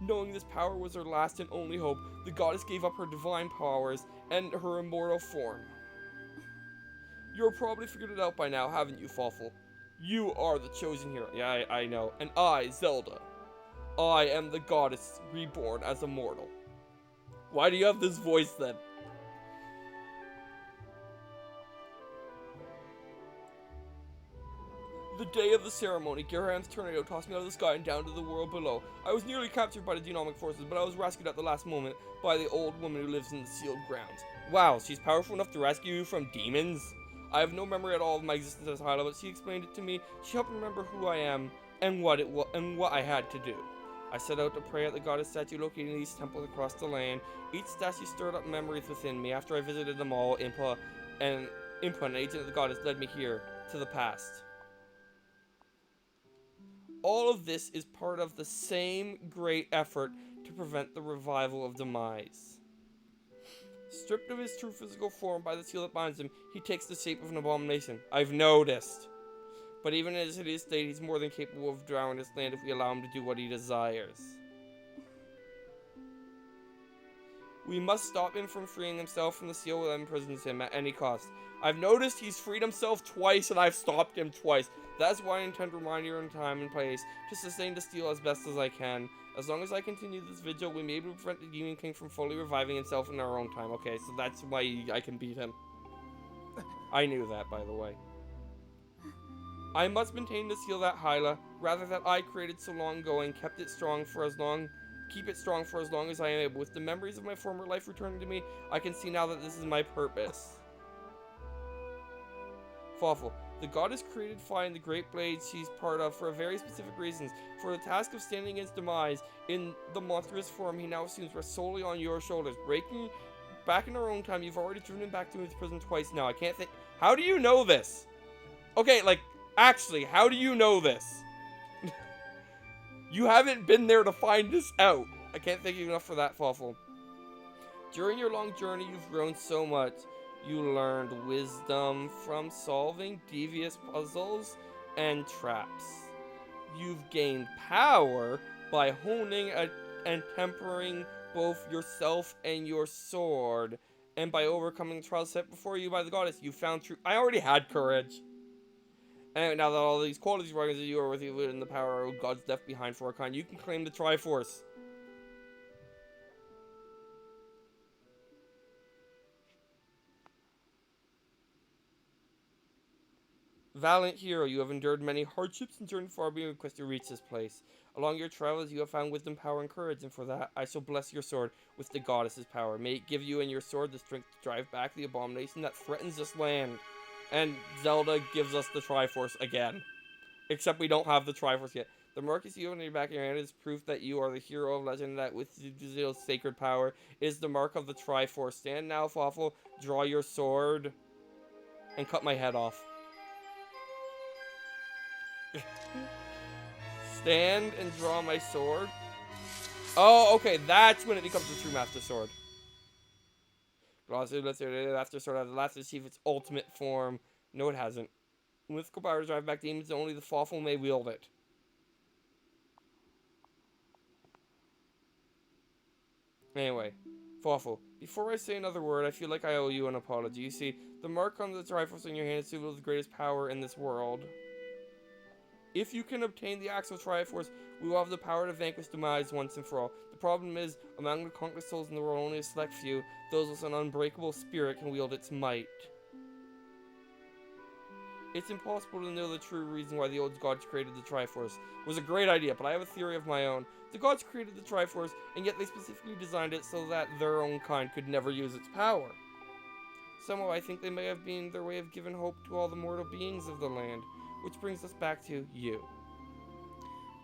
Knowing this power was her last and only hope, the goddess gave up her divine powers and her immortal form. You're probably figured it out by now, haven't you, Fawful? You are the chosen hero. Yeah, I know. And I, Zelda. I am the goddess reborn as a mortal. Why do you have this voice then? The day of the ceremony, Garaham's tornado tossed me out of the sky and down to the world below. I was nearly captured by the demonic forces, but I was rescued at the last moment by the old woman who lives in the sealed grounds. Wow, she's powerful enough to rescue you from demons? I have no memory at all of my existence as Hyla, but she explained it to me. She helped me remember who I am and what I had to do. I set out to pray at the goddess statue located in these temples across the land. Each statue stirred up memories within me. After I visited them all, Impa, an agent of the goddess, led me here, to the past. All of this is part of the same great effort to prevent the revival of Demise. Stripped of his true physical form by the seal that binds him, he takes the shape of an abomination. I've noticed. But even in his hideous state, he's more than capable of drowning this land if we allow him to do what he desires. We must stop him from freeing himself from the seal that imprisons him at any cost. I've noticed he's freed himself twice and I've stopped him twice. That's why I intend to remind you in time and place to sustain the steel as best as I can. As long as I continue this vigil, we may be able to prevent the Demon King from fully reviving himself in our own time. Okay, so that's why I can beat him. I knew that, by the way. I must maintain the seal that Hyla, rather that I created so long ago and keep it strong for as long as I am able. With the memories of my former life returning to me, I can see now that this is my purpose. Fawful. The goddess created Phi in the great blade she's part of for very specific reasons. For the task of standing against Demise in the monstrous form he now assumes rests solely on your shoulders. Breaking back in our own time, you've already driven him back to his prison twice now. I can't think. How do you know this? Okay, like, actually, how do you know this? You haven't been there to find this out. I can't thank you enough for that, Fawful. During your long journey, you've grown so much. You learned wisdom from solving devious puzzles and traps. You've gained power by honing and tempering both yourself and your sword. And by overcoming the trials set before you by the goddess, you found true. I already had courage. And now that all these qualities are with you are with you in the power of God's left behind for our kind, you can claim the Triforce. Valiant hero, you have endured many hardships and journeyed far beyond your quest to reach this place. Along your travels, you have found wisdom, power, and courage, and for that, I shall bless your sword with the goddess's power. May it give you and your sword the strength to drive back the abomination that threatens this land. And Zelda gives us the Triforce again. Except we don't have the Triforce yet. The mark you see on your back of your hand is proof that you are the hero of legend that with Zeal's sacred power is the mark of the Triforce. Stand now, Fawful, draw your sword, and cut my head off. Stand and draw my sword. Oh, okay, that's when it becomes the true Master Sword. Master Sword has the last to achieve its ultimate form. No, it hasn't. Mythical power to drive back demons, only the Fawful may wield it. Anyway, Fawful, before I say another word, I feel like I owe you an apology. You see, the mark on the Triforce in your hand is symbol of the greatest power in this world. If you can obtain the actual Triforce, we will have the power to vanquish Demise once and for all. The problem is, among the conquered souls in the world, only a select few, those with an unbreakable spirit, can wield its might. It's impossible to know the true reason why the old gods created the Triforce. It was a great idea, but I have a theory of my own. The gods created the Triforce, and yet they specifically designed it so that their own kind could never use its power. Somehow I think they may have been their way of giving hope to all the mortal beings of the land, which brings us back to you.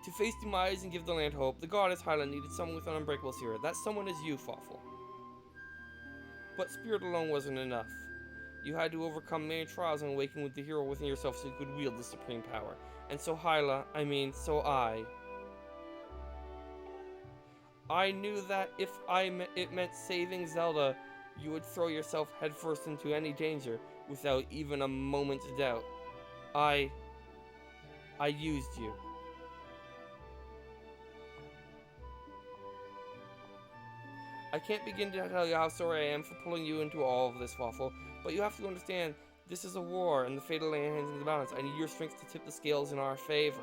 To face demise and give the land hope, the goddess Hyla needed someone with an unbreakable spirit. That someone is you, Fawful. But spirit alone wasn't enough. You had to overcome many trials and awaken with the hero within yourself so you could wield the supreme power. And so Hyla, so I knew that if it meant saving Zelda, you would throw yourself headfirst into any danger without even a moment's doubt. I used you. I can't begin to tell you how sorry I am for pulling you into all of this, Waffle, but you have to understand, this is a war, and the fate of the land hangs in the balance. I need your strength to tip the scales in our favor.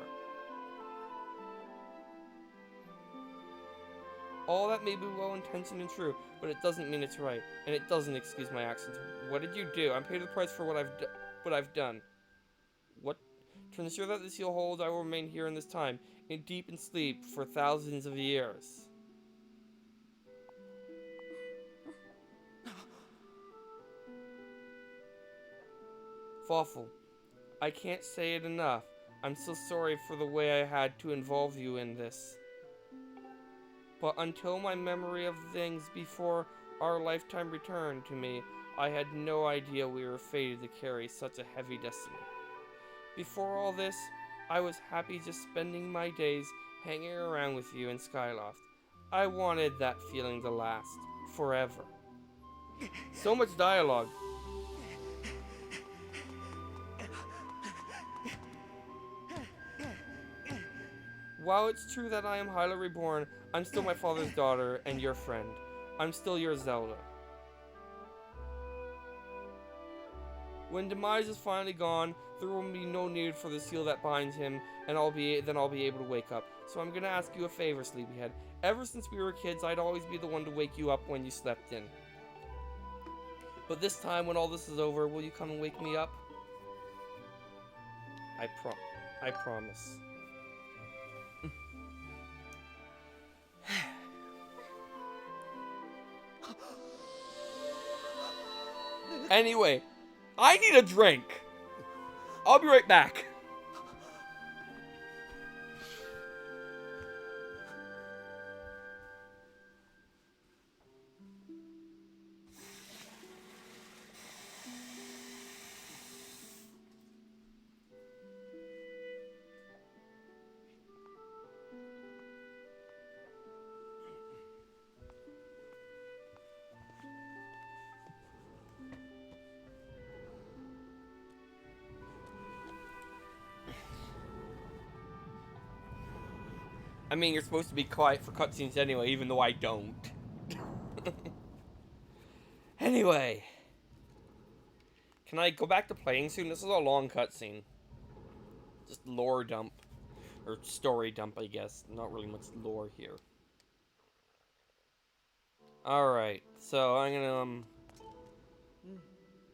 All that may be well-intentioned and true, but it doesn't mean it's right, and it doesn't excuse my actions. What did you do? I'm paid the price for what I've done. What? To ensure that the seal holds, I will remain here in this time, in deep in sleep, for thousands of years. Fawful, I can't say it enough. I'm so sorry for the way I had to involve you in this. But until my memory of things before our lifetime returned to me, I had no idea we were fated to carry such a heavy destiny. Before all this, I was happy just spending my days hanging around with you in Skyloft. I wanted that feeling to last forever. So much dialogue. While it's true that I am Hyla Reborn, I'm still my father's daughter and your friend. I'm still your Zelda. When Demise is finally gone, there will be no need for the seal that binds him, and then I'll be able to wake up. So I'm gonna ask you a favor, Sleepyhead. Ever since we were kids, I'd always be the one to wake you up when you slept in. But this time, when all this is over, will you come and wake me up? I promise. Anyway, I need a drink. I'll be right back. I mean, you're supposed to be quiet for cutscenes anyway, even though I don't. Anyway. Can I go back to playing soon? This is a long cutscene. Just lore dump. Or story dump, I guess. Not really much lore here. Alright, so I'm gonna,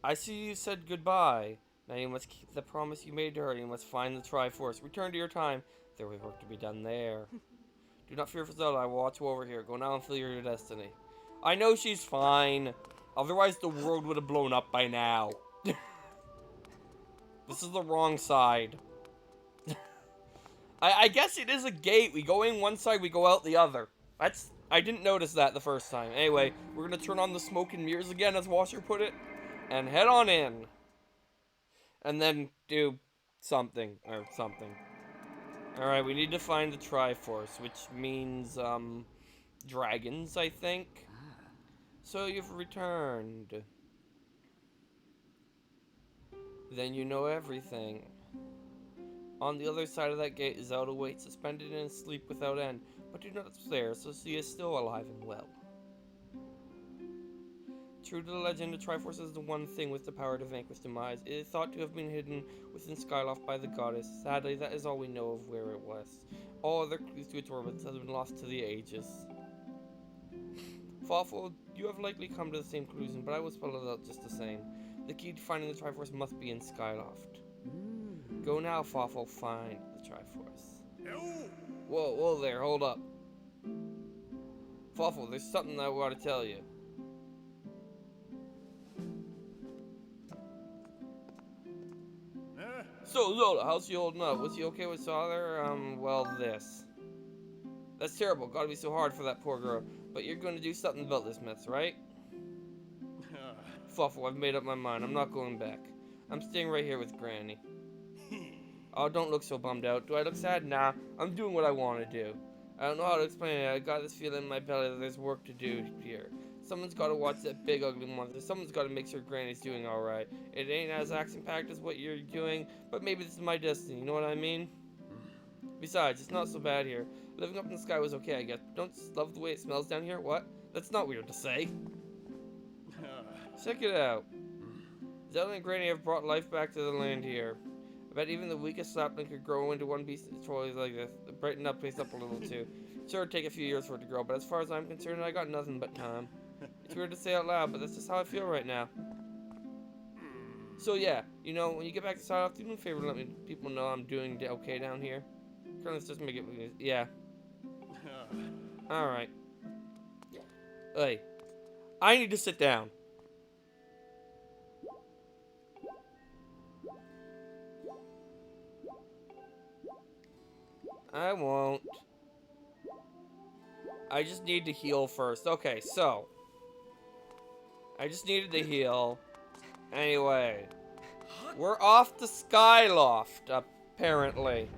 I see you said goodbye. Now you must keep the promise you made to her. You must find the Triforce. Return to your time. There was work to be done there. Do not fear for Zelda. I will watch you over here. Go now and fulfill your destiny. I know she's fine. Otherwise, the world would have blown up by now. This is the wrong side. I guess it is a gate. We go in one side, we go out the other. I didn't notice that the first time. Anyway, we're going to turn on the smoke and mirrors again, as Washer put it. And head on in. And then do something. Or something. Alright, we need to find the Triforce, which means, dragons, I think. So you've returned. Then you know everything. On the other side of that gate, Zelda waits, suspended in sleep without end. But do not despair, so she is still alive and well. True to the legend, the Triforce is the one thing with the power to vanquish Demise. It is thought to have been hidden within Skyloft by the goddess. Sadly, that is all we know of where it was. All other clues to its orbits have been lost to the ages. Fawful, you have likely come to the same conclusion, but I will spell it out just the same. The key to finding the Triforce must be in Skyloft. Go now, Fawful, find the Triforce. Whoa there, hold up. Fawful, there's something I want to tell you. So, Zola, how's she holding up? Was he okay with father? Well, this. That's terrible. Gotta be so hard for that poor girl. But you're going to do something about this mess, right? Fawful, I've made up my mind. I'm not going back. I'm staying right here with Granny. Oh, don't look so bummed out. Do I look sad? Nah, I'm doing what I want to do. I don't know how to explain it. I got this feeling in my belly that there's work to do here. Someone's got to watch that big ugly monster. Someone's got to make sure Granny's doing alright. It ain't as action-packed as what you're doing, but maybe this is my destiny, you know what I mean? Besides, it's not so bad here. Living up in the sky was okay, I guess. Don't you love the way it smells down here? What? That's not weird to say. Check it out. Zelda and Granny have brought life back to the land here. I bet even the weakest sapling could grow into one piece of trolleys like this. Brighten that place up a little too. Sure, it'd take a few years for it to grow, but as far as I'm concerned, I got nothing but time. It's weird to say out loud, but that's just how I feel right now. So yeah, you know, when you get back to South, do me a favor, let me people know I'm doing okay down here. Let's just make it, yeah. All right. Hey, I need to sit down. I won't. I just need to heal first. Okay, so. I just needed to heal. Anyway. We're off to Skyloft, apparently.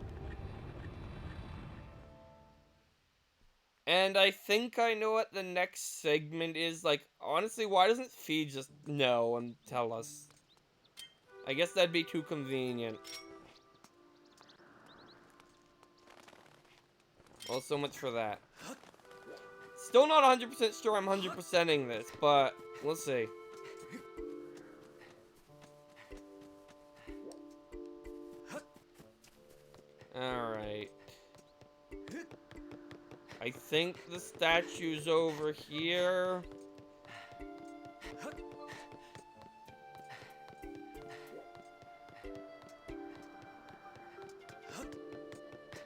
And I think I know what the next segment is. Like, honestly, why doesn't Fee just know and tell us? I guess that'd be too convenient. Well, so much for that. Still not 100% sure I'm 100%ing this, but we'll see. Alright. I think the statue's over here.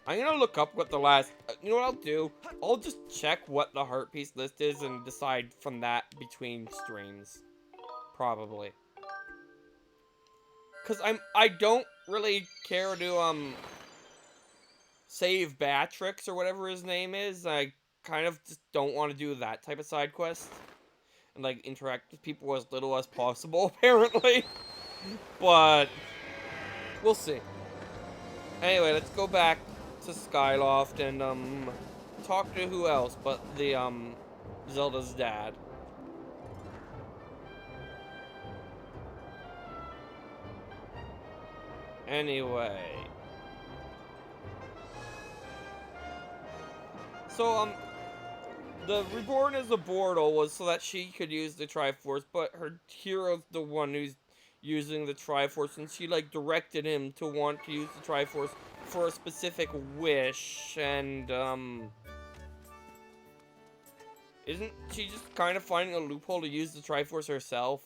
I'm gonna look up what the last... you know what I'll do? I'll just check what the heart piece list is and decide from that between streams. Probably. Because I don't really care to, save Batrix or whatever his name is. I kind of just don't want to do that type of side quest. And, like, interact with people as little as possible, apparently. But, we'll see. Anyway, let's go back to Skyloft and, talk to who else but the, Zelda's dad. Anyway. So, the Reborn as a Bortle was so that she could use the Triforce, but her hero's the one who's using the Triforce, and she, like, directed him to want to use the Triforce for a specific wish, and, isn't she just kind of finding a loophole to use the Triforce herself?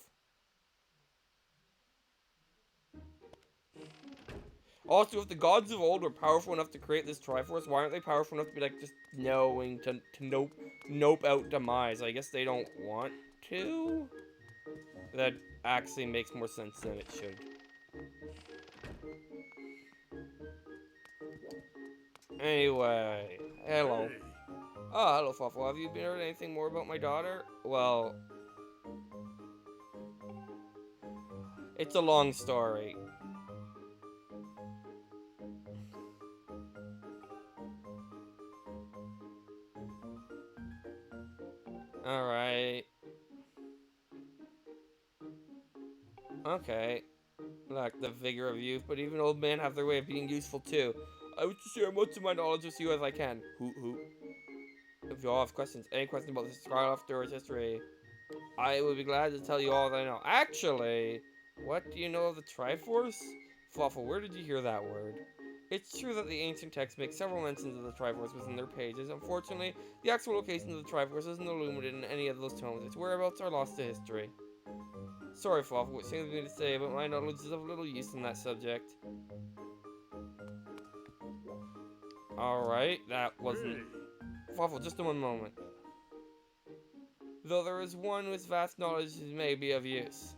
Also, if the gods of old were powerful enough to create this Triforce, why aren't they powerful enough to be, like, just knowing to nope out demise? I guess they don't want to? That actually makes more sense than it should. Anyway, hello. Oh, hello, Fawful. Have you heard anything more about my daughter? Well, it's a long story. Alright. Okay. Like the vigor of youth, but even old men have their way of being useful too. I wish to share much of my knowledge with you as I can. Hoot. If you all have questions, any questions about this Skyloft or its history, I would be glad to tell you all that I know. Actually, what do you know of the Triforce? Fawful, where did you hear that word? It's true that the ancient texts make several mentions of the Triforce within their pages. Unfortunately, the actual location of the Triforce isn't illuminated in any of those tomes. Its whereabouts are lost to history. Sorry, Fluff, what seems me to say, but my knowledge is of little use in that subject. Alright, that wasn't... Fluffle, just in one moment. Though there is one with vast knowledge who may be of use.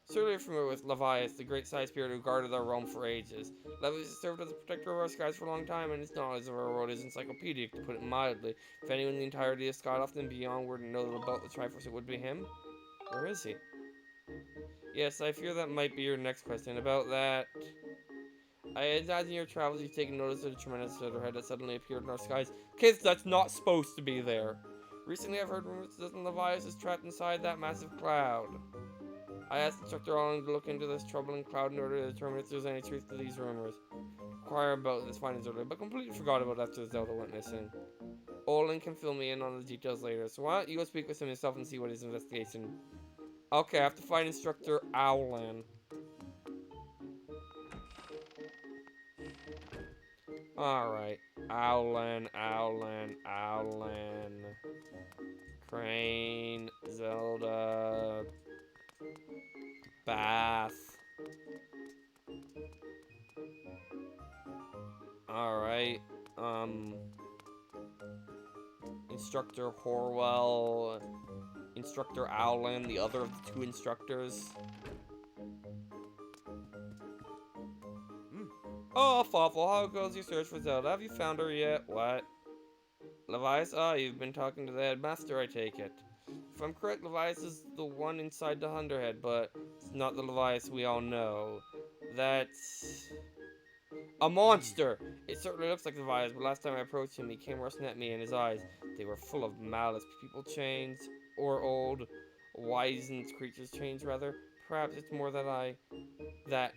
Certainly familiar with Levias, the great sky spirit who guarded our realm for ages. Levias has served as a protector of our skies for a long time, and his knowledge of our world is encyclopedic, to put it mildly. If anyone in the entirety of Skyloft and beyond were to know about the Triforce, it would be him. Where is he? Yes, I fear that might be your next question. About that... I imagine in your travels you've taken notice of the tremendous featherhead that suddenly appeared in our skies. Kids, that's not supposed to be there. Recently I've heard rumors that Levias is trapped inside that massive cloud. I asked Instructor Olin to look into this troubling cloud in order to determine if there's any truth to these rumors. Inquire about this findings earlier, but completely forgot about it after Zelda went missing. Olin can fill me in on the details later, so why don't you go speak with him yourself and see what his investigation... Okay, I have to find Instructor Owlin. Alright. Owlin. Crane. Zelda. Bath. Alright. Instructor Horwell. Instructor Owlin, the other of the two instructors. Oh, Fawful, how goes your search for Zelda? Have you found her yet? What? Levias? Ah, you've been talking to the headmaster, I take it. If I'm correct, Levias is the one inside the Thunderhead, but it's not the Levias we all know. That's... a monster! It certainly looks like Levias, but last time I approached him, he came rushing at me, and his eyes, they were full of malice. People change, or old, wizened creatures change, rather. Perhaps it's more that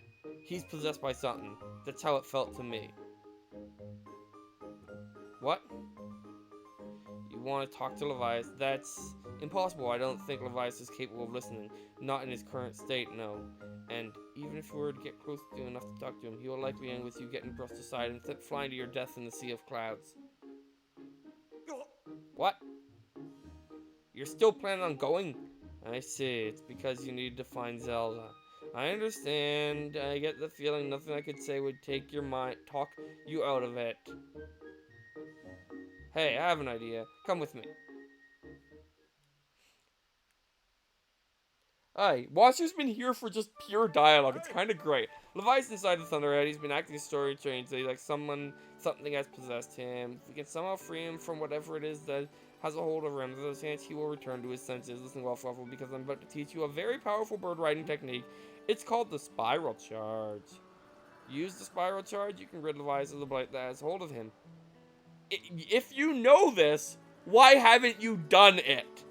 he's possessed by something. That's how it felt to me. What? You want to talk to Levias? That's impossible. I don't think Levias is capable of listening. Not in his current state, no. And even if you were to get close to enough to talk to him, he will likely end with you getting brushed aside and flying to your death in the sea of clouds. What? You're still planning on going? I see. It's because you need to find Zelda. I understand. I get the feeling nothing I could say would take your mind, talk you out of it. Hey, I have an idea. Come with me. Hi, Watcher's been here for just pure dialogue. It's kind of great. Levi's inside the Thunderhead. He's been acting story trained, so he's like something has possessed him. If we can somehow free him from whatever it is that has a hold over him, there's a chance he will return to his senses. Listen well, Fluffle, because I'm about to teach you a very powerful bird riding technique. It's called the Spiral Charge. Use the Spiral Charge, you can rid Levi's of the blight that has hold of him. If you know this, why haven't you done it?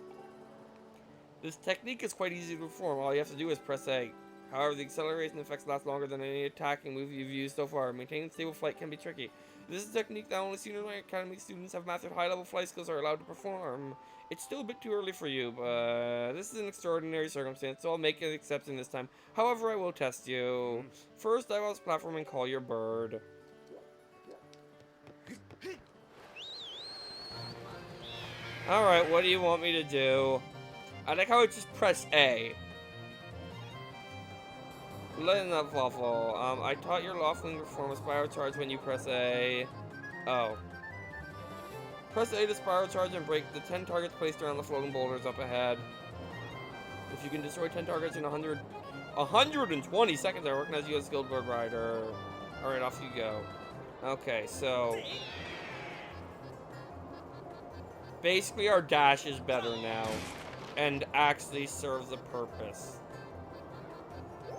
This technique is quite easy to perform. All you have to do is press A. However, the acceleration effects last longer than any attacking move you've used so far. Maintaining stable flight can be tricky. This is a technique that only Senior Academy students have mastered high-level flight skills are allowed to perform. It's still a bit too early for you, but this is an extraordinary circumstance, so I'll make an exception this time. However, I will test you. First, I will platform and call your bird. Alright, what do you want me to do? I like how I just press A. Listen up, Fluffle. I taught your Laughlin to perform a Spiral Charge when you press A. Oh. Press A to Spiral Charge and break the 10 targets placed around the floating boulders up ahead. If you can destroy 10 targets in 120 seconds, I recognize you as a skilled bird rider. Alright, off you go. Okay, so... basically, our dash is better now. And actually serves a purpose.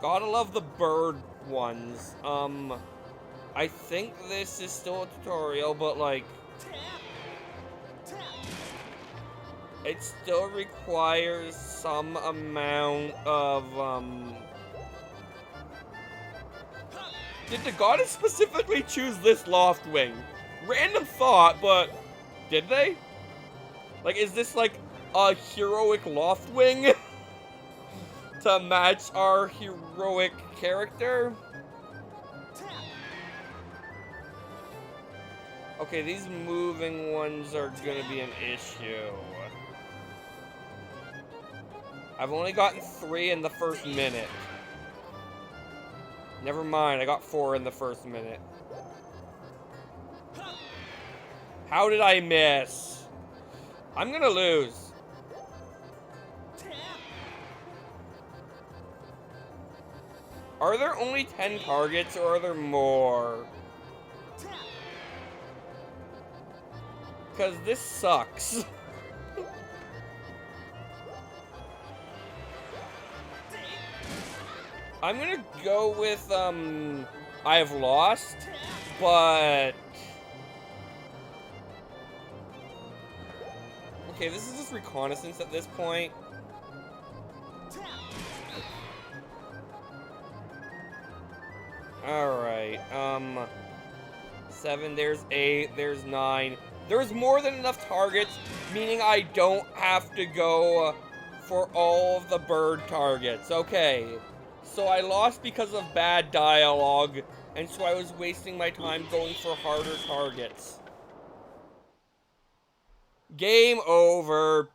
Gotta love the bird ones. I think this is still a tutorial, but like... it still requires some amount of, did the goddess specifically choose this loft wing? Random thought, but... did they? Like, is this like a heroic loft wing? To match our heroic character? Okay, these moving ones are gonna be an issue. I've only gotten 3 in the first minute. Never mind, I got 4 in the first minute. How did I miss? I'm gonna lose. Are there only 10 targets or are there more? Because this sucks. I'm gonna go with, I have lost, but... Okay, this is just reconnaissance at this point. Alright, 7, there's 8, there's 9. There's more than enough targets, meaning I don't have to go for all of the bird targets. Okay, so I lost because of bad dialogue, and so I was wasting my time going for harder targets. Game over.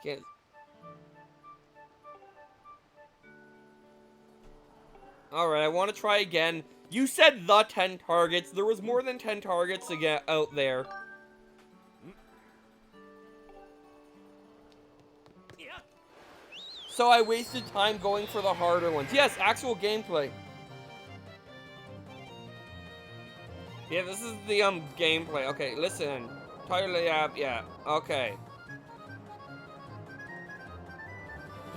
Can't... Alright, I want to try again. You said the 10 targets. There was more than 10 targets again out there. So I wasted time going for the harder ones. Yes, actual gameplay. Yeah, this is the gameplay. Okay, listen. Entirely yeah. Okay.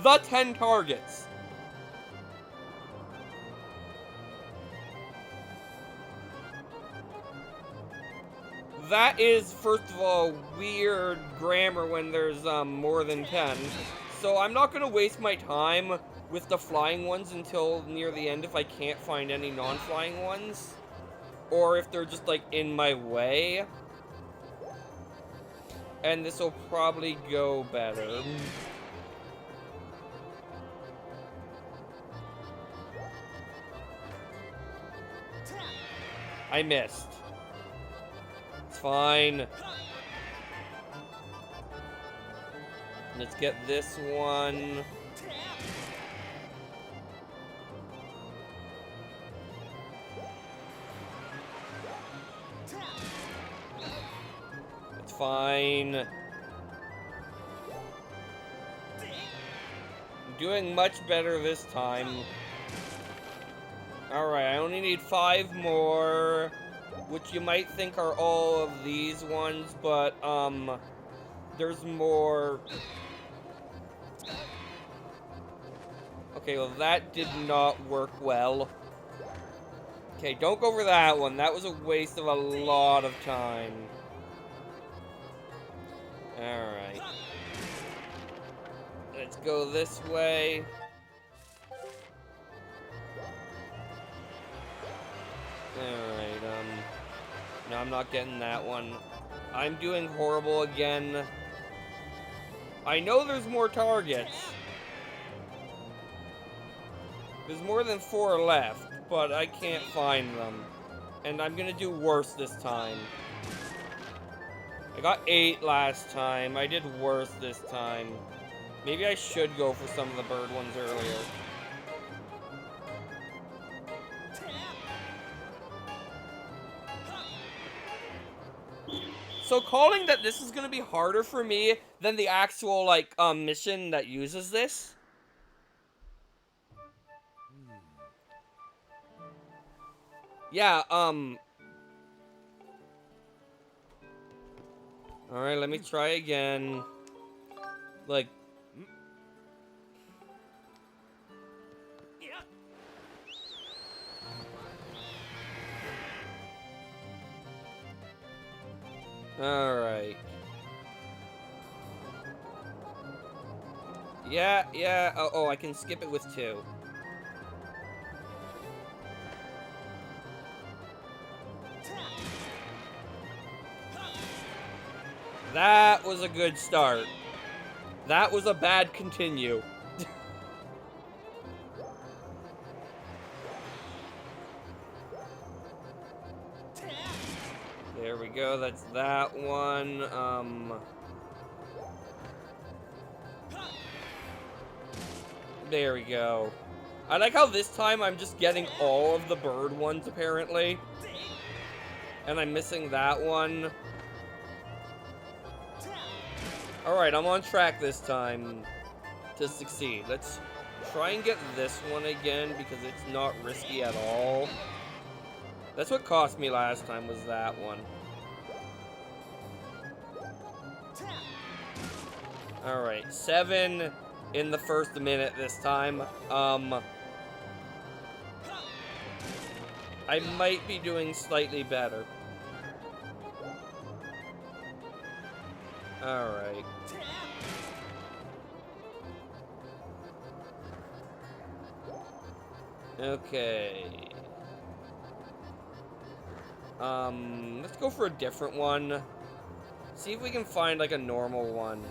The 10 targets. That is, first of all, weird grammar when there's more than 10. So I'm not gonna waste my time with the flying ones until near the end if I can't find any non-flying ones. Or if they're just, like, in my way. And this will probably go better. I missed. It's fine. Let's get this one. It's fine. I'm doing much better this time. Alright, I only need 5 more, which you might think are all of these ones, but, there's more. Okay, well, that did not work well. Okay, don't go for that one. That was a waste of a lot of time. Alright. Let's go this way. Alright, no, I'm not getting that one. I'm doing horrible again. I know there's more targets. There's more than 4 left, but I can't find them. And I'm gonna do worse this time. I got 8 last time. I did worse this time. Maybe I should go for some of the bird ones earlier. So calling that this is gonna be harder for me than the actual, like, mission that uses this? Yeah, alright, let me try again. Like... Alright. Yeah. Oh, I can skip it with 2. That was a good start. That was a bad continue. There we go, that's that one. There we go. I like how this time I'm just getting all of the bird ones, apparently. And I'm missing that one. Alright, I'm on track this time to succeed. Let's try and get this one again because it's not risky at all. That's what cost me last time, was that one. Alright, 7 in the first minute this time. I might be doing slightly better. Alright. Okay. Let's go for a different one. See if we can find like a normal one.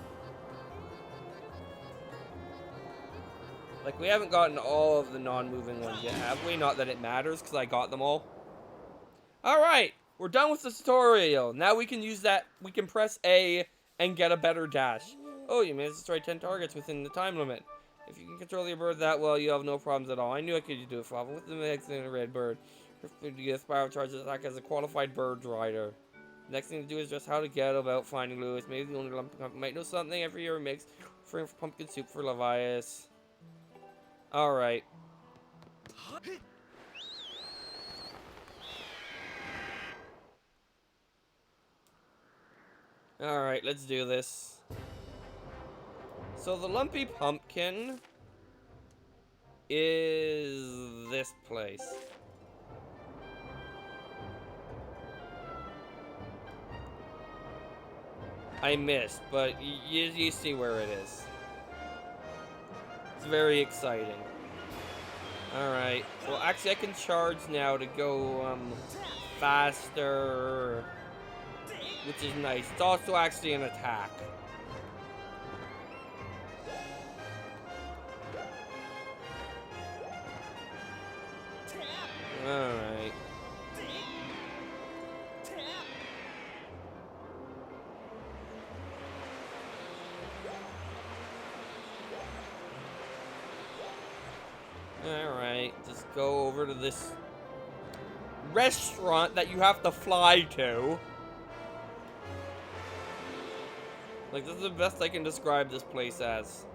Like, we haven't gotten all of the non-moving ones yet, have we? Not that it matters, because I got them all. Alright, we're done with the tutorial. Now we can use that, we can press A and get a better dash. Oh, you managed to destroy 10 targets within the time limit. If you can control your bird that well, you have no problems at all. I knew I could do it, Flava, with the next thing, a red bird. You get a spiral charge attack as a qualified bird rider. Next thing to do is just how to get about finding Lewis. Maybe the only lump might know something every year makes for pumpkin soup for Levias. Alright. Alright, let's do this. So the lumpy pumpkin is this place. I missed, but you see where it is. It's very exciting. Alright. Well, actually, I can charge now to go, faster. Which is nice. It's also actually an attack. Alright. Alright, just go over to this restaurant that you have to fly to. Like, this is the best I can describe this place as.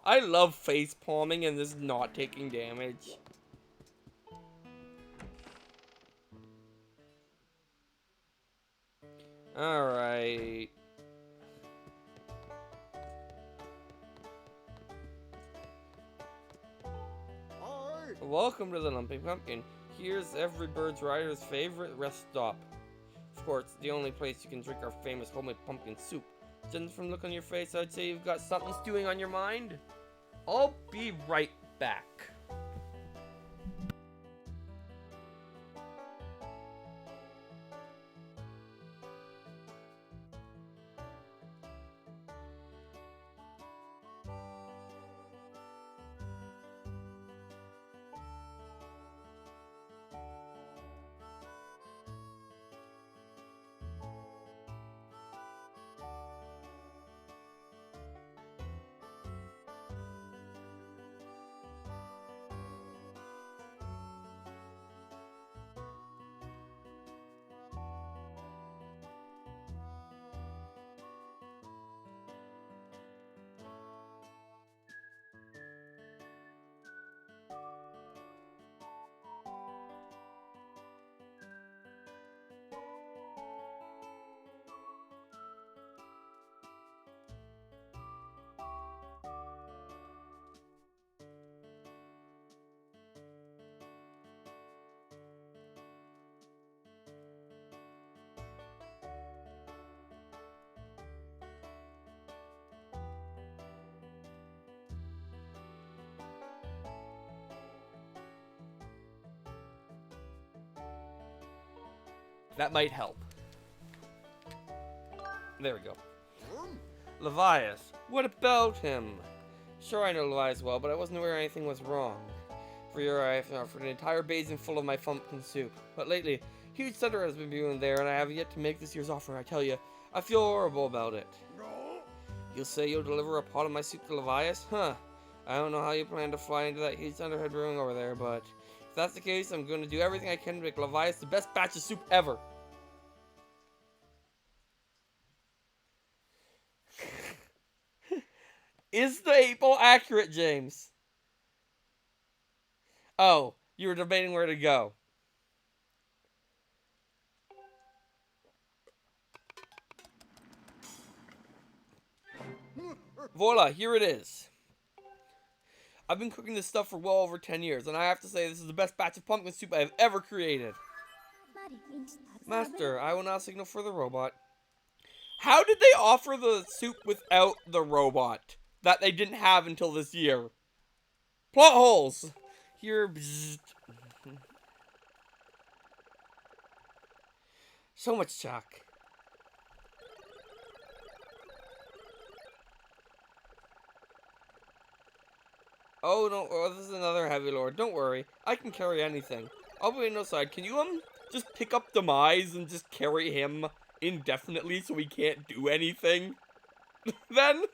I love face palming and this not taking damage. Alright. Welcome to the Lumpy Pumpkin. Here's every bird's rider's favorite rest stop. Of course, it's the only place you can drink our famous homemade pumpkin soup. Judging from the look on your face, I'd say you've got something stewing on your mind. I'll be right back. That might help. There we go. Levias. What about him? Sure, I know Levias well, but I wasn't aware anything was wrong. For your eye, I've offered an entire basin full of my pumpkin soup. But lately, huge thunder has been brewing there, and I have yet to make this year's offer. I tell you, I feel horrible about it. You'll say you'll deliver a pot of my soup to Levias? Huh. I don't know how you plan to fly into that huge thunderhead brewing over there, but if that's the case, I'm going to do everything I can to make Levias the best batch of soup ever. Is the 8-ball accurate, James? Oh, you were debating where to go. Voila, here it is. I've been cooking this stuff for well over 10 years, and I have to say this is the best batch of pumpkin soup I have ever created. Master, I will now signal for the robot. How did they offer the soup without the robot that they didn't have until this year? Plot holes! Here, bzzzt. So much chalk. Oh, no, oh, this is another heavy lord. Don't worry, I can carry anything. I'll be on no side. Can you, just pick up Demise and just carry him indefinitely so he can't do anything? Then?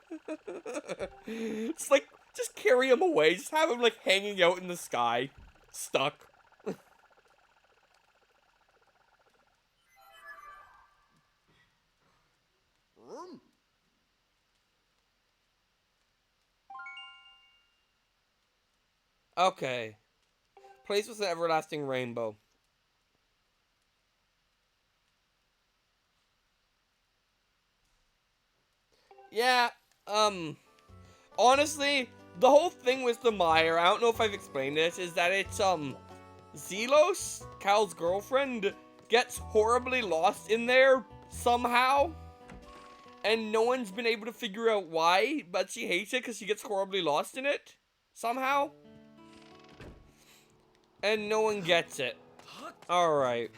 It's like, just carry him away. Just have him, like, hanging out in the sky. Stuck. Okay. Place with an everlasting rainbow. Yeah, honestly, the whole thing with the Mire, I don't know if I've explained this, is that it's, Zelos, Cal's girlfriend, gets horribly lost in there somehow. And no one's been able to figure out why, but she hates it because she gets horribly lost in it. Somehow. And no one gets it. Alright.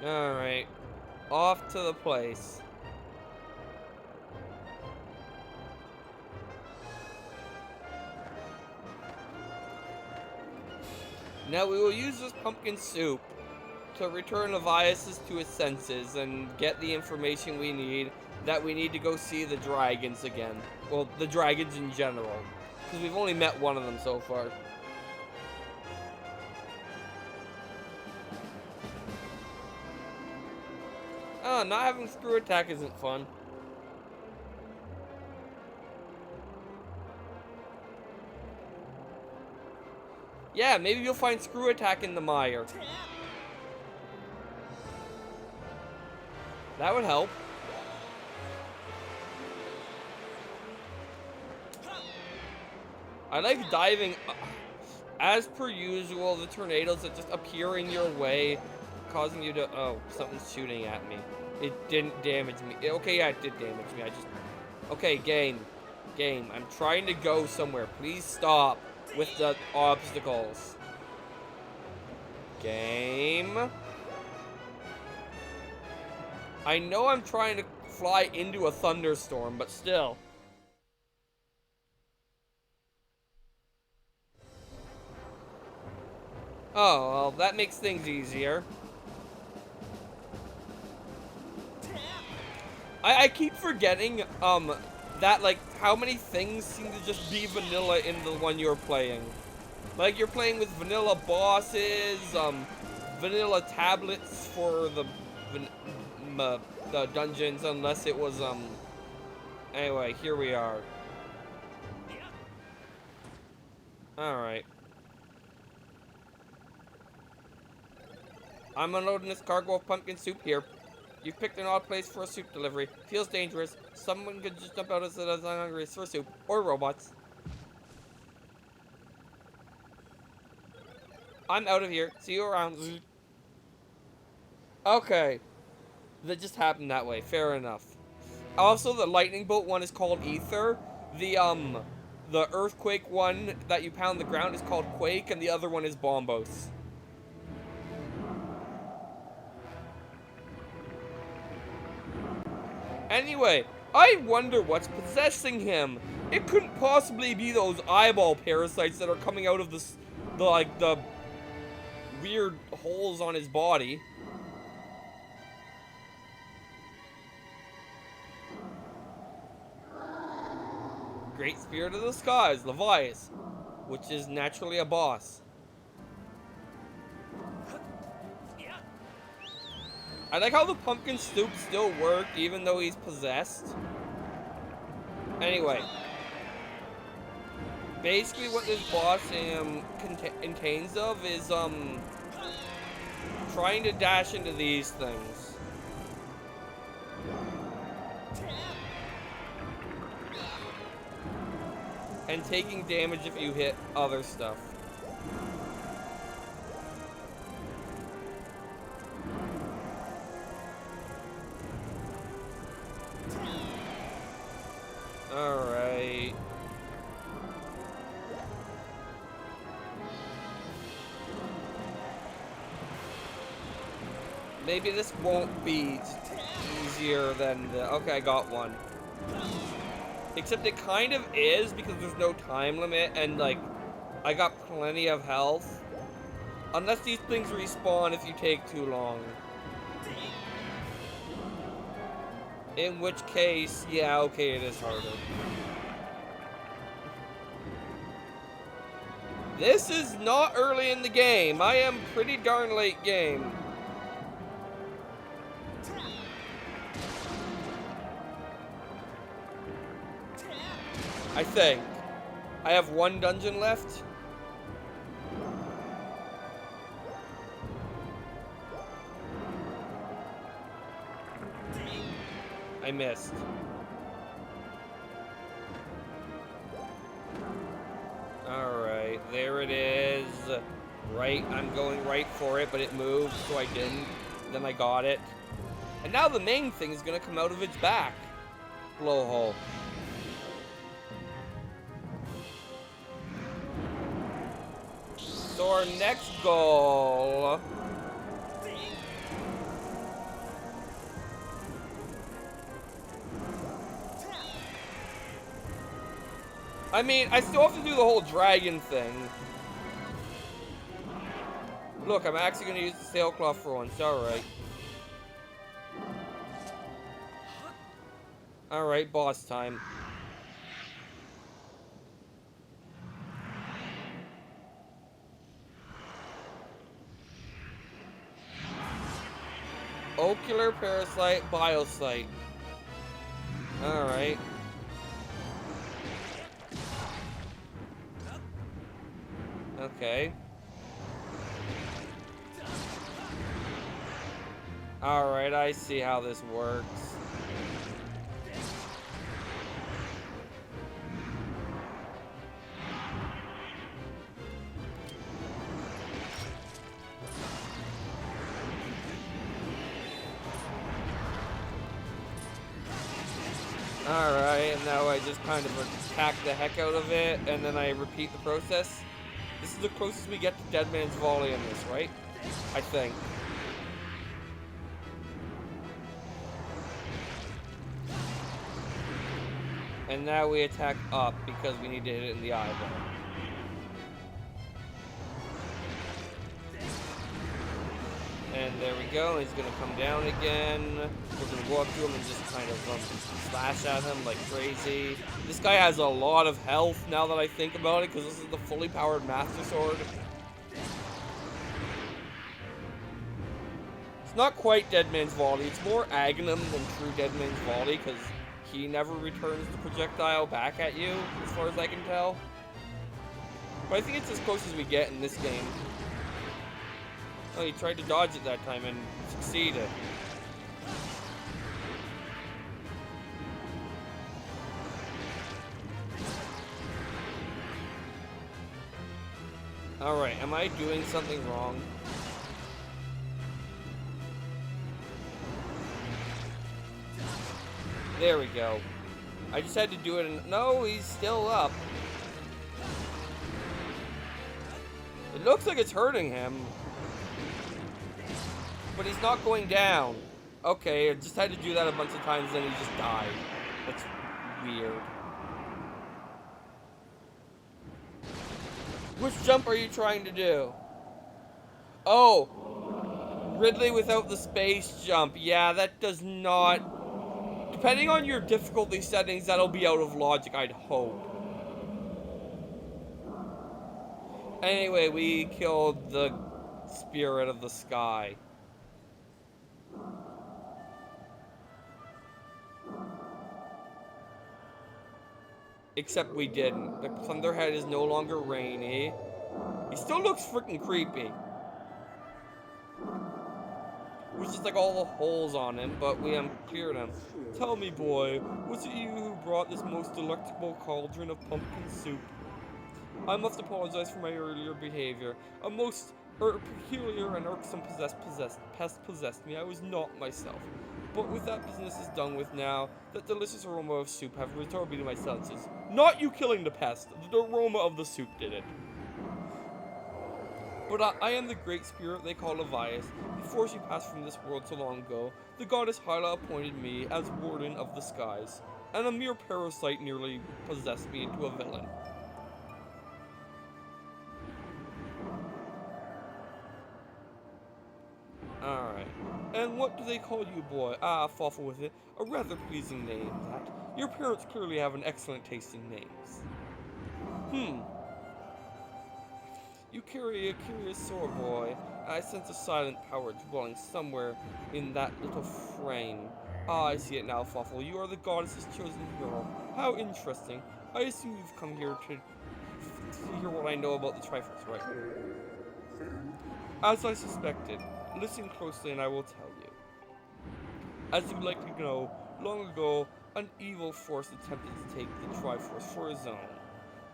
Alright. Off to the place. Now we will use this pumpkin soup to return Levias to his senses and get the information we need to go see the dragons again. Well, the dragons in general. Because we've only met one of them so far. Oh, not having screw attack isn't fun. Yeah, maybe you'll find screw attack in the mire. That would help. I like diving. As per usual, the tornadoes that just appear in your way, causing you to... Oh, something's shooting at me. It didn't damage me. Okay, yeah, it did damage me. Okay, game. I'm trying to go somewhere. Please stop with the obstacles. Game. I know I'm trying to fly into a thunderstorm, but still. Oh, well, that makes things easier. I keep forgetting, that, like, how many things seem to just be vanilla in the one you're playing. Like, you're playing with vanilla bosses, vanilla tablets for the dungeons, unless it was, Anyway, here we are. Alright. I'm unloading this cargo of pumpkin soup here. You've picked an odd place for a soup delivery. Feels dangerous. Someone could just jump out as hungry for soup. Or robots. I'm out of here. See you around. Okay. That just happened that way. Fair enough. Also, the lightning bolt one is called Ether. The earthquake one that you pound the ground is called Quake, and the other one is Bombos. Anyway, I wonder what's possessing him. It couldn't possibly be those eyeball parasites that are coming out of the weird holes on his body. Great Spirit of the Skies, Levias, which is naturally a boss. I like how the pumpkin soup still worked even though he's possessed. Anyway. Basically what this boss contains of is trying to dash into these things. And taking damage if you hit other stuff. Alright. Maybe this won't be easier than the... Okay, I got one. Except it kind of is because there's no time limit and, like, I got plenty of health. Unless these things respawn if you take too long. In which case, yeah, okay, it is harder. This is not early in the game. I am pretty darn late game. I think. I have one dungeon left. I missed. Alright, there it is. Right, I'm going right for it, but it moved, so I didn't. Then I got it. And now the main thing is gonna come out of its back. Blowhole. So our next goal... I mean, I still have to do the whole dragon thing. Look, I'm actually going to use the sailcloth for once. Alright. Alright, boss time. Ocular Parasite Biosite. Alright. Okay. Alright, I see how this works. Alright, and now I just kind of attack the heck out of it, and then I repeat the process. This is the closest we get to Dead Man's Volley in this, right? I think. And now we attack up because we need to hit it in the eyeball. And there we go, he's gonna come down again. We're gonna go up to him and just kind of slash at him like crazy. This guy has a lot of health now that I think about it, because this is the fully powered Master Sword. It's not quite Dead Man's Volley, it's more Aghanim than true Dead Man's Volley, because he never returns the projectile back at you, as far as I can tell. But I think it's as close as we get in this game. Oh, he tried to dodge it that time and succeeded. Alright, am I doing something wrong? There we go. I just had to do it and... No, he's still up. It looks like it's hurting him. But he's not going down. Okay, I just had to do that a bunch of times, then he just died. That's weird. Which jump are you trying to do? Oh, Ridley without the space jump. Yeah, that does not... Depending on your difficulty settings, that'll be out of logic, I'd hope. Anyway, we killed the spirit of the sky. Except we didn't. The Thunderhead is no longer rainy. He still looks freaking creepy. Which is like all the holes on him, but we cleared him. Tell me, boy, was it you who brought this most delectable cauldron of pumpkin soup? I must apologize for my earlier behavior. A most peculiar and irksome pest possessed me. I was not myself. But with that business is done with now, that delicious aroma of soup have restored me to my senses. Not you killing the pest. The aroma of the soup did it. But I am the great spirit they call Levias. Before she passed from this world so long ago, the goddess Hyla appointed me as warden of the skies, and a mere parasite nearly possessed me into a villain. Alright. And what do they call you, boy? Ah, Fawful with it. A rather pleasing name, that. Your parents clearly have an excellent taste in names. You carry a curious sword, boy. I sense a silent power dwelling somewhere in that little frame. Ah, I see it now, Fawful. You are the goddess's chosen hero. How interesting. I assume you've come here to hear what I know about the Triforce, right? As I suspected. Listen closely and I will tell you. As you likely know, long ago, an evil force attempted to take the Triforce for his own.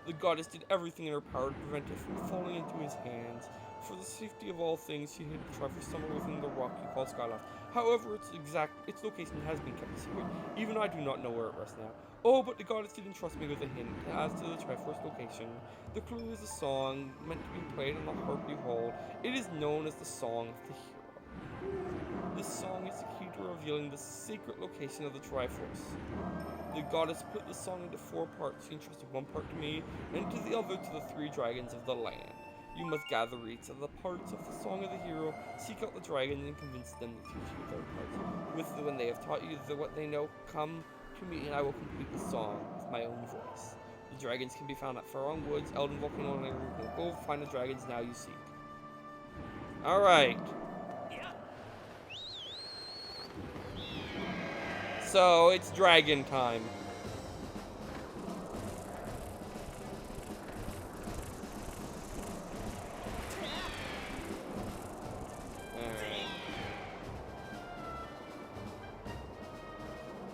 The goddess did everything in her power to prevent it from falling into his hands. For the safety of all things, she hid the Triforce somewhere within the rock you call Skyward. However, its location has been kept secret. Even I do not know where it rests now. Oh, but the goddess did entrust me with a hint as to the Triforce location. The clue is a song meant to be played on the harp you hold. It is known as the Song of the Hero. This song is the key to revealing the secret location of the Triforce. The goddess split the song into 4 parts. She entrusted one part to me, and to the other to the 3 dragons of the land. You must gather each of the parts of the Song of the Hero, seek out the dragons, and convince them to teach you their parts. When they have taught you what they know, come to me, and I will complete the song with my own voice. The dragons can be found at Faron Woods, Elden Volcano, and go find the dragons now you seek. Alright. So, it's dragon time. Alright.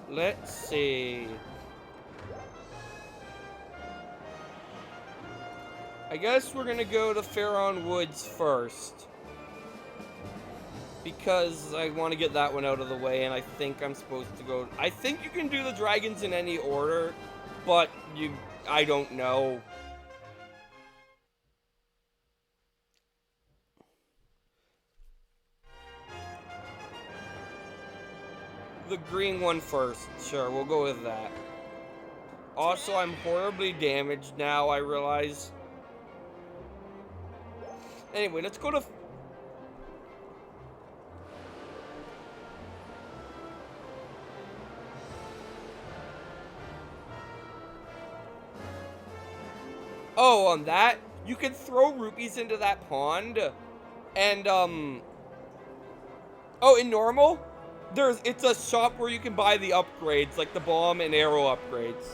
Let's see. I guess we're gonna go to Faron Woods first. Because I want to get that one out of the way, and I think I'm supposed to go... I think you can do the dragons in any order, but I don't know. The green one first. Sure, we'll go with that. Also, I'm horribly damaged now, I realize. Anyway, let's go to... Oh, on that, you can throw rupees into that pond, and, oh, in normal, it's a shop where you can buy the upgrades, like the bomb and arrow upgrades.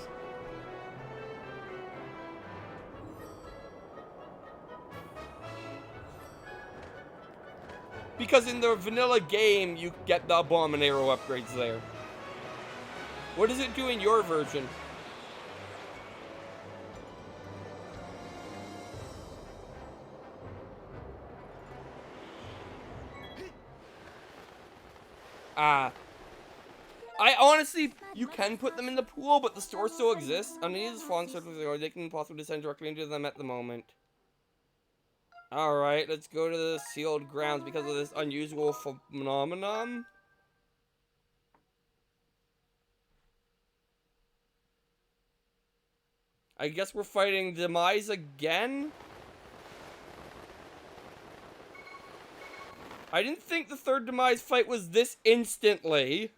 Because in the vanilla game, you get the bomb and arrow upgrades there. What does it do in your version? I honestly, you can put them in the pool, but the store still exists. Underneath this falling surface, they can possibly descend directly into them at the moment. Alright, let's go to the sealed grounds because of this unusual phenomenon. I guess we're fighting Demise again? I didn't think the third Demise fight was this instantly.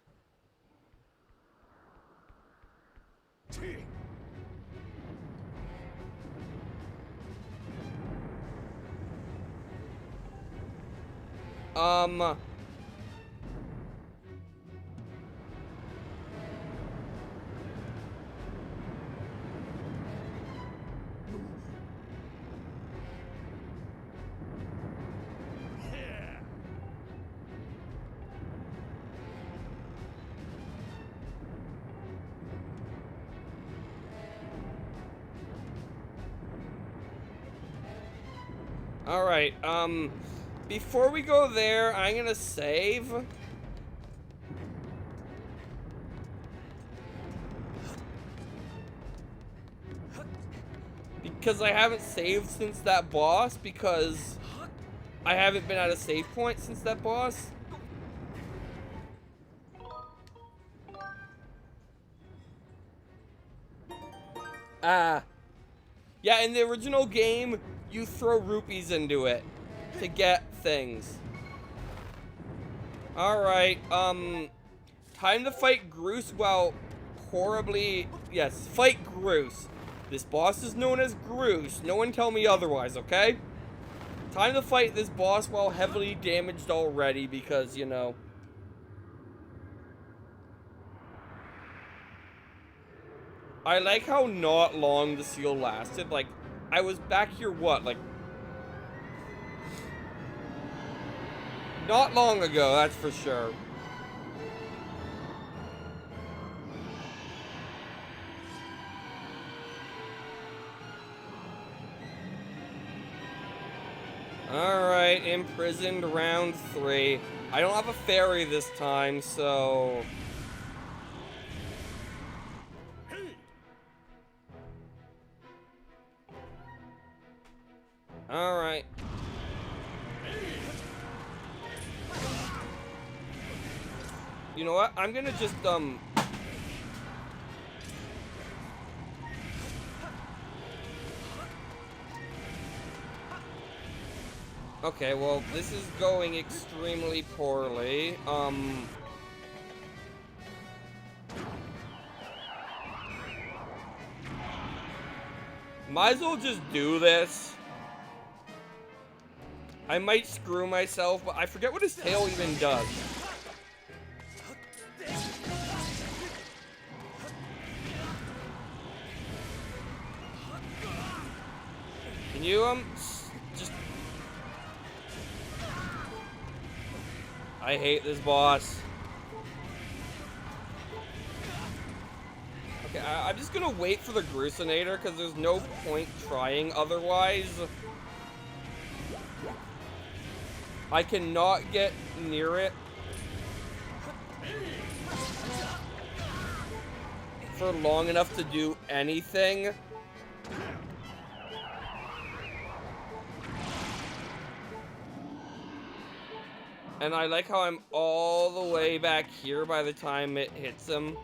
Alright, before we go there, I'm gonna save. Because I haven't saved since that boss, because I haven't been at a save point since that boss. Yeah, in the original game, you throw rupees into it to get things. Alright, time to fight Groose while horribly... Yes, fight Groose. This boss is known as Groose. No one tell me otherwise, okay? Time to fight this boss while heavily damaged already because, you know... I like how not long the seal lasted. Like, I was back here, what, like... Not long ago, that's for sure. Alright, imprisoned round 3. I don't have a fairy this time, so... Alright. You know what? I'm gonna just, Okay, well, this is going extremely poorly. Might as well just do this. I might screw myself, but I forget what his tail even does. Can you, just... I hate this boss. Okay, I'm just gonna wait for the Gruesinator, because there's no point trying otherwise. I cannot get near it for long enough to do anything. And I like how I'm all the way back here by the time it hits him.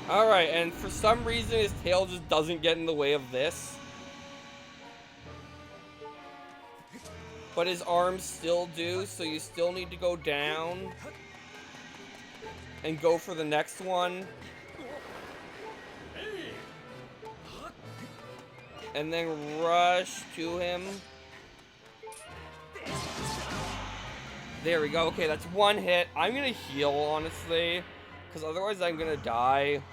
Alright, and for some reason his tail just doesn't get in the way of this. But his arms still do, so you still need to go down and go for the next one. And then rush to him. There we go. Okay, that's one hit. I'm gonna heal, honestly, because otherwise I'm gonna die.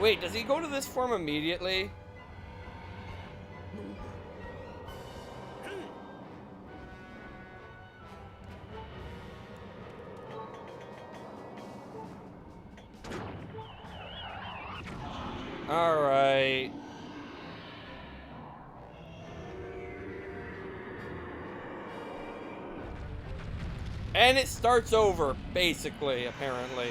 Wait, does he go to this form immediately? Alright. And it starts over, basically, apparently.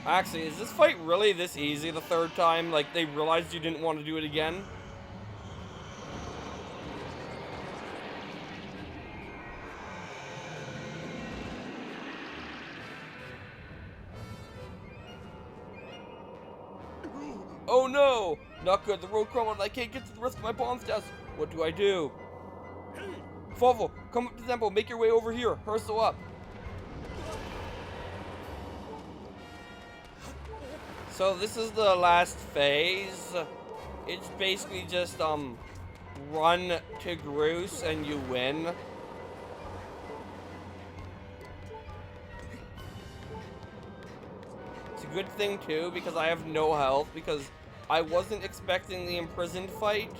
Actually, is this fight really this easy the third time? Like, they realized you didn't want to do it again? Oh no! Not good, the road crumbled and I can't get to the rest of my bomb's desk. What do I do? Favo, come up to the temple, make your way over here. Hurtle up. So this is the last phase. It's basically just, run to Groose and you win. It's a good thing too, because I have no health, because I wasn't expecting the imprisoned fight.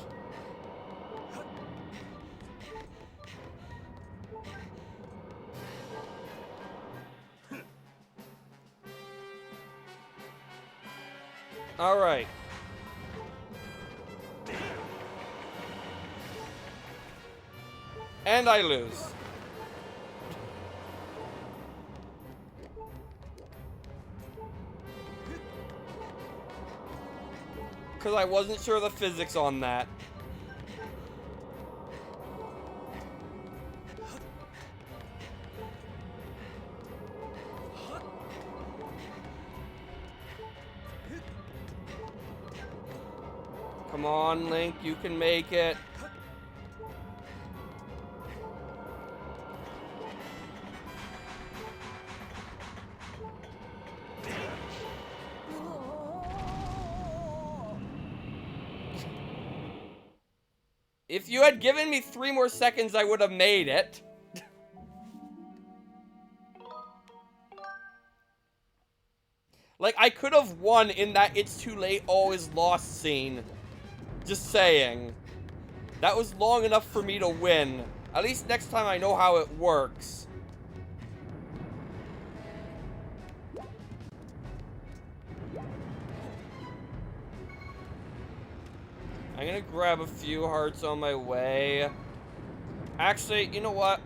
Alright. And I lose. Because I wasn't sure of the physics on that. Come on, Link, you can make it. If you had given me 3 more seconds, I would have made it. Like, I could have won in that it's too late, all is lost scene. Just saying. That was long enough for me to win. At least next time I know how it works. I'm gonna grab a few hearts on my way. Actually, you know what?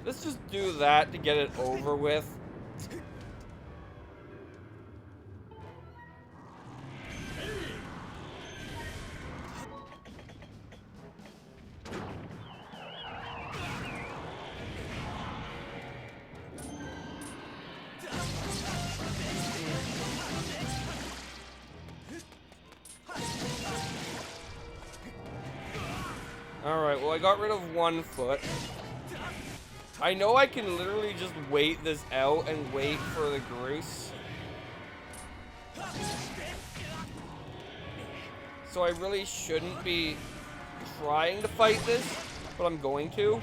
Let's just do that to get it over with. Alright, well I got rid of one foot. I know I can literally just wait this out and wait for the Groose. So I really shouldn't be trying to fight this, but I'm going to.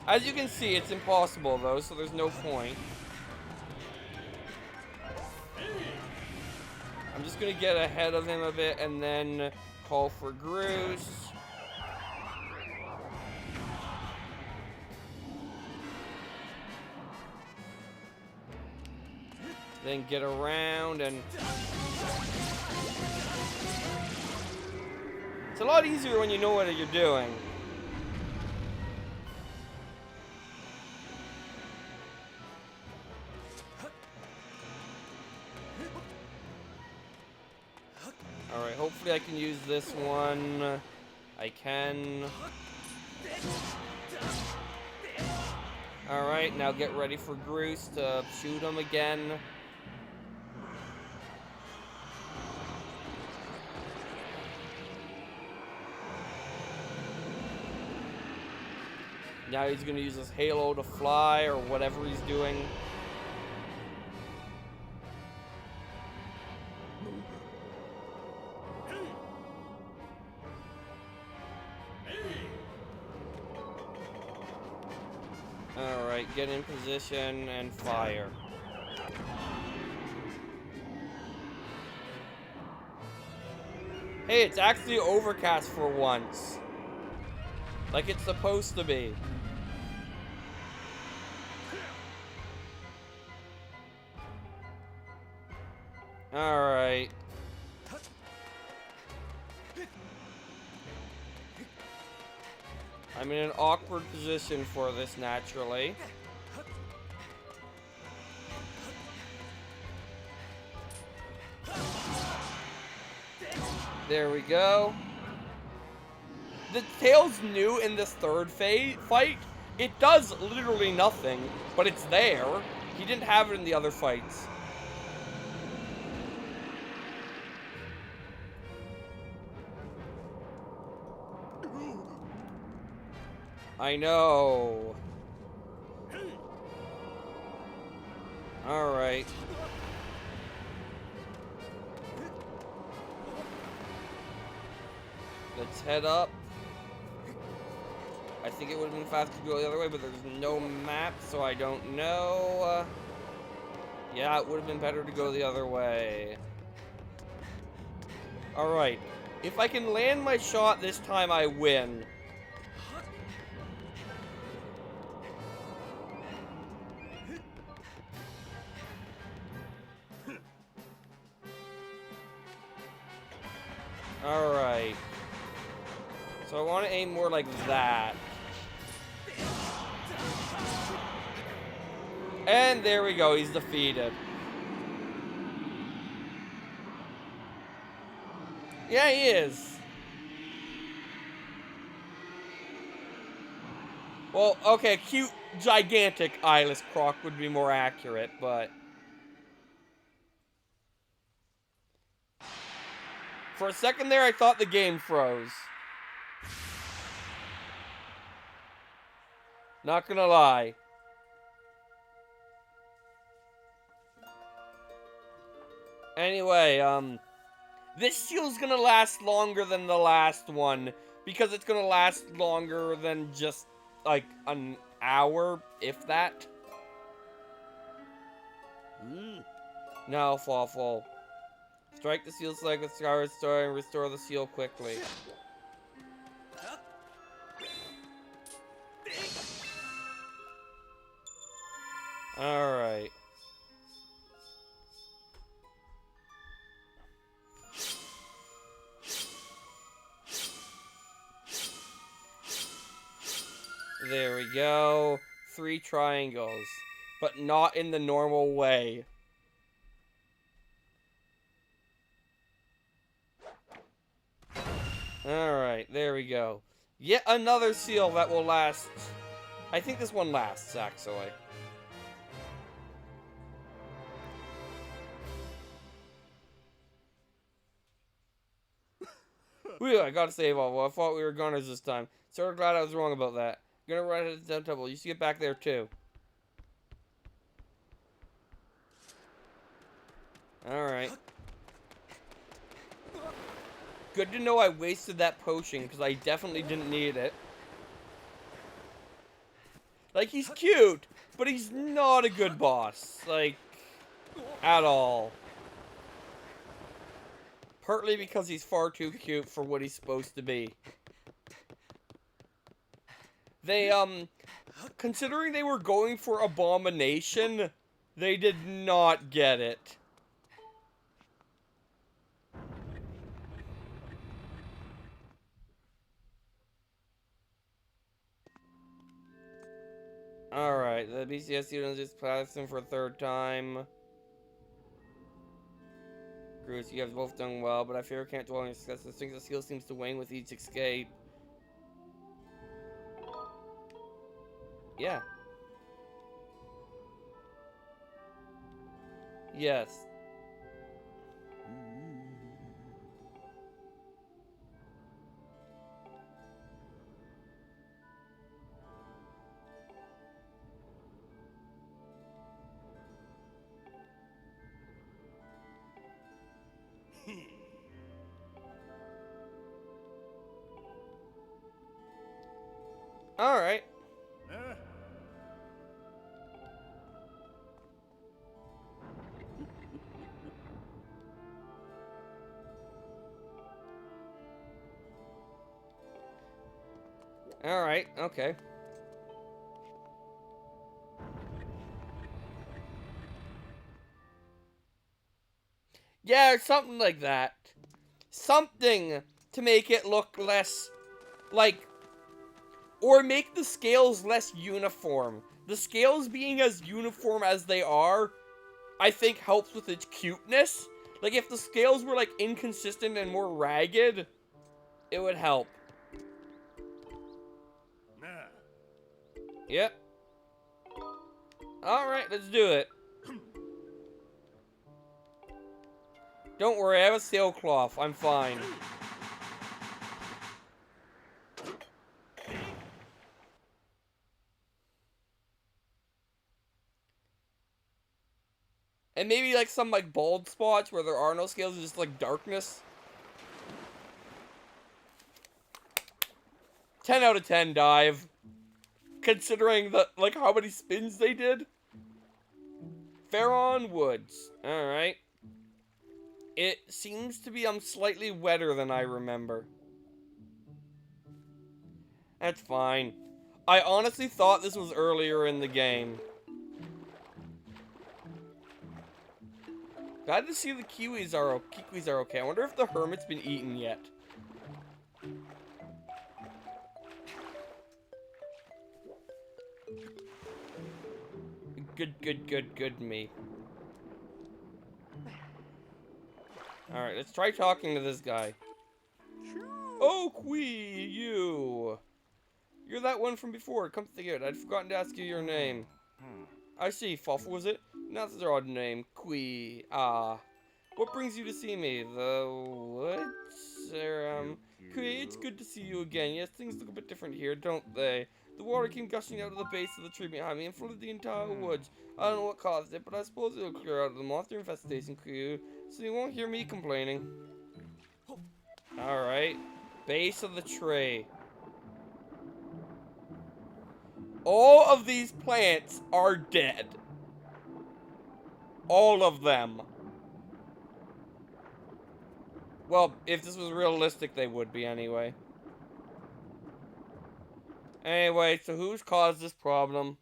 As you can see, it's impossible though, so there's no point. I'm just gonna get ahead of him a bit and then call for Groose. Then get around and... It's a lot easier when you know what you're doing. Alright, hopefully I can use this one. I can. Alright, now get ready for Groose to shoot him again. Now he's gonna use his halo to fly or whatever he's doing. Alright, get in position and fire. Hey, it's actually overcast for once. Like it's supposed to be. Alright. I'm in an awkward position for this, naturally. There we go. The Tails new in this third fight, it does literally nothing, but it's there. He didn't have it in the other fights. I know. Alright. Let's head up. I think it would have been faster to go the other way, but there's no map, so I don't know. Yeah, it would have been better to go the other way. Alright. If I can land my shot this time, I win. Alright. So I want to aim more like that. And there we go, he's defeated. Yeah, he is. Well, okay, cute, gigantic eyeless croc would be more accurate, but... For a second there, I thought the game froze. Not gonna lie. Anyway, this seal's gonna last longer than the last one, because it's gonna last longer than just, like, an hour, if that. No, Fawful. Strike the seal select with Skyward Story and restore the seal quickly. Alright. There we go. 3 triangles. But not in the normal way. Alright, there we go. Yet another seal that will last. I think this one lasts, actually. Whew, I gotta save all. Well, I thought we were gunners this time. Sort of glad I was wrong about that. Gonna run at the temple. You should get back there too. Alright. Good to know I wasted that potion, because I definitely didn't need it. Like, he's cute, but he's not a good boss. Like, at all. Partly because he's far too cute for what he's supposed to be. They, considering they were going for Abomination, they did not get it. Alright, the BCS students just passed him for a 3rd time. Bruce, you have both done well, but I fear I can't dwell on your success. The strength of skill seems to wane with each escape. Yeah. Yes. Alright. Alright, okay. Yeah, something like that. Something to make it look less, like, or make the scales less uniform. The scales being as uniform as they are, I think helps with its cuteness. Like, if the scales were, like, inconsistent and more ragged, it would help. Yep. Alright, let's do it. Don't worry, I have a sailcloth. I'm fine. And maybe, like, some, like, bald spots where there are no scales, just, like, darkness. 10 out of 10 dive. Considering the, like, how many spins they did. Farron Woods. Alright. It seems to be, slightly wetter than I remember. That's fine. I honestly thought this was earlier in the game. Glad to see the kiwis are okay. I wonder if the hermit's been eaten yet. Good me. Alright, let's try talking to this guy. Oh, Quee, you! You're that one from before. Come to think of it, I'd forgotten to ask you your name. I see, Fuff, was it? Not such an odd name. Quee. Ah. What brings you to see me? The woods? Quee, it's good to see you again. Yes, things look a bit different here, don't they? The water came gushing out of the base of the tree behind me and flooded the entire woods. I don't know what caused it, but I suppose it'll clear out of the monster infestation, Quee, so you won't hear me complaining. Alright. Base of the tree. All of these plants are dead. All of them. Well, if this was realistic, they would be anyway. Anyway, so who's caused this problem?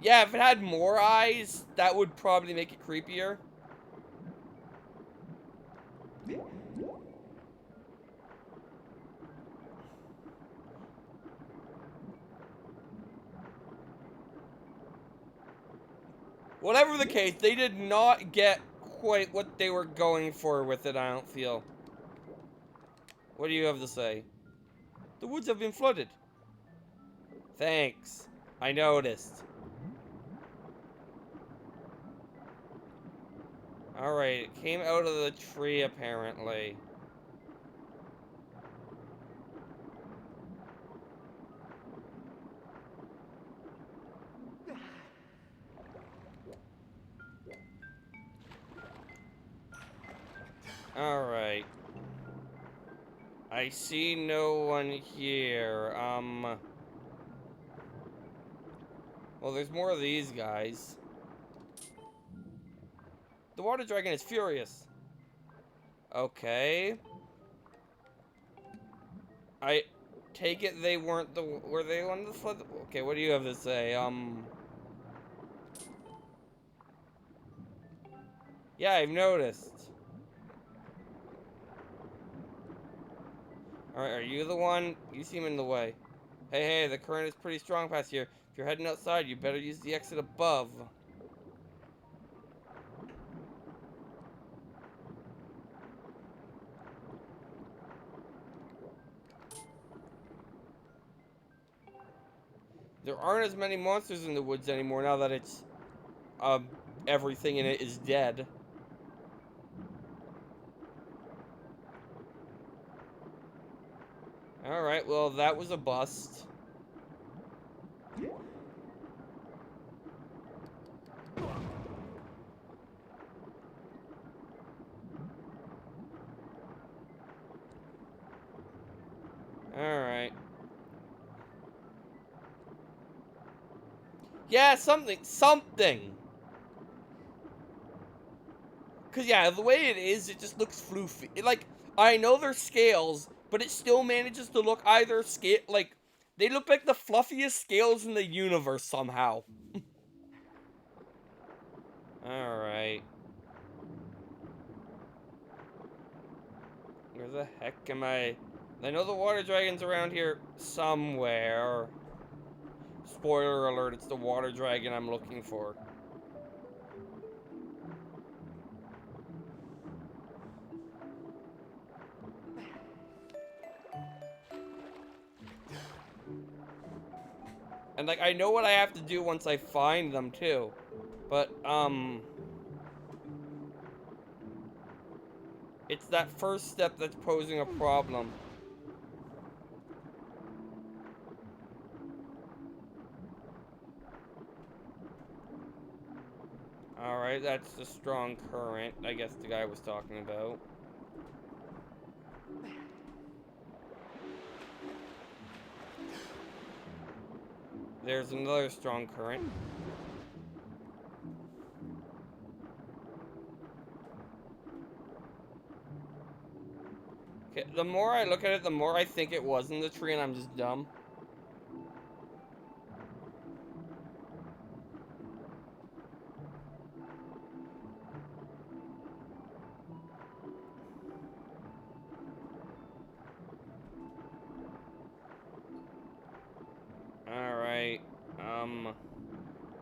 Yeah, if it had more eyes, that would probably make it creepier. Whatever the case, they did not get quite what they were going for with it, I don't feel. What do you have to say? The woods have been flooded. Thanks. I noticed. Alright, it came out of the tree, apparently. Alright. I see no one here. Well, there's more of these guys. The water dragon is furious. Okay. I take it they weren't the... Were they one of the flood? Okay, what do you have to say? Yeah, I've noticed. Alright, are you the one? You seem in the way. Hey, the current is pretty strong past here. If you're heading outside, you better use the exit above. There aren't as many monsters in the woods anymore now that it's, everything in it is dead. Alright, well, that was a bust. Alright. Yeah, something. Cause yeah, the way it is, it just looks floofy. I know they're scales, but it still manages to look either scale like they look like the fluffiest scales in the universe somehow. All right. Where the heck am I? I know the water dragon's around here somewhere. Spoiler alert, it's the water dragon I'm looking for. And like I know what I have to do once I find them too. But it's that first step that's posing a problem. Alright, that's the strong current, I guess the guy was talking about. There's another strong current. Okay, the more I look at it, the more I think it was in the tree and I'm just dumb. Alright,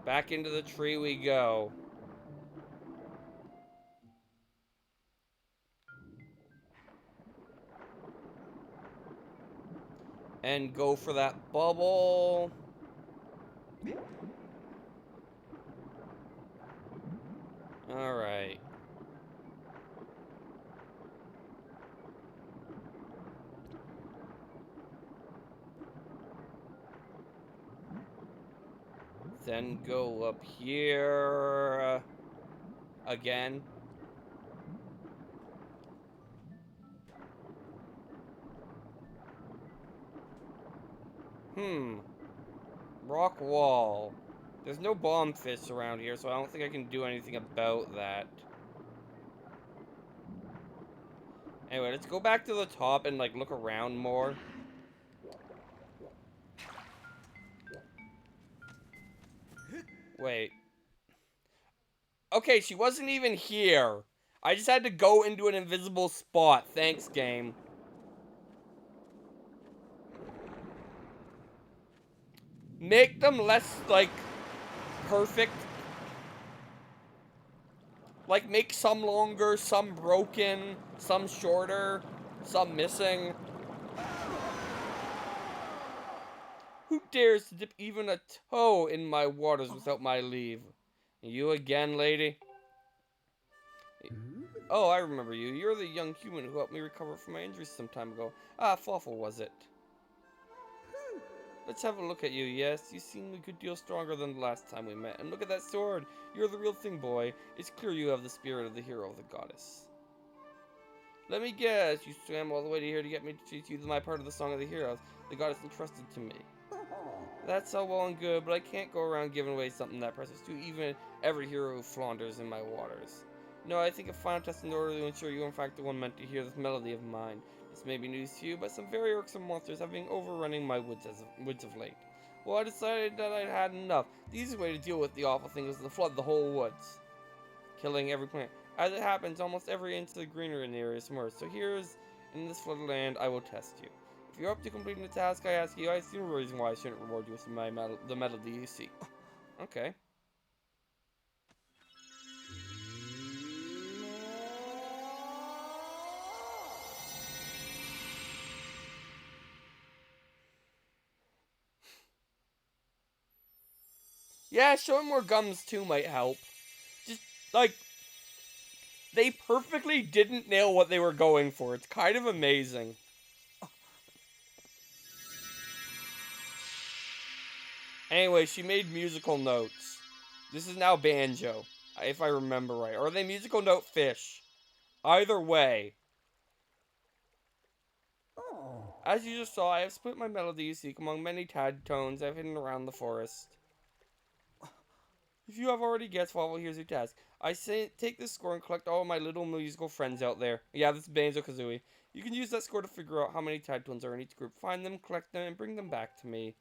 back into the tree we go. And go for that bubble. Alright. Then go up here again. Rock wall. There's no bomb fish around here, so I don't think I can do anything about that. Anyway, let's go back to the top and like look around more. Wait. Okay, she wasn't even here. I just had to go into an invisible spot. Thanks, game. Make them less, like, perfect. Like, make some longer, some broken, some shorter, some missing. Who dares to dip even a toe in my waters without my leave? You again, lady? Oh, I remember you. You're the young human who helped me recover from my injuries some time ago. Ah, Fawful was it? Let's have a look at you, yes? You seem a good deal stronger than the last time we met. And look at that sword! You're the real thing, boy. It's clear you have the spirit of the hero of the goddess. Let me guess, you swam all the way to here to get me to teach you my part of the Song of the Heroes the goddess entrusted to me. That's all well and good, but I can't go around giving away something that precious to even every hero who flounders in my waters. No, I think a final test in order to ensure you are in fact the one meant to hear this melody of mine. This may be news to you, but some very irksome monsters have been overrunning my woods of late. Well, I decided that I'd had enough. The easiest way to deal with the awful thing was to flood the whole woods, killing every plant. As it happens, almost every inch of the greenery in the area is submerged. So here's, in this flooded land, I will test you. If you're up to completing the task I ask you, I see no reason why I shouldn't reward you with the melody you seek. Okay. Yeah, showing more gums too might help. Just, like, they perfectly didn't nail what they were going for. It's kind of amazing. Anyway, she made musical notes. This is now banjo, if I remember right. Or are they musical note fish? Either way. As you just saw, I have split my melody you seek among many tad tones I've hidden around the forest. If you have already guessed, well, here's your task. I say take this score and collect all of my little musical friends out there. Yeah, this is Banjo-Kazooie. You can use that score to figure out how many tadpoles are in each group. Find them, collect them, and bring them back to me.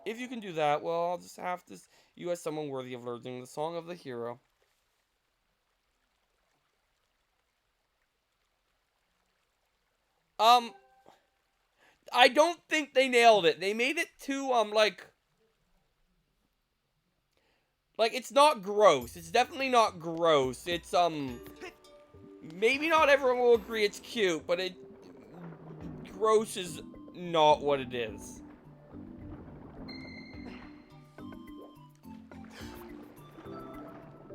If you can do that, well, I'll just have to you as someone worthy of learning the song of the hero. I don't think they nailed it. They made it too, like, it's not gross. It's definitely not gross. It's, maybe not everyone will agree it's cute, but gross is not what it is.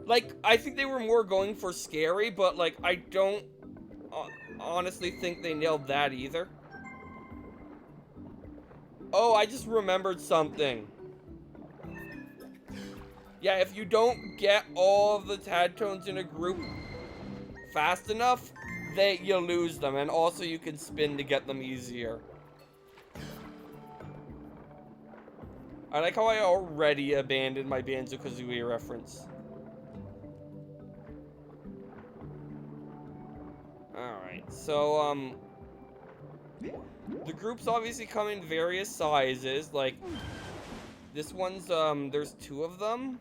Like, I think they were more going for scary, but, like, I don't honestly think they nailed that either. Oh, I just remembered something. Yeah, if you don't get all of the Tadtones in a group fast enough, you lose them. And also you can spin to get them easier. I like how I already abandoned my Banjo-Kazooie reference. Alright, so, the groups obviously come in various sizes. Like, this one's, there's 2 of them.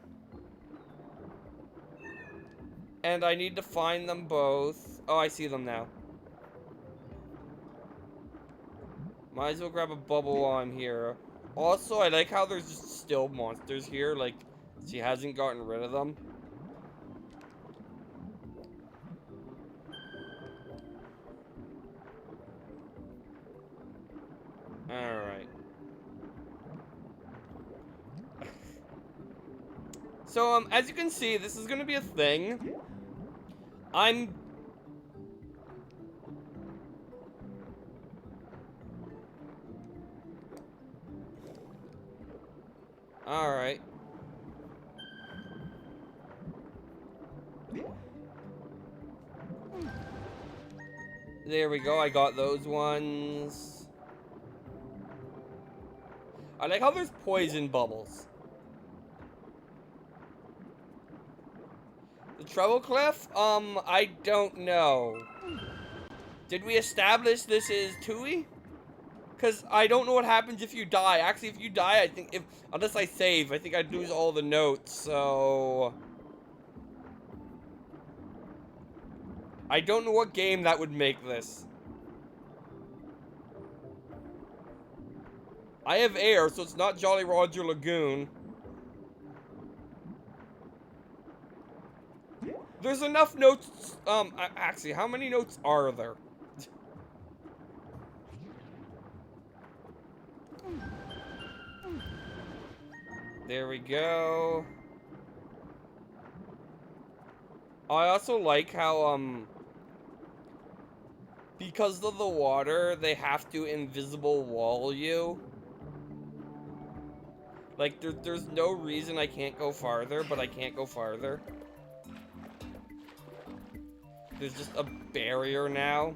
And I need to find them both. Oh, I see them now. Might as well grab a bubble while I'm here. Also, I like how there's just still monsters here. Like, she hasn't gotten rid of them. Alright. So, as you can see, this is gonna be a thing. Alright. There we go, I got those ones. I like how there's poison bubbles. The treble cliff? I don't know. Did we establish this is Tui? Because I don't know what happens if you die. Actually, if you die, I think unless I save, I think I'd lose all the notes, so... I don't know what game that would make this. I have air, so it's not Jolly Roger Lagoon. There's enough notes, actually, how many notes are there? There we go. I also like how, because of the water, they have to invisible wall you. Like, there's no reason I can't go farther, but I can't go farther. There's just a barrier now.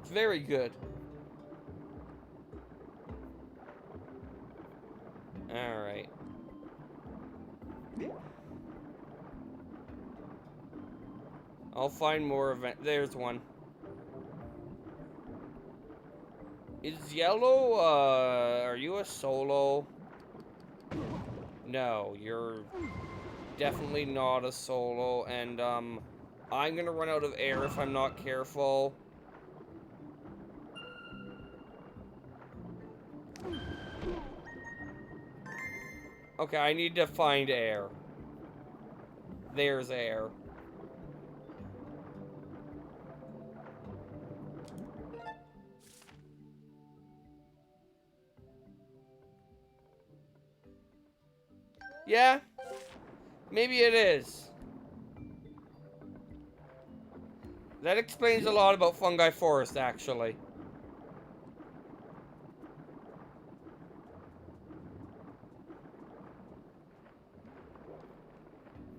It's very good. Alright. I'll find more there's one. Is yellow, are you a solo? No, you're definitely not a solo, and, I'm gonna run out of air if I'm not careful. Okay, I need to find air. There's air. Yeah, maybe it is. That explains a lot about Fungi Forest, actually.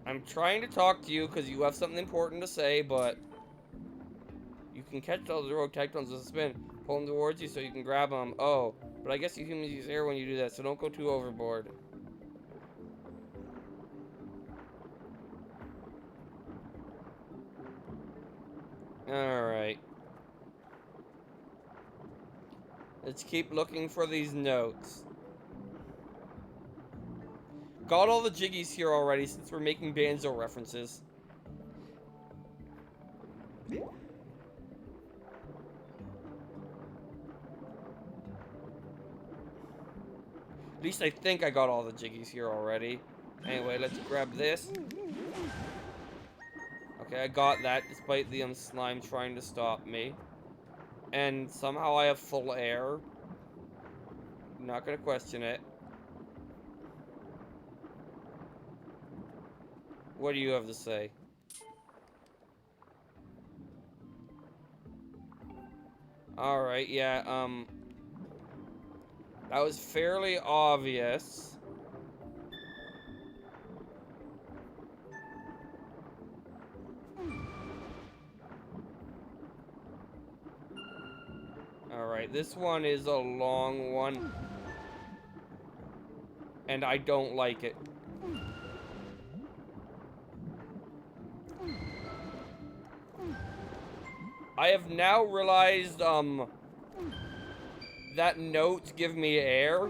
I'm trying to talk to you because you have something important to say, but you can catch all the rogue tectons with a spin. Pull them towards you so you can grab them. Oh, but I guess you humans use air when you do that, so don't go too overboard. Alright. Let's keep looking for these notes. Got all the jiggies here already since we're making banjo references. At least I think I got all the jiggies here already. Anyway, let's grab this. Okay, I got that despite the slime trying to stop me. And somehow I have full air. Not gonna question it. What do you have to say? Alright, yeah, that was fairly obvious. Alright, this one is a long one. And I don't like it. I have now realized, that notes give me air.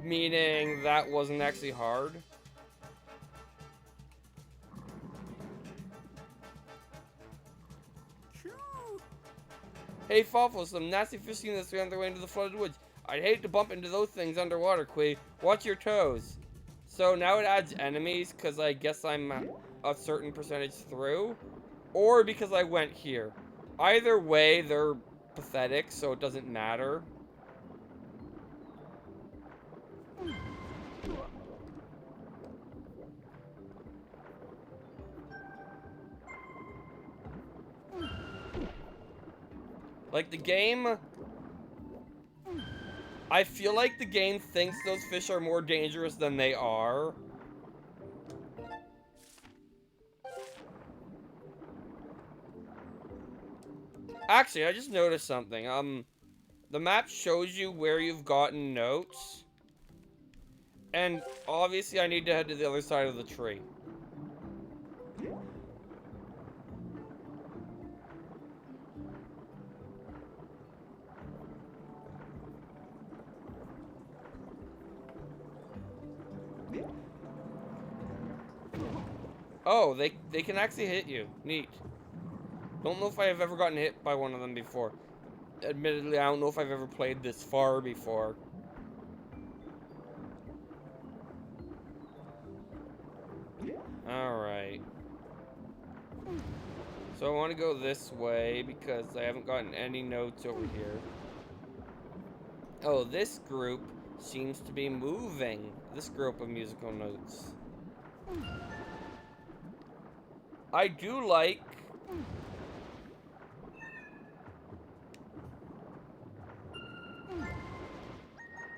Meaning that wasn't actually hard. Hey, Fawful, some nasty fishing that's on their way into the flooded woods. I'd hate to bump into those things underwater, Quee. Watch your toes. So now it adds enemies, because I guess I'm a certain percentage through. Or because I went here. Either way, they're pathetic, so it doesn't matter. Like, the game... I feel like the game thinks those fish are more dangerous than they are. Actually, I just noticed something. The map shows you where you've gotten notes. And obviously I need to head to the other side of the tree. Oh, they can actually hit you. Neat. Don't know if I have ever gotten hit by one of them before. Admittedly, I don't know if I've ever played this far before. Alright. So I want to go this way because I haven't gotten any notes over here. Oh, this group seems to be moving. This group of musical notes. I do like...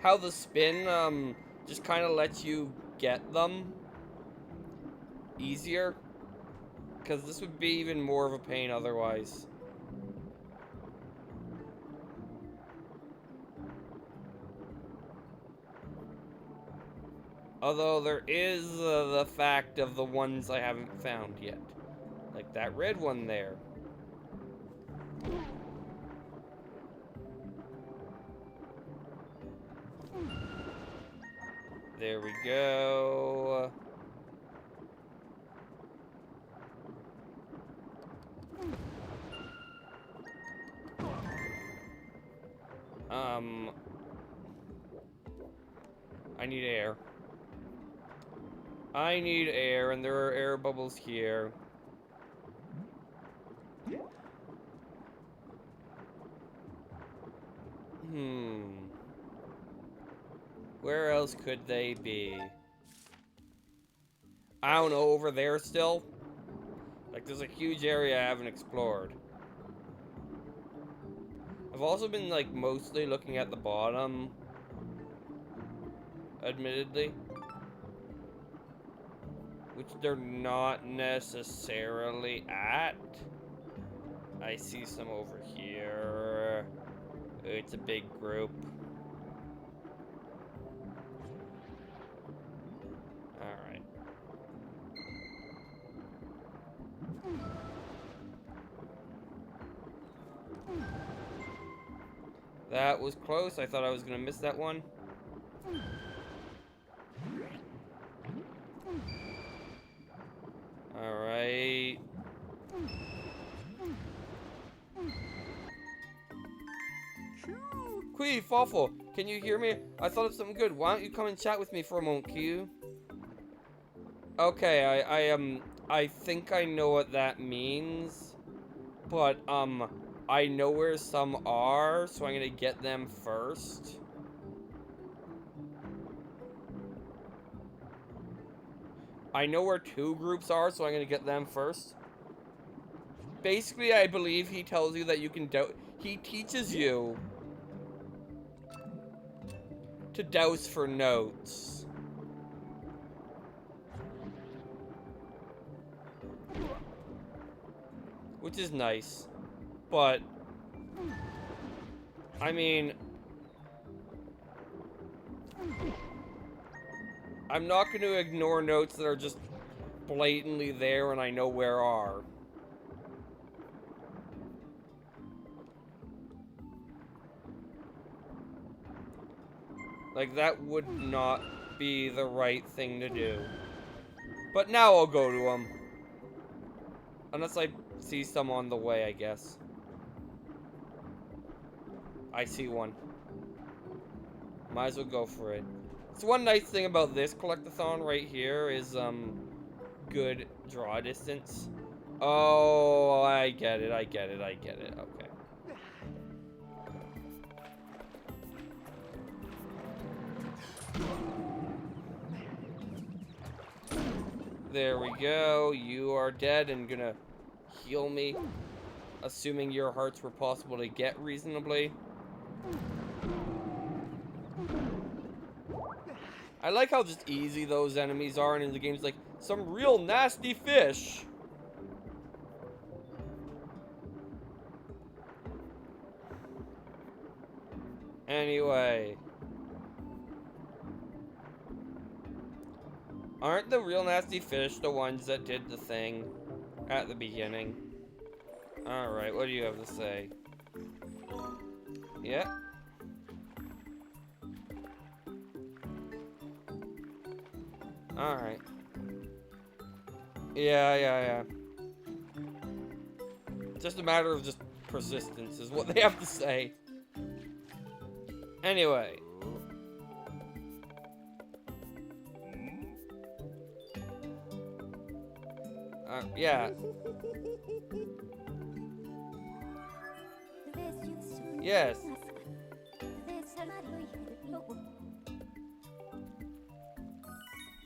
how the spin, just kind of lets you get them easier. Because this would be even more of a pain otherwise. Although there is the fact of the ones I haven't found yet. Like that red one there. There we go. I need air. I need air, and there are air bubbles here. Where else could they be? I don't know, over there still? Like, there's a huge area I haven't explored. I've also been, like, mostly looking at the bottom. Admittedly. Which they're not necessarily at. I see some over here. It's a big group. Alright. That was close. I thought I was gonna miss that one. Alright. Quee, Fawful, can you hear me? I thought of something good. Why don't you come and chat with me for a moment, Q? Okay, I think I know what that means. But, I know where some are, so I'm gonna get them first. I know where 2 groups are, so I'm gonna get them first. Basically, I believe he tells you that you can he teaches you to douse for notes. Which is nice. But I mean, I'm not going to ignore notes that are just blatantly there and I know where are. Like, that would not be the right thing to do. But now I'll go to them. Unless I see some on the way, I guess. I see one. Might as well go for it. So one nice thing about this collectathon right here is, good draw distance. Oh, I get it, I get it, I get it. Okay. There we go. You are dead and gonna heal me. Assuming your hearts were possible to get reasonably. I like how just easy those enemies are, and in the game's like, some real nasty fish. Anyway. Aren't the real nasty fish the ones that did the thing at the beginning? Alright, what do you have to say? Yeah? Alright. Yeah. Just a matter of just persistence is what they have to say. Anyway. Yeah. Yes.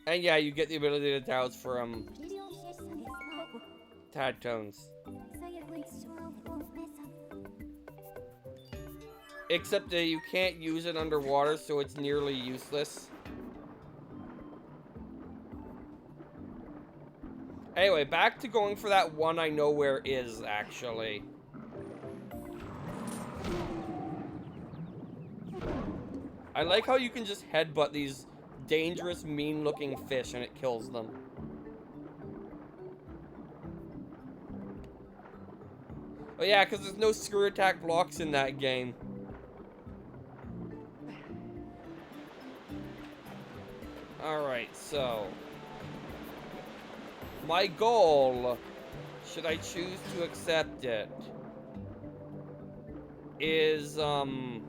And yeah, you get the ability to douse for, tad tones. Except that you can't use it underwater, so it's nearly useless. Anyway, back to going for that one I know where is, actually. I like how you can just headbutt these dangerous, mean-looking fish and it kills them. Oh yeah, because there's no screw attack blocks in that game. Alright, so... my goal, should I choose to accept it, is, to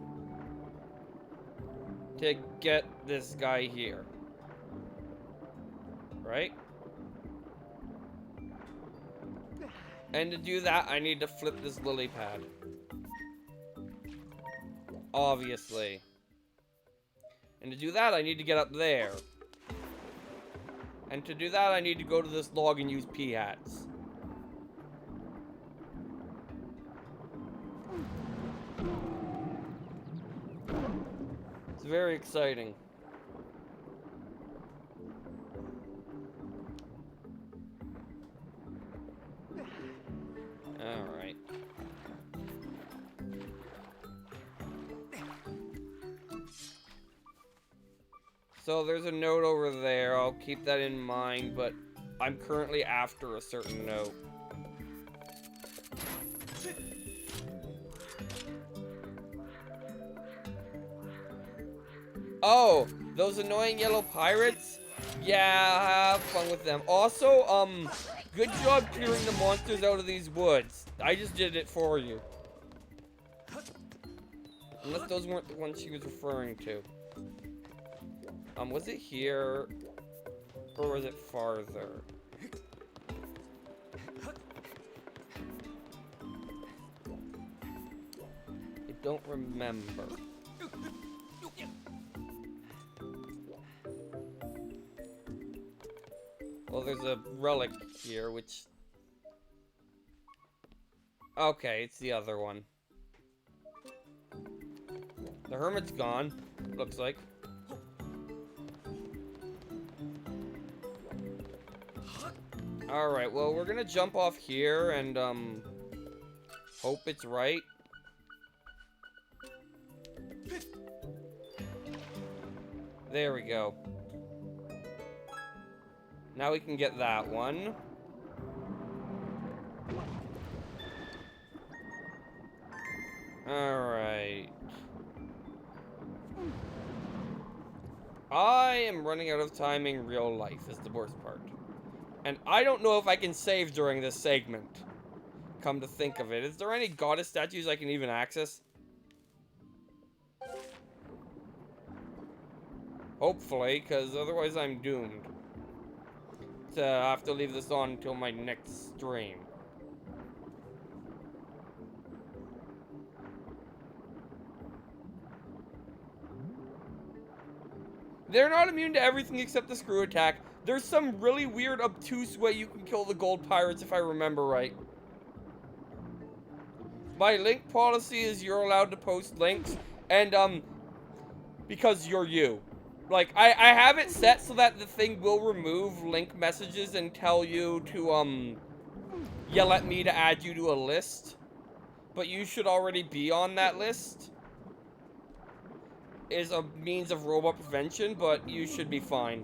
get this guy here. Right? And to do that, I need to flip this lily pad. Obviously. And to do that, I need to get up there. And to do that, I need to go to this log and use P-hats. It's very exciting. Alright. So there's a note over there. I'll keep that in mind, but I'm currently after a certain note. Oh, those annoying yellow pirates? Yeah, have fun with them. Also, good job clearing the monsters out of these woods. I just did it for you. Unless those weren't the ones she was referring to. Was it here? Or was it farther? I don't remember. Well, there's a relic here, which... Okay, it's the other one. The hermit's gone, looks like. Alright, well, we're gonna jump off here and, hope it's right. There we go. Now we can get that one. Alright. I am running out of time in real life, is the worst part. And I don't know if I can save during this segment. Come to think of it. Is there any goddess statues I can even access? Hopefully, because otherwise I'm doomed to have to leave this on until my next stream. They're not immune to everything except the screw attack. There's some really weird, obtuse way you can kill the gold pirates, if I remember right. My link policy is you're allowed to post links, and, because you're you. Like, I have it set so that the thing will remove link messages and tell you to, yell at me to add you to a list. But you should already be on that list. Is a means of robot prevention, but you should be fine.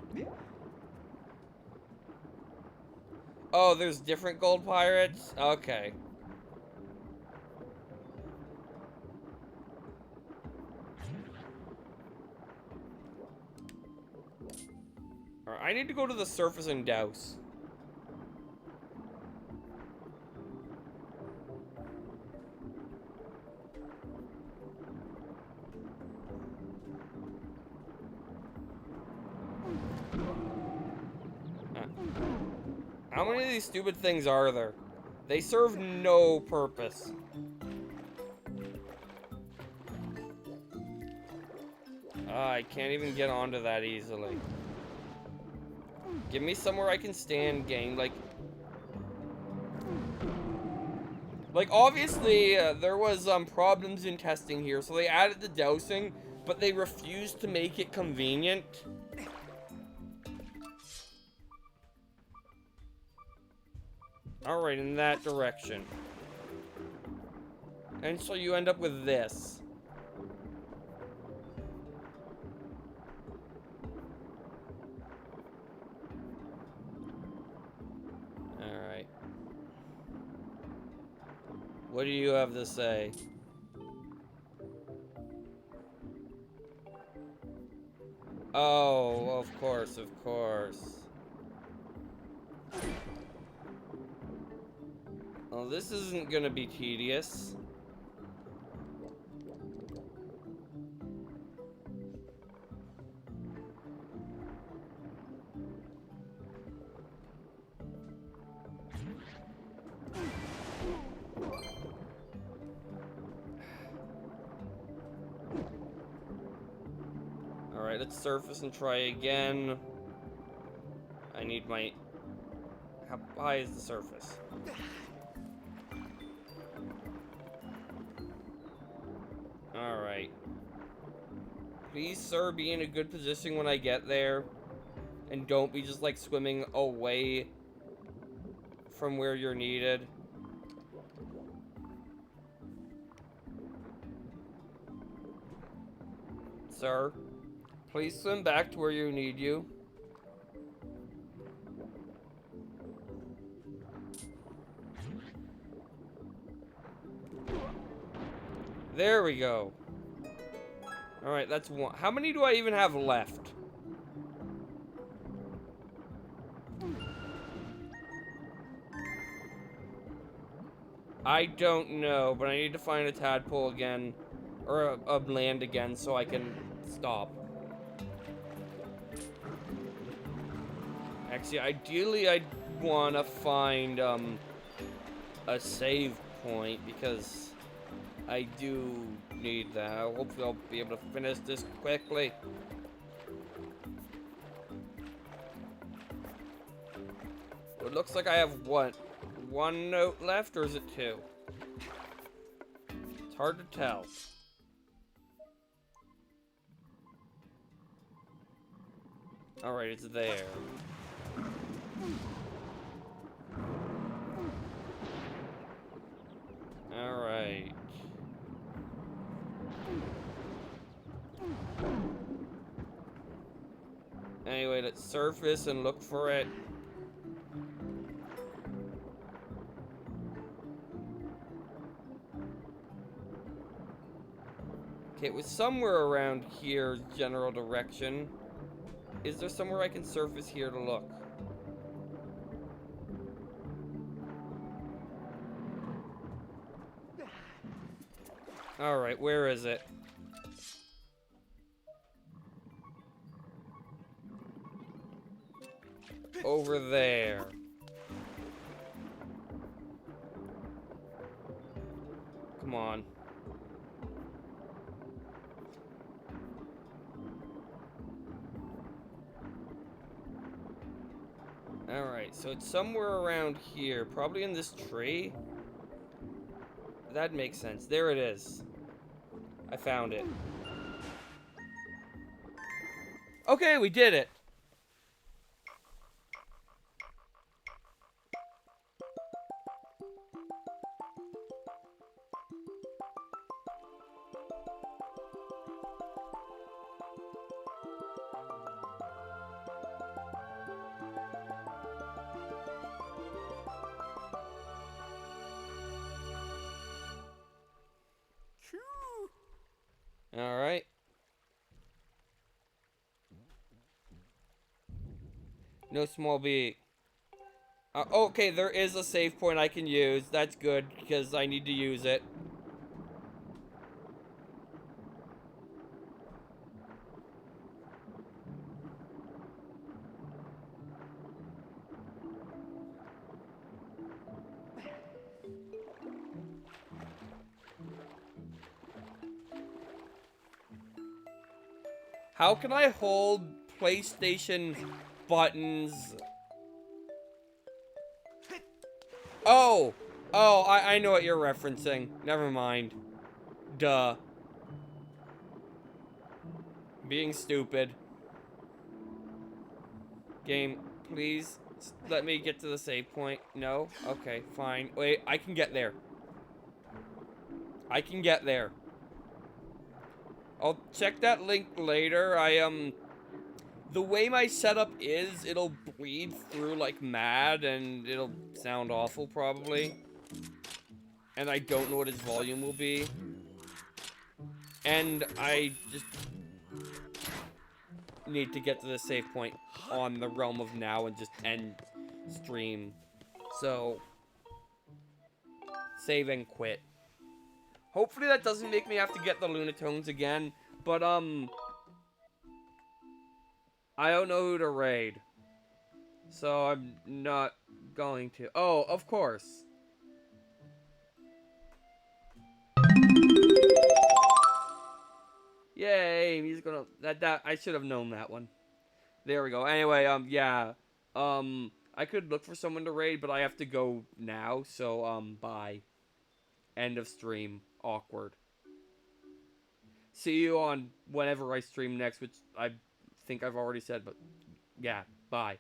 Oh, there's different gold pirates? Okay. Alright, I need to go to the surface and douse. How many of these stupid things are there? They serve no purpose. I can't even get onto that easily. Give me somewhere I can stand, gang. Like obviously, there was, problems in testing here, so they added the dousing, but they refused to make it convenient. Alright, in that direction. And so you end up with this. Alright. What do you have to say? Oh, of course, of course. Well, this isn't gonna be tedious. Alright, let's surface and try again. I need my... How high is the surface? Alright. Please, sir, be in a good position when I get there. And don't be just, like, swimming away from where you're needed. Sir, please swim back to where you need you. There we go. Alright, that's one. How many do I even have left? I don't know, but I need to find a tadpole again. Or a land again so I can stop. Actually, ideally I'd want to find a save point because I do need that. Hopefully I'll be able to finish this quickly. It looks like I have, what, one note left, or is it two? It's hard to tell. Alright, it's there. Alright. Anyway, let's surface and look for it. Okay, it was somewhere around here, general direction. Is there somewhere I can surface here to look? Alright, where is it? Over there. Come on. Alright, so it's somewhere around here. Probably in this tree. That makes sense. There it is. I found it. Okay, we did it. Alright. No small B. Okay, there is a save point I can use. That's good, because I need to use it. How can I hold PlayStation buttons? Oh! Oh, I know what you're referencing. Never mind. Duh. Being stupid. Game, please let me get to the save point. No? Okay, fine. Wait, I can get there. I can get there. I'll check that link later. The way my setup is, it'll bleed through like mad, and it'll sound awful probably. And I don't know what its volume will be. And I just need to get to the save point on the realm of now and just end stream. So, save and quit. Hopefully that doesn't make me have to get the Lunatones again, but, I don't know who to raid. So I'm not going to. Oh, of course. Yay, he's gonna, that, I should have known that one. There we go. Anyway, yeah. I could look for someone to raid, but I have to go now, so, bye. End of stream. Awkward. See you on whenever I stream next, which I think I've already said, but yeah, bye.